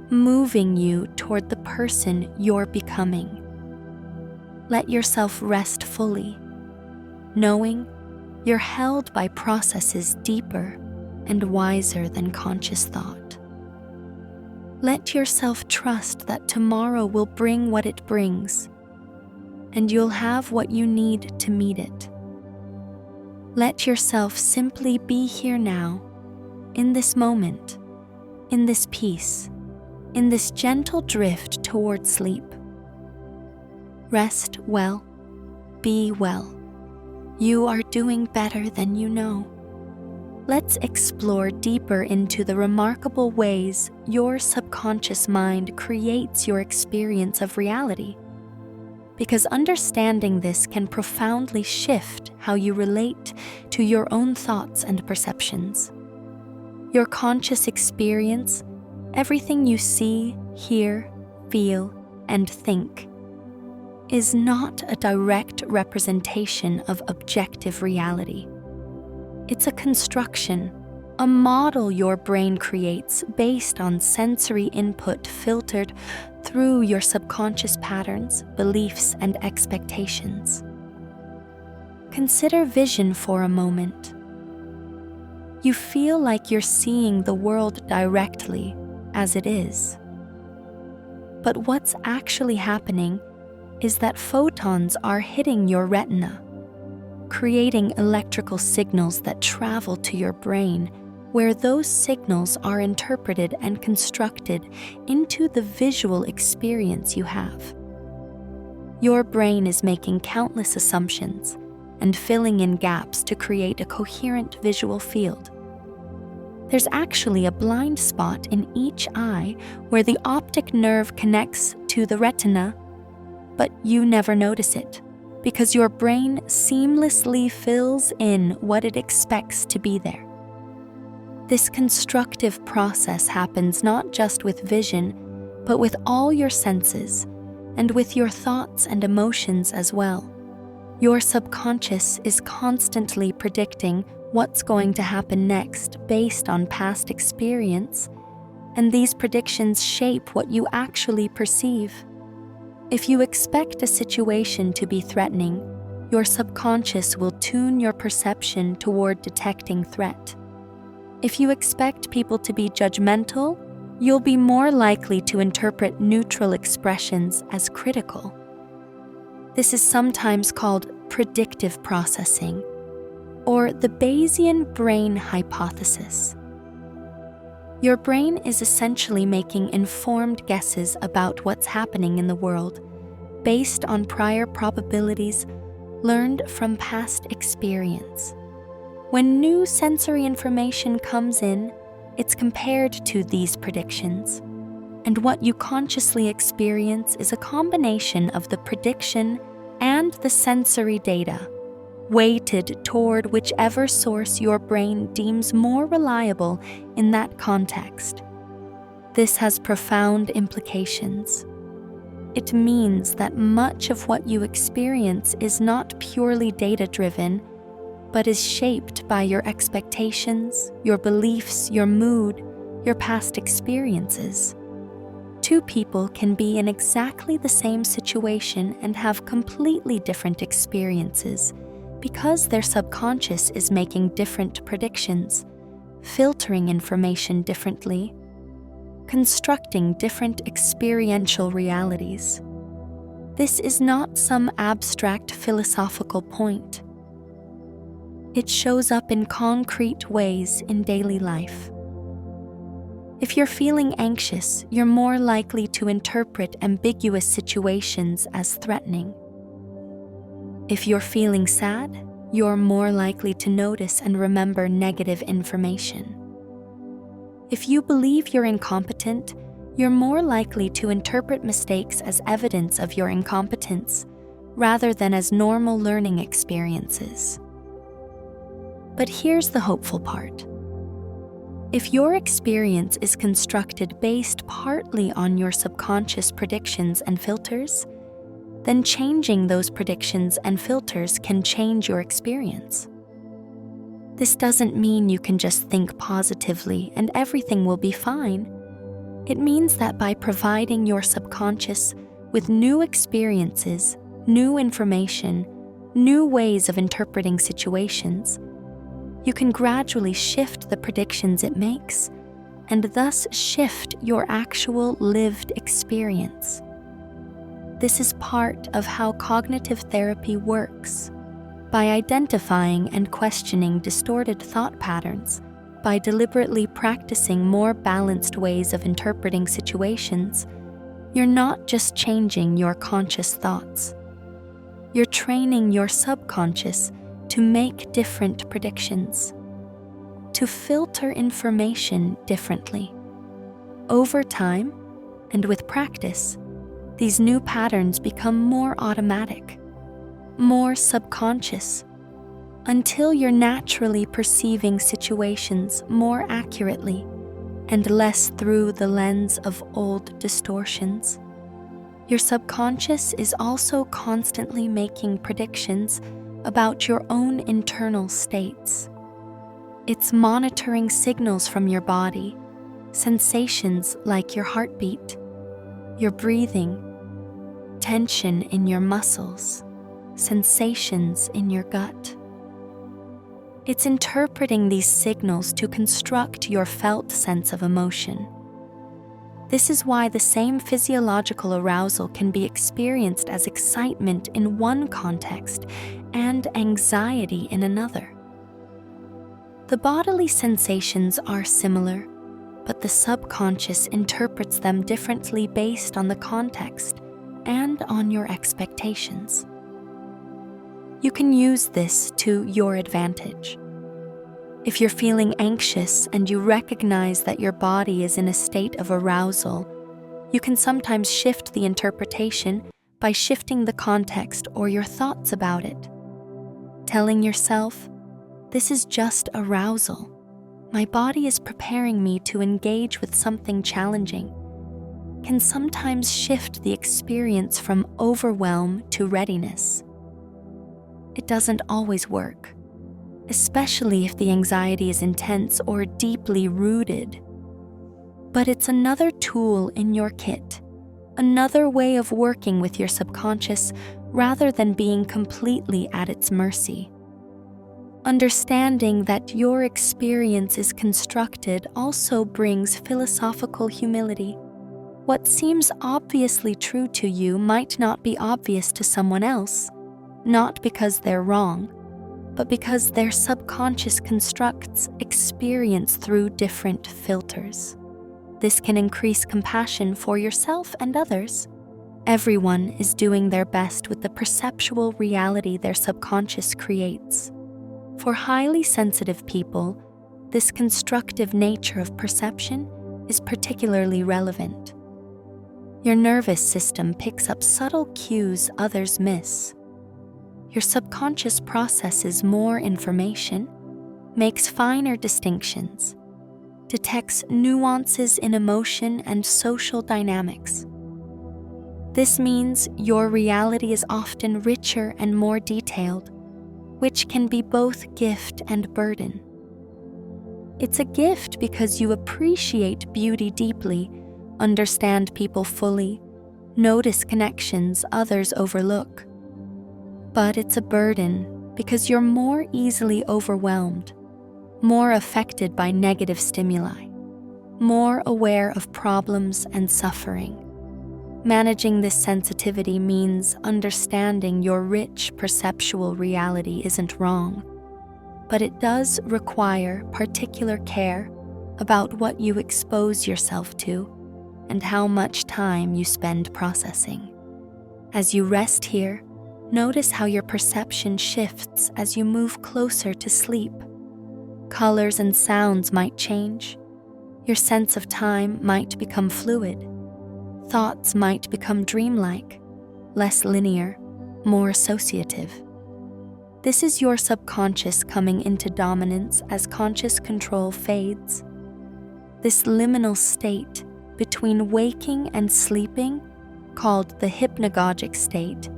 Speaker 1: moving you toward the person you're becoming. Let yourself rest fully, knowing you're held by processes deeper and wiser than conscious thought. Let yourself trust that tomorrow will bring what it brings, and you'll have what you need to meet it. Let yourself simply be here now, in this moment, in this peace, in this gentle drift toward sleep. Rest well, be well. You are doing better than you know. Let's explore deeper into the remarkable ways your subconscious mind creates your experience of reality, because understanding this can profoundly shift how you relate to your own thoughts and perceptions. Your conscious experience, everything you see, hear, feel, and think, is not a direct representation of objective reality. It's a construction, a model your brain creates based on sensory input filtered through your subconscious patterns, beliefs, and expectations. Consider vision for a moment. You feel like you're seeing the world directly as it is. But what's actually happening is that photons are hitting your retina, creating electrical signals that travel to your brain, where those signals are interpreted and constructed into the visual experience you have. Your brain is making countless assumptions and filling in gaps to create a coherent visual field. There's actually a blind spot in each eye where the optic nerve connects to the retina, but you never notice it because your brain seamlessly fills in what it expects to be there. This constructive process happens not just with vision, but with all your senses and with your thoughts and emotions as well. Your subconscious is constantly predicting what's going to happen next based on past experience, and these predictions shape what you actually perceive. If you expect a situation to be threatening, your subconscious will tune your perception toward detecting threat. If you expect people to be judgmental, you'll be more likely to interpret neutral expressions as critical. This is sometimes called predictive processing, or the Bayesian brain hypothesis. Your brain is essentially making informed guesses about what's happening in the world based on prior probabilities learned from past experience. When new sensory information comes in, it's compared to these predictions. And what you consciously experience is a combination of the prediction and the sensory data, weighted toward whichever source your brain deems more reliable in that context. This has profound implications. It means that much of what you experience is not purely data-driven, but is shaped by your expectations, your beliefs, your mood, your past experiences. Two people can be in exactly the same situation and have completely different experiences because their subconscious is making different predictions, filtering information differently, constructing different experiential realities. This is not some abstract philosophical point. It shows up in concrete ways in daily life. If you're feeling anxious, you're more likely to interpret ambiguous situations as threatening. If you're feeling sad, you're more likely to notice and remember negative information. If you believe you're incompetent, you're more likely to interpret mistakes as evidence of your incompetence, rather than as normal learning experiences. But here's the hopeful part. If your experience is constructed based partly on your subconscious predictions and filters, then changing those predictions and filters can change your experience. This doesn't mean you can just think positively and everything will be fine. It means that by providing your subconscious with new experiences, new information, new ways of interpreting situations, you can gradually shift the predictions it makes and thus shift your actual lived experience. This is part of how cognitive therapy works. By identifying and questioning distorted thought patterns, by deliberately practicing more balanced ways of interpreting situations, you're not just changing your conscious thoughts. You're training your subconscious to make different predictions, to filter information differently. Over time, and with practice, these new patterns become more automatic, more subconscious, until you're naturally perceiving situations more accurately and less through the lens of old distortions. Your subconscious is also constantly making predictions about your own internal states. It's monitoring signals from your body, sensations like your heartbeat, your breathing, tension in your muscles, sensations in your gut. It's interpreting these signals to construct your felt sense of emotion. This is why the same physiological arousal can be experienced as excitement in one context and anxiety in another. The bodily sensations are similar, but the subconscious interprets them differently based on the context and on your expectations. You can use this to your advantage. If you're feeling anxious and you recognize that your body is in a state of arousal, you can sometimes shift the interpretation by shifting the context or your thoughts about it. Telling yourself, "This is just arousal. My body is preparing me to engage with something challenging," can sometimes shift the experience from overwhelm to readiness. It doesn't always work, especially if the anxiety is intense or deeply rooted. But it's another tool in your kit, another way of working with your subconscious rather than being completely at its mercy. Understanding that your experience is constructed also brings philosophical humility. What seems obviously true to you might not be obvious to someone else, not because they're wrong, but because their subconscious constructs experience through different filters. This can increase compassion for yourself and others. Everyone is doing their best with the perceptual reality their subconscious creates. For highly sensitive people, This constructive nature of perception is particularly relevant. Your nervous system picks up subtle cues others miss. Your subconscious processes more information, makes finer distinctions, detects nuances in emotion and social dynamics. This means your reality is often richer and more detailed, which can be both gift and burden. It's a gift because you appreciate beauty deeply, understand people fully, notice connections others overlook. But it's a burden because you're more easily overwhelmed, more affected by negative stimuli, more aware of problems and suffering. Managing this sensitivity means understanding your rich perceptual reality isn't wrong, but it does require particular care about what you expose yourself to and how much time you spend processing. As you rest here, notice how your perception shifts as you move closer to sleep. Colors and sounds might change. Your sense of time might become fluid. Thoughts might become dreamlike, less linear, more associative. This is your subconscious coming into dominance as conscious control fades. This liminal state between waking and sleeping, called the hypnagogic state,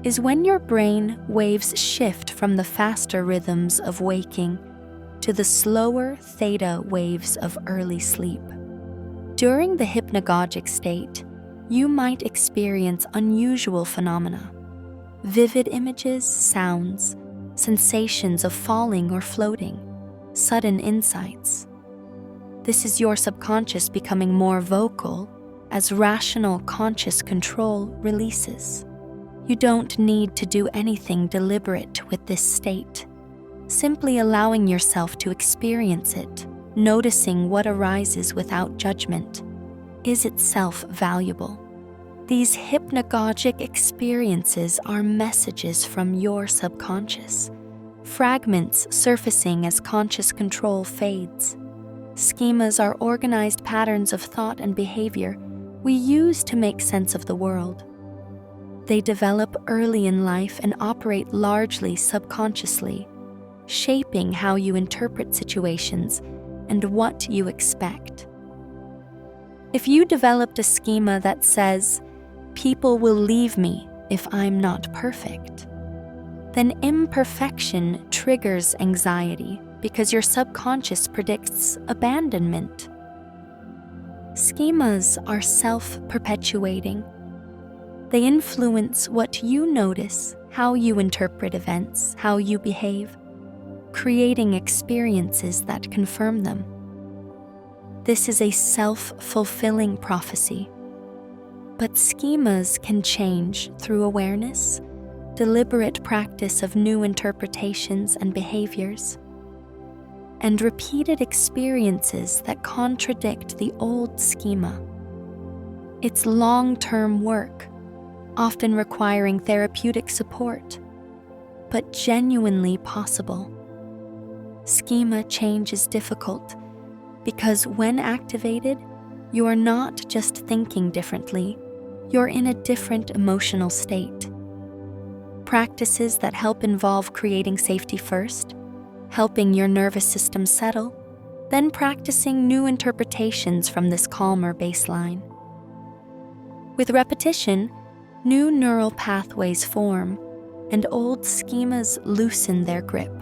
Speaker 1: is when your brain waves shift from the faster rhythms of waking to the slower theta waves of early sleep. During the hypnagogic state, you might experience unusual phenomena, vivid images, sounds, sensations of falling or floating, sudden insights. This is your subconscious becoming more vocal as rational conscious control releases. You don't need to do anything deliberate with this state. Simply allowing yourself to experience it, noticing what arises without judgment, is itself valuable. These hypnagogic experiences are messages from your subconscious, fragments surfacing as conscious control fades. Schemas are organized patterns of thought and behavior we use to make sense of the world. They develop early in life and operate largely subconsciously, shaping how you interpret situations and what you expect. If you developed a schema that says, "People will leave me if I'm not perfect," then imperfection triggers anxiety because your subconscious predicts abandonment. Schemas are self-perpetuating. They influence what you notice, how you interpret events, how you behave, creating experiences that confirm them. This is a self-fulfilling prophecy. But schemas can change through awareness, deliberate practice of new interpretations and behaviors, and repeated experiences that contradict the old schema. It's long-term work, often requiring therapeutic support, but genuinely possible. Schema change is difficult because when activated, you are not just thinking differently, you're in a different emotional state. Practices that help involve creating safety first, helping your nervous system settle, then practicing new interpretations from this calmer baseline. With repetition, new neural pathways form, and old schemas loosen their grip.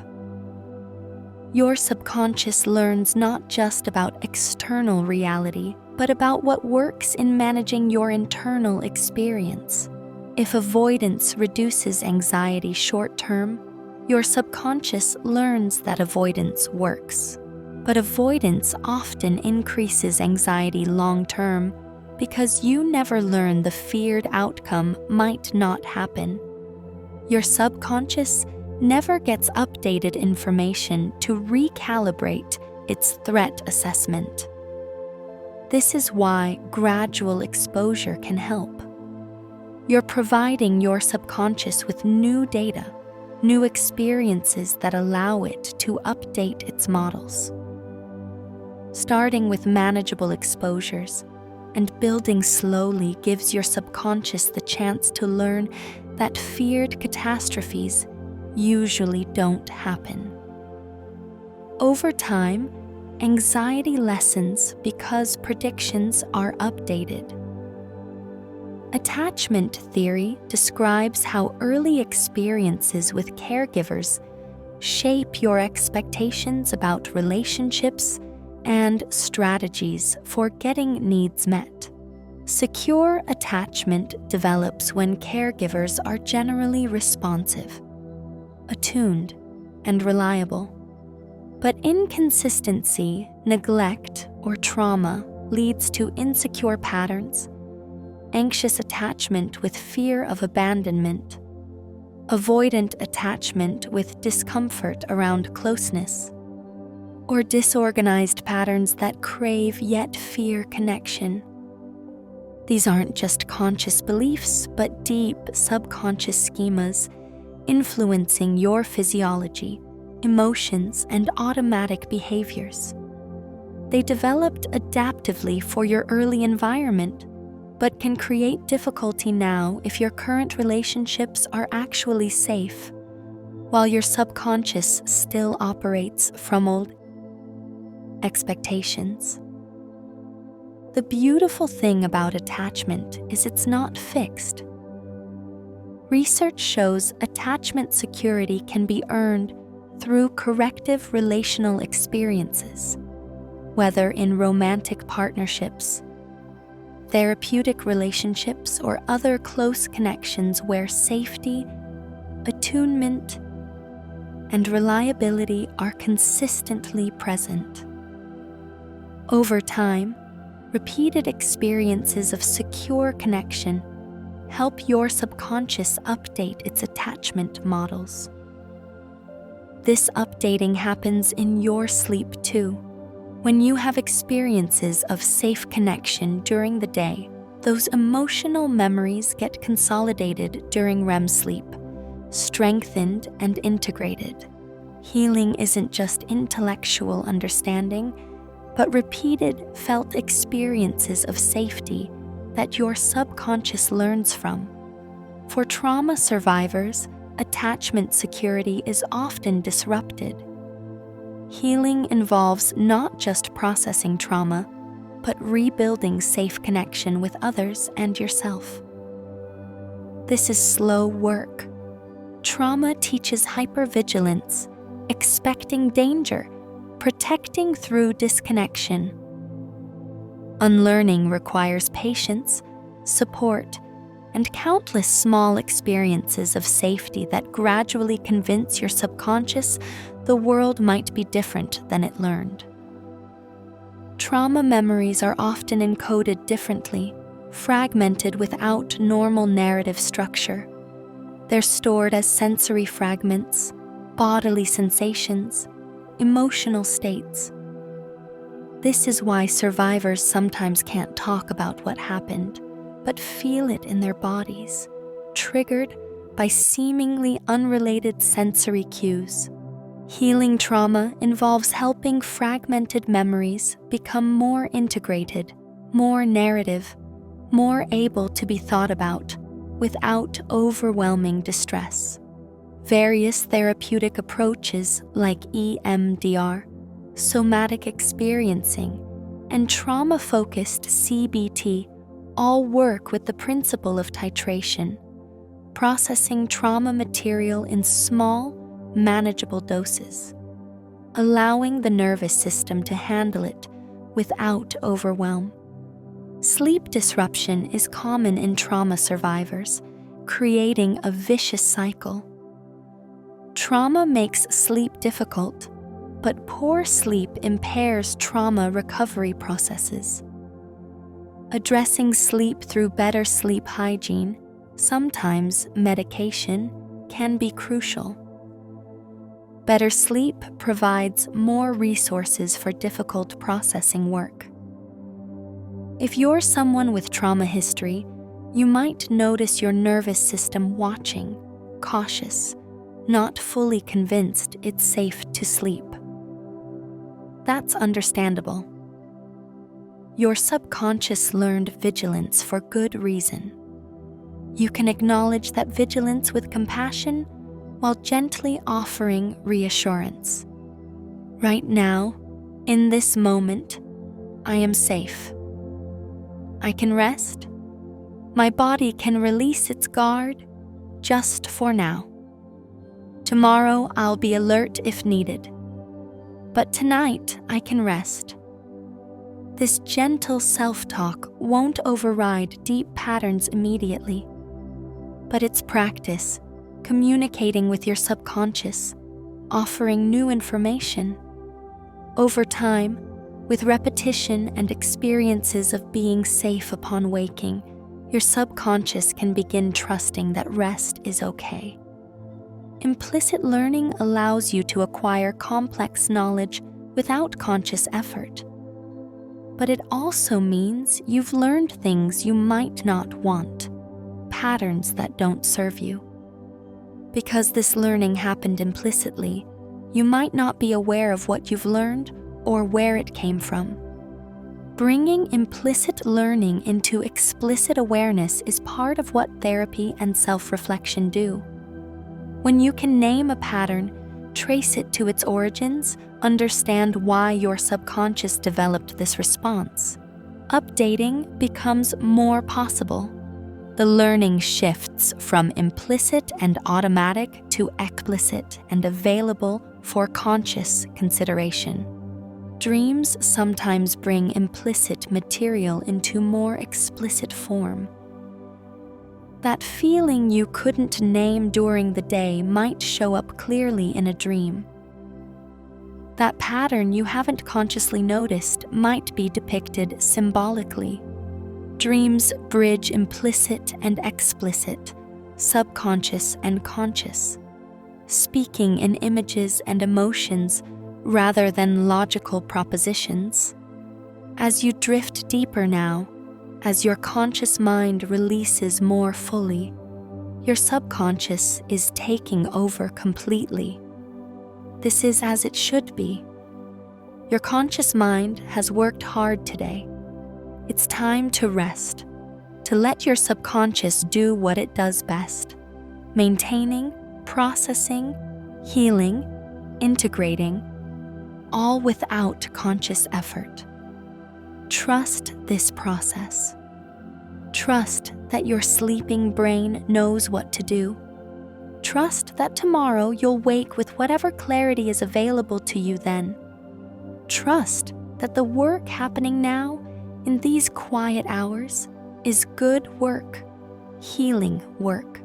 Speaker 1: Your subconscious learns not just about external reality, but about what works in managing your internal experience. If avoidance reduces anxiety short-term, your subconscious learns that avoidance works. But avoidance often increases anxiety long-term because you never learn the feared outcome might not happen. Your subconscious never gets updated information to recalibrate its threat assessment. This is why gradual exposure can help. You're providing your subconscious with new data, new experiences that allow it to update its models. Starting with manageable exposures and building slowly gives your subconscious the chance to learn that feared catastrophes usually don't happen. Over time, anxiety lessens because predictions are updated. Attachment theory describes how early experiences with caregivers shape your expectations about relationships and strategies for getting needs met. Secure attachment develops when caregivers are generally responsive, attuned, and reliable. But inconsistency, neglect, or trauma leads to insecure patterns, anxious attachment with fear of abandonment, avoidant attachment with discomfort around closeness, or disorganized patterns that crave yet fear connection. These aren't just conscious beliefs, but deep subconscious schemas influencing your physiology, emotions, and automatic behaviors. They developed adaptively for your early environment, but can create difficulty now if your current relationships are actually safe, while your subconscious still operates from old expectations. The beautiful thing about attachment is it's not fixed. Research shows attachment security can be earned through corrective relational experiences, whether in romantic partnerships, therapeutic relationships, or other close connections where safety, attunement, and reliability are consistently present. Over time, repeated experiences of secure connection help your subconscious update its attachment models. This updating happens in your sleep too. When you have experiences of safe connection during the day, those emotional memories get consolidated during REM sleep, strengthened and integrated. Healing isn't just intellectual understanding, but repeated felt experiences of safety that your subconscious learns from. For trauma survivors, attachment security is often disrupted. Healing involves not just processing trauma, but rebuilding safe connection with others and yourself. This is slow work. Trauma teaches hypervigilance, expecting danger, protecting through disconnection. Unlearning requires patience, support, and countless small experiences of safety that gradually convince your subconscious the world might be different than it learned. Trauma memories are often encoded differently, fragmented without normal narrative structure. They're stored as sensory fragments, bodily sensations, emotional states. This is why survivors sometimes can't talk about what happened, but feel it in their bodies, triggered by seemingly unrelated sensory cues. Healing trauma involves helping fragmented memories become more integrated, more narrative, more able to be thought about without overwhelming distress. Various therapeutic approaches like EMDR, somatic experiencing, and trauma-focused CBT all work with the principle of titration, processing trauma material in small, manageable doses, allowing the nervous system to handle it without overwhelm. Sleep disruption is common in trauma survivors, creating a vicious cycle. Trauma makes sleep difficult, but poor sleep impairs trauma recovery processes. Addressing sleep through better sleep hygiene, sometimes medication, can be crucial. Better sleep provides more resources for difficult processing work. If you're someone with trauma history, you might notice your nervous system watching, cautious, not fully convinced it's safe to sleep. That's understandable. Your subconscious learned vigilance for good reason. You can acknowledge that vigilance with compassion while gently offering reassurance. Right now, in this moment, I am safe. I can rest. My body can release its guard just for now. Tomorrow I'll be alert if needed. But tonight I can rest. This gentle self-talk won't override deep patterns immediately, but it's practice, communicating with your subconscious, offering new information. Over time, with repetition and experiences of being safe upon waking, your subconscious can begin trusting that rest is okay. Implicit learning allows you to acquire complex knowledge without conscious effort. But it also means you've learned things you might not want, patterns that don't serve you. Because this learning happened implicitly, you might not be aware of what you've learned or where it came from. Bringing implicit learning into explicit awareness is part of what therapy and self-reflection do. When you can name a pattern, trace it to its origins, understand why your subconscious developed this response, updating becomes more possible. The learning shifts from implicit and automatic to explicit and available for conscious consideration. Dreams sometimes bring implicit material into more explicit form. That feeling you couldn't name during the day might show up clearly in a dream. That pattern you haven't consciously noticed might be depicted symbolically. Dreams bridge implicit and explicit, subconscious and conscious, speaking in images and emotions rather than logical propositions. As you drift deeper now, as your conscious mind releases more fully, your subconscious is taking over completely. This is as it should be. Your conscious mind has worked hard today. It's time to rest, to let your subconscious do what it does best, maintaining, processing, healing, integrating, all without conscious effort. Trust this process. Trust that your sleeping brain knows what to do. Trust that tomorrow you'll wake with whatever clarity is available to you then. Trust that the work happening now, in these quiet hours, is good work, healing work.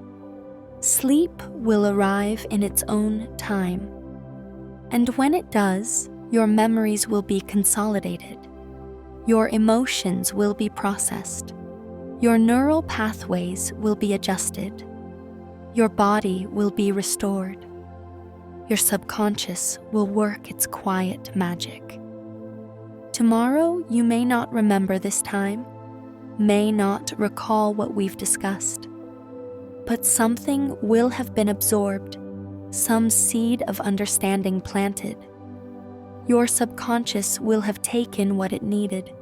Speaker 1: Sleep will arrive in its own time. And when it does, your memories will be consolidated. Your emotions will be processed. Your neural pathways will be adjusted. Your body will be restored. Your subconscious will work its quiet magic. Tomorrow, you may not remember this time, may not recall what we've discussed, but something will have been absorbed, some seed of understanding planted. Your subconscious will have taken what it needed,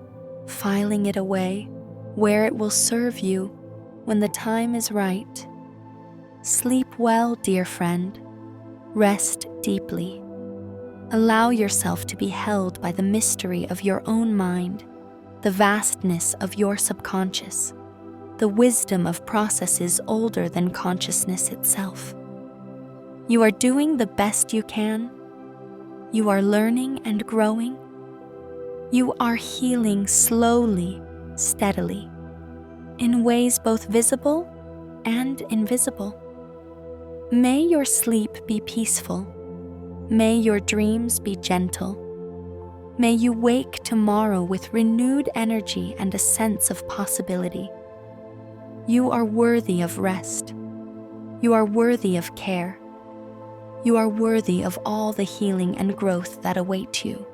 Speaker 1: filing it away where it will serve you when the time is right. Sleep well, dear friend. Rest deeply. Allow yourself to be held by the mystery of your own mind, the vastness of your subconscious, the wisdom of processes older than consciousness itself. You are doing the best you can. You are learning and growing. You are healing slowly, steadily, in ways both visible and invisible. May your sleep be peaceful. May your dreams be gentle. May you wake tomorrow with renewed energy and a sense of possibility. You are worthy of rest. You are worthy of care. You are worthy of all the healing and growth that await you.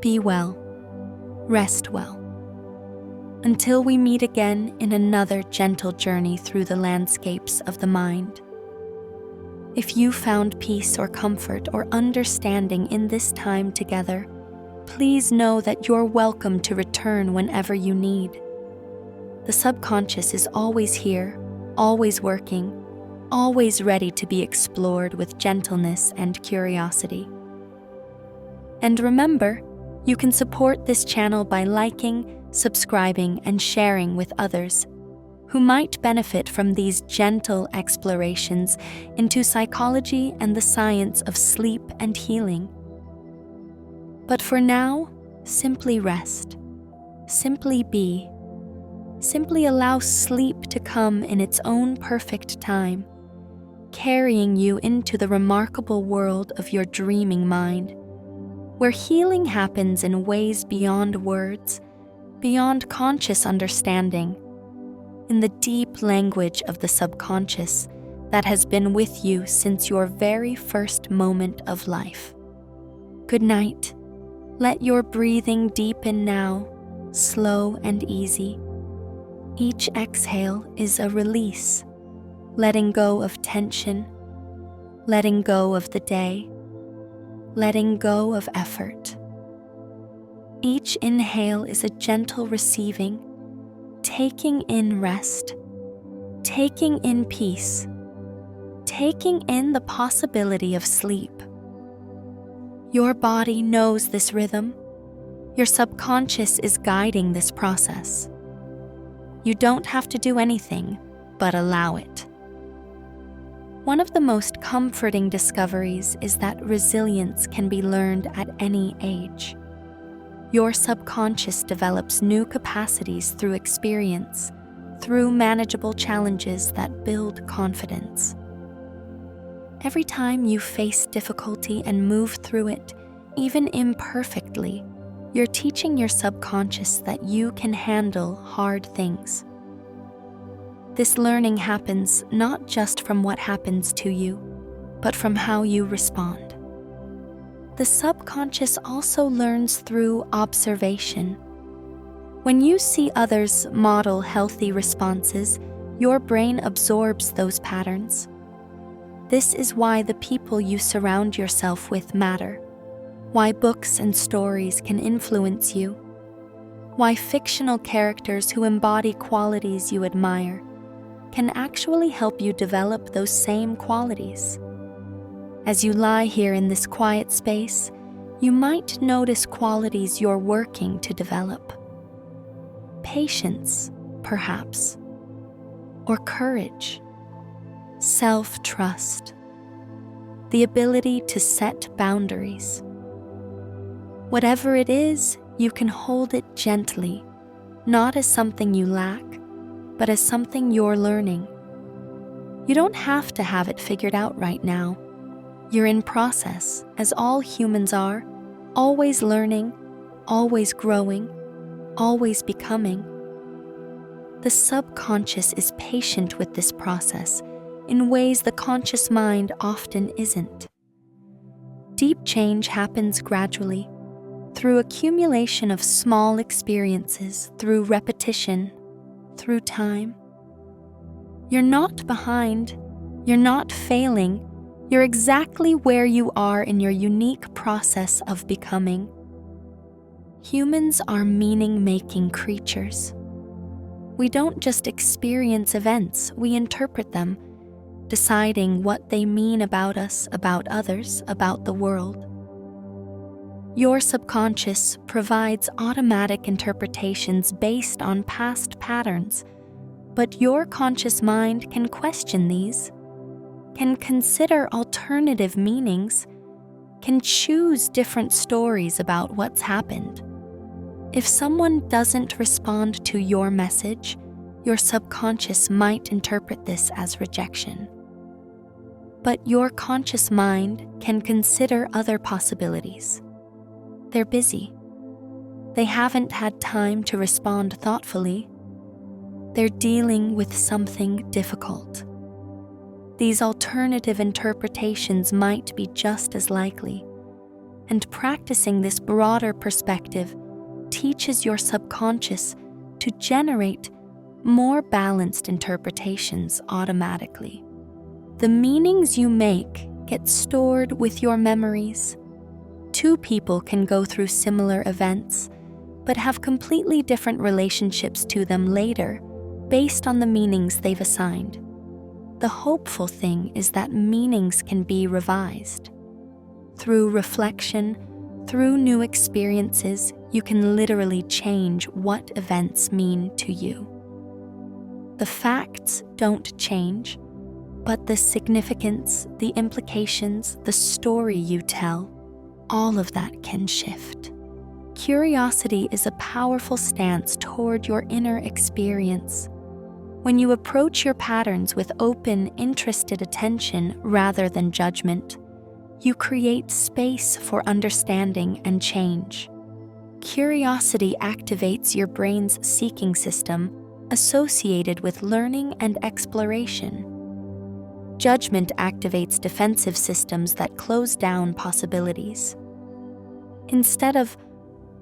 Speaker 1: Be well. Rest well. Until we meet again in another gentle journey through the landscapes of the mind. If you found peace or comfort or understanding in this time together, please know that you're welcome to return whenever you need. The subconscious is always here, always working, always ready to be explored with gentleness and curiosity. And remember, you can support this channel by liking, subscribing, and sharing with others who might benefit from these gentle explorations into psychology and the science of sleep and healing. But for now, simply rest, simply be, simply allow sleep to come in its own perfect time, carrying you into the remarkable world of your dreaming mind, where healing happens in ways beyond words, beyond conscious understanding, in the deep language of the subconscious that has been with you since your very first moment of life. Good night. Let your breathing deepen now, slow and easy. Each exhale is a release, letting go of tension, letting go of the day, letting go of effort. Each inhale is a gentle receiving, taking in rest, taking in peace, taking in the possibility of sleep. Your body knows this rhythm. Your subconscious is guiding this process. You don't have to do anything but allow it. One of the most comforting discoveries is that resilience can be learned at any age. Your subconscious develops new capacities through experience, through manageable challenges that build confidence. Every time you face difficulty and move through it, even imperfectly, you're teaching your subconscious that you can handle hard things. This learning happens not just from what happens to you, but from how you respond. The subconscious also learns through observation. When you see others model healthy responses, your brain absorbs those patterns. This is why the people you surround yourself with matter, why books and stories can influence you, why fictional characters who embody qualities you admire can actually help you develop those same qualities. As you lie here in this quiet space, you might notice qualities you're working to develop. Patience, perhaps, or courage, self-trust, the ability to set boundaries. Whatever it is, you can hold it gently, not as something you lack, but as something you're learning. You don't have to have it figured out right now. You're in process, as all humans are, always learning, always growing, always becoming. The subconscious is patient with this process in ways the conscious mind often isn't. Deep change happens gradually, through accumulation of small experiences, through repetition, through time. You're not behind, you're not failing, you're exactly where you are in your unique process of becoming. Humans are meaning-making creatures. We don't just experience events, we interpret them, deciding what they mean about us, about others, about the world. Your subconscious provides automatic interpretations based on past patterns, but your conscious mind can question these, can consider alternative meanings, can choose different stories about what's happened. If someone doesn't respond to your message, your subconscious might interpret this as rejection. But your conscious mind can consider other possibilities. They're busy. They haven't had time to respond thoughtfully. They're dealing with something difficult. These alternative interpretations might be just as likely, and practicing this broader perspective teaches your subconscious to generate more balanced interpretations automatically. The meanings you make get stored with your memories. Two people can go through similar events, but have completely different relationships to them later based on the meanings they've assigned. The hopeful thing is that meanings can be revised. Through reflection, through new experiences, you can literally change what events mean to you. The facts don't change, but the significance, the implications, the story you tell, all of that can shift. Curiosity is a powerful stance toward your inner experience. When you approach your patterns with open, interested attention rather than judgment, you create space for understanding and change. Curiosity activates your brain's seeking system associated with learning and exploration. Judgment activates defensive systems that close down possibilities. Instead of,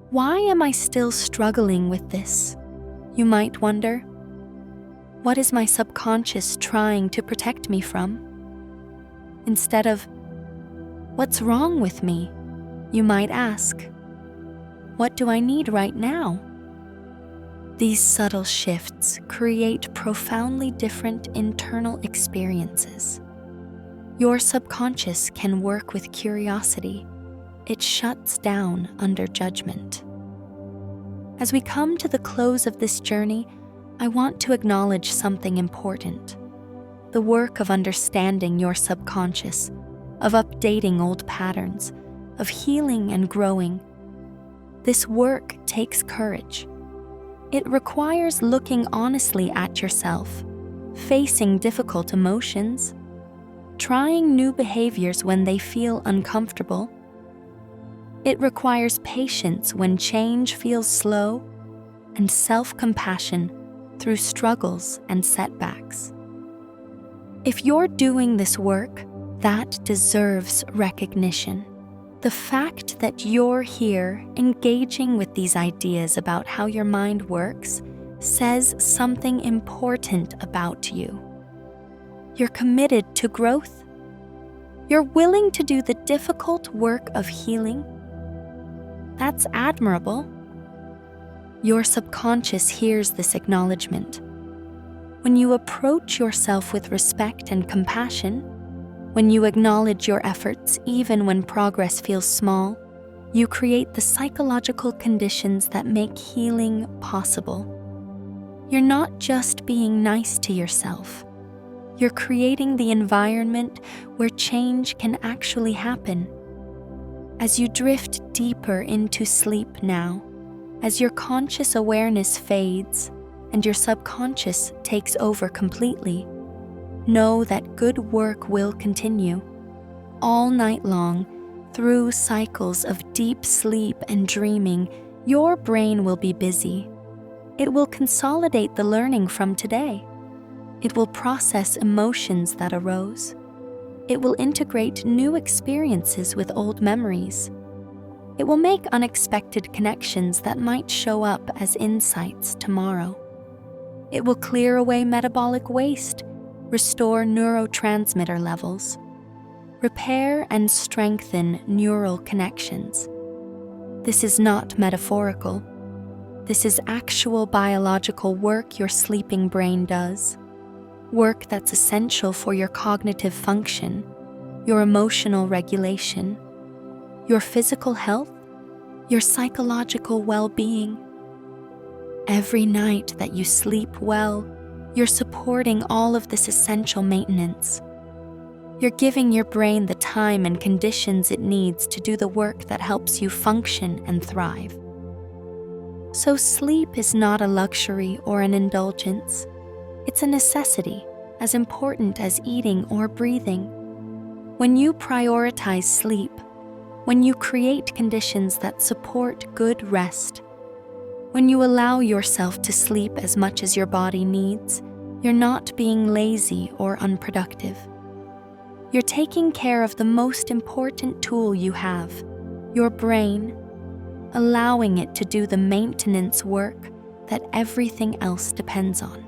Speaker 1: "Why am I still struggling with this?" you might wonder, "What is my subconscious trying to protect me from?" Instead of, "What's wrong with me?" you might ask, "What do I need right now?" These subtle shifts create profoundly different internal experiences. Your subconscious can work with curiosity. It shuts down under judgment. As we come to the close of this journey, I want to acknowledge something important: the work of understanding your subconscious, of updating old patterns, of healing and growing. This work takes courage. It requires looking honestly at yourself, facing difficult emotions, trying new behaviors when they feel uncomfortable. It requires patience when change feels slow, and self-compassion through struggles and setbacks. If you're doing this work, that deserves recognition. The fact that you're here engaging with these ideas about how your mind works says something important about you. You're committed to growth. You're willing to do the difficult work of healing. That's admirable. Your subconscious hears this acknowledgement. When you approach yourself with respect and compassion, when you acknowledge your efforts even when progress feels small, you create the psychological conditions that make healing possible. You're not just being nice to yourself. You're creating the environment where change can actually happen. As you drift deeper into sleep now, as your conscious awareness fades and your subconscious takes over completely, know that good work will continue. All night long, through cycles of deep sleep and dreaming, your brain will be busy. It will consolidate the learning from today. It will process emotions that arose. It will integrate new experiences with old memories. It will make unexpected connections that might show up as insights tomorrow. It will clear away metabolic waste, restore neurotransmitter levels, repair and strengthen neural connections. This is not metaphorical. This is actual biological work your sleeping brain does. Work that's essential for your cognitive function, your emotional regulation, your physical health, your psychological well-being. Every night that you sleep well, you're supporting all of this essential maintenance. You're giving your brain the time and conditions it needs to do the work that helps you function and thrive. So sleep is not a luxury or an indulgence. It's a necessity, as important as eating or breathing. When you prioritize sleep, when you create conditions that support good rest, when you allow yourself to sleep as much as your body needs, you're not being lazy or unproductive. You're taking care of the most important tool you have, your brain, allowing it to do the maintenance work that everything else depends on.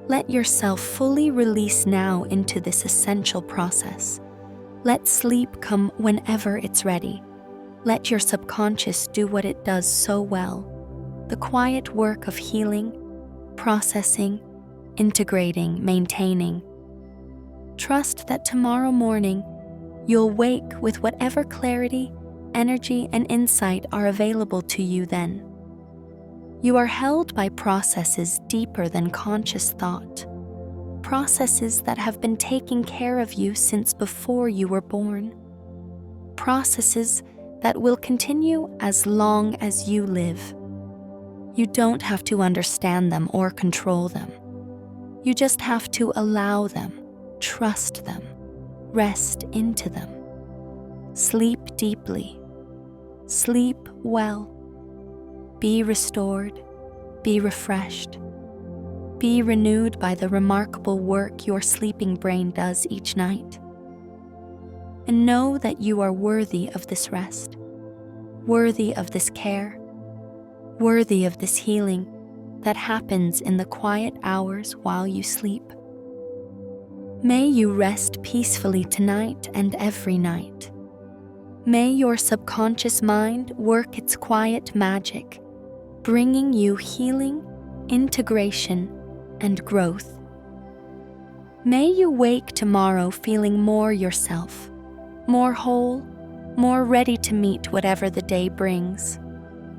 Speaker 1: Let yourself fully release now into this essential process. Let sleep come whenever it's ready. Let your subconscious do what it does so well, the quiet work of healing, processing, integrating, maintaining. Trust that tomorrow morning you'll wake with whatever clarity, energy, and insight are available to you then. You are held by processes deeper than conscious thought, processes that have been taking care of you since before you were born, processes that will continue as long as you live. You don't have to understand them or control them. You just have to allow them, trust them, rest into them. Sleep deeply. Sleep well. Be restored. Be refreshed. Be renewed by the remarkable work your sleeping brain does each night. And know that you are worthy of this rest, worthy of this care, worthy of this healing that happens in the quiet hours while you sleep. May you rest peacefully tonight and every night. May your subconscious mind work its quiet magic, bringing you healing, integration, and growth. May you wake tomorrow feeling more yourself, more whole, more ready to meet whatever the day brings.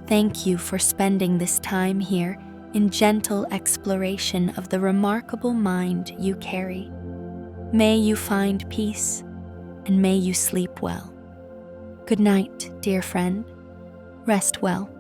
Speaker 1: Thank you for spending this time here in gentle exploration of the remarkable mind you carry. May you find peace, and may you sleep well. Good night, dear friend. Rest well.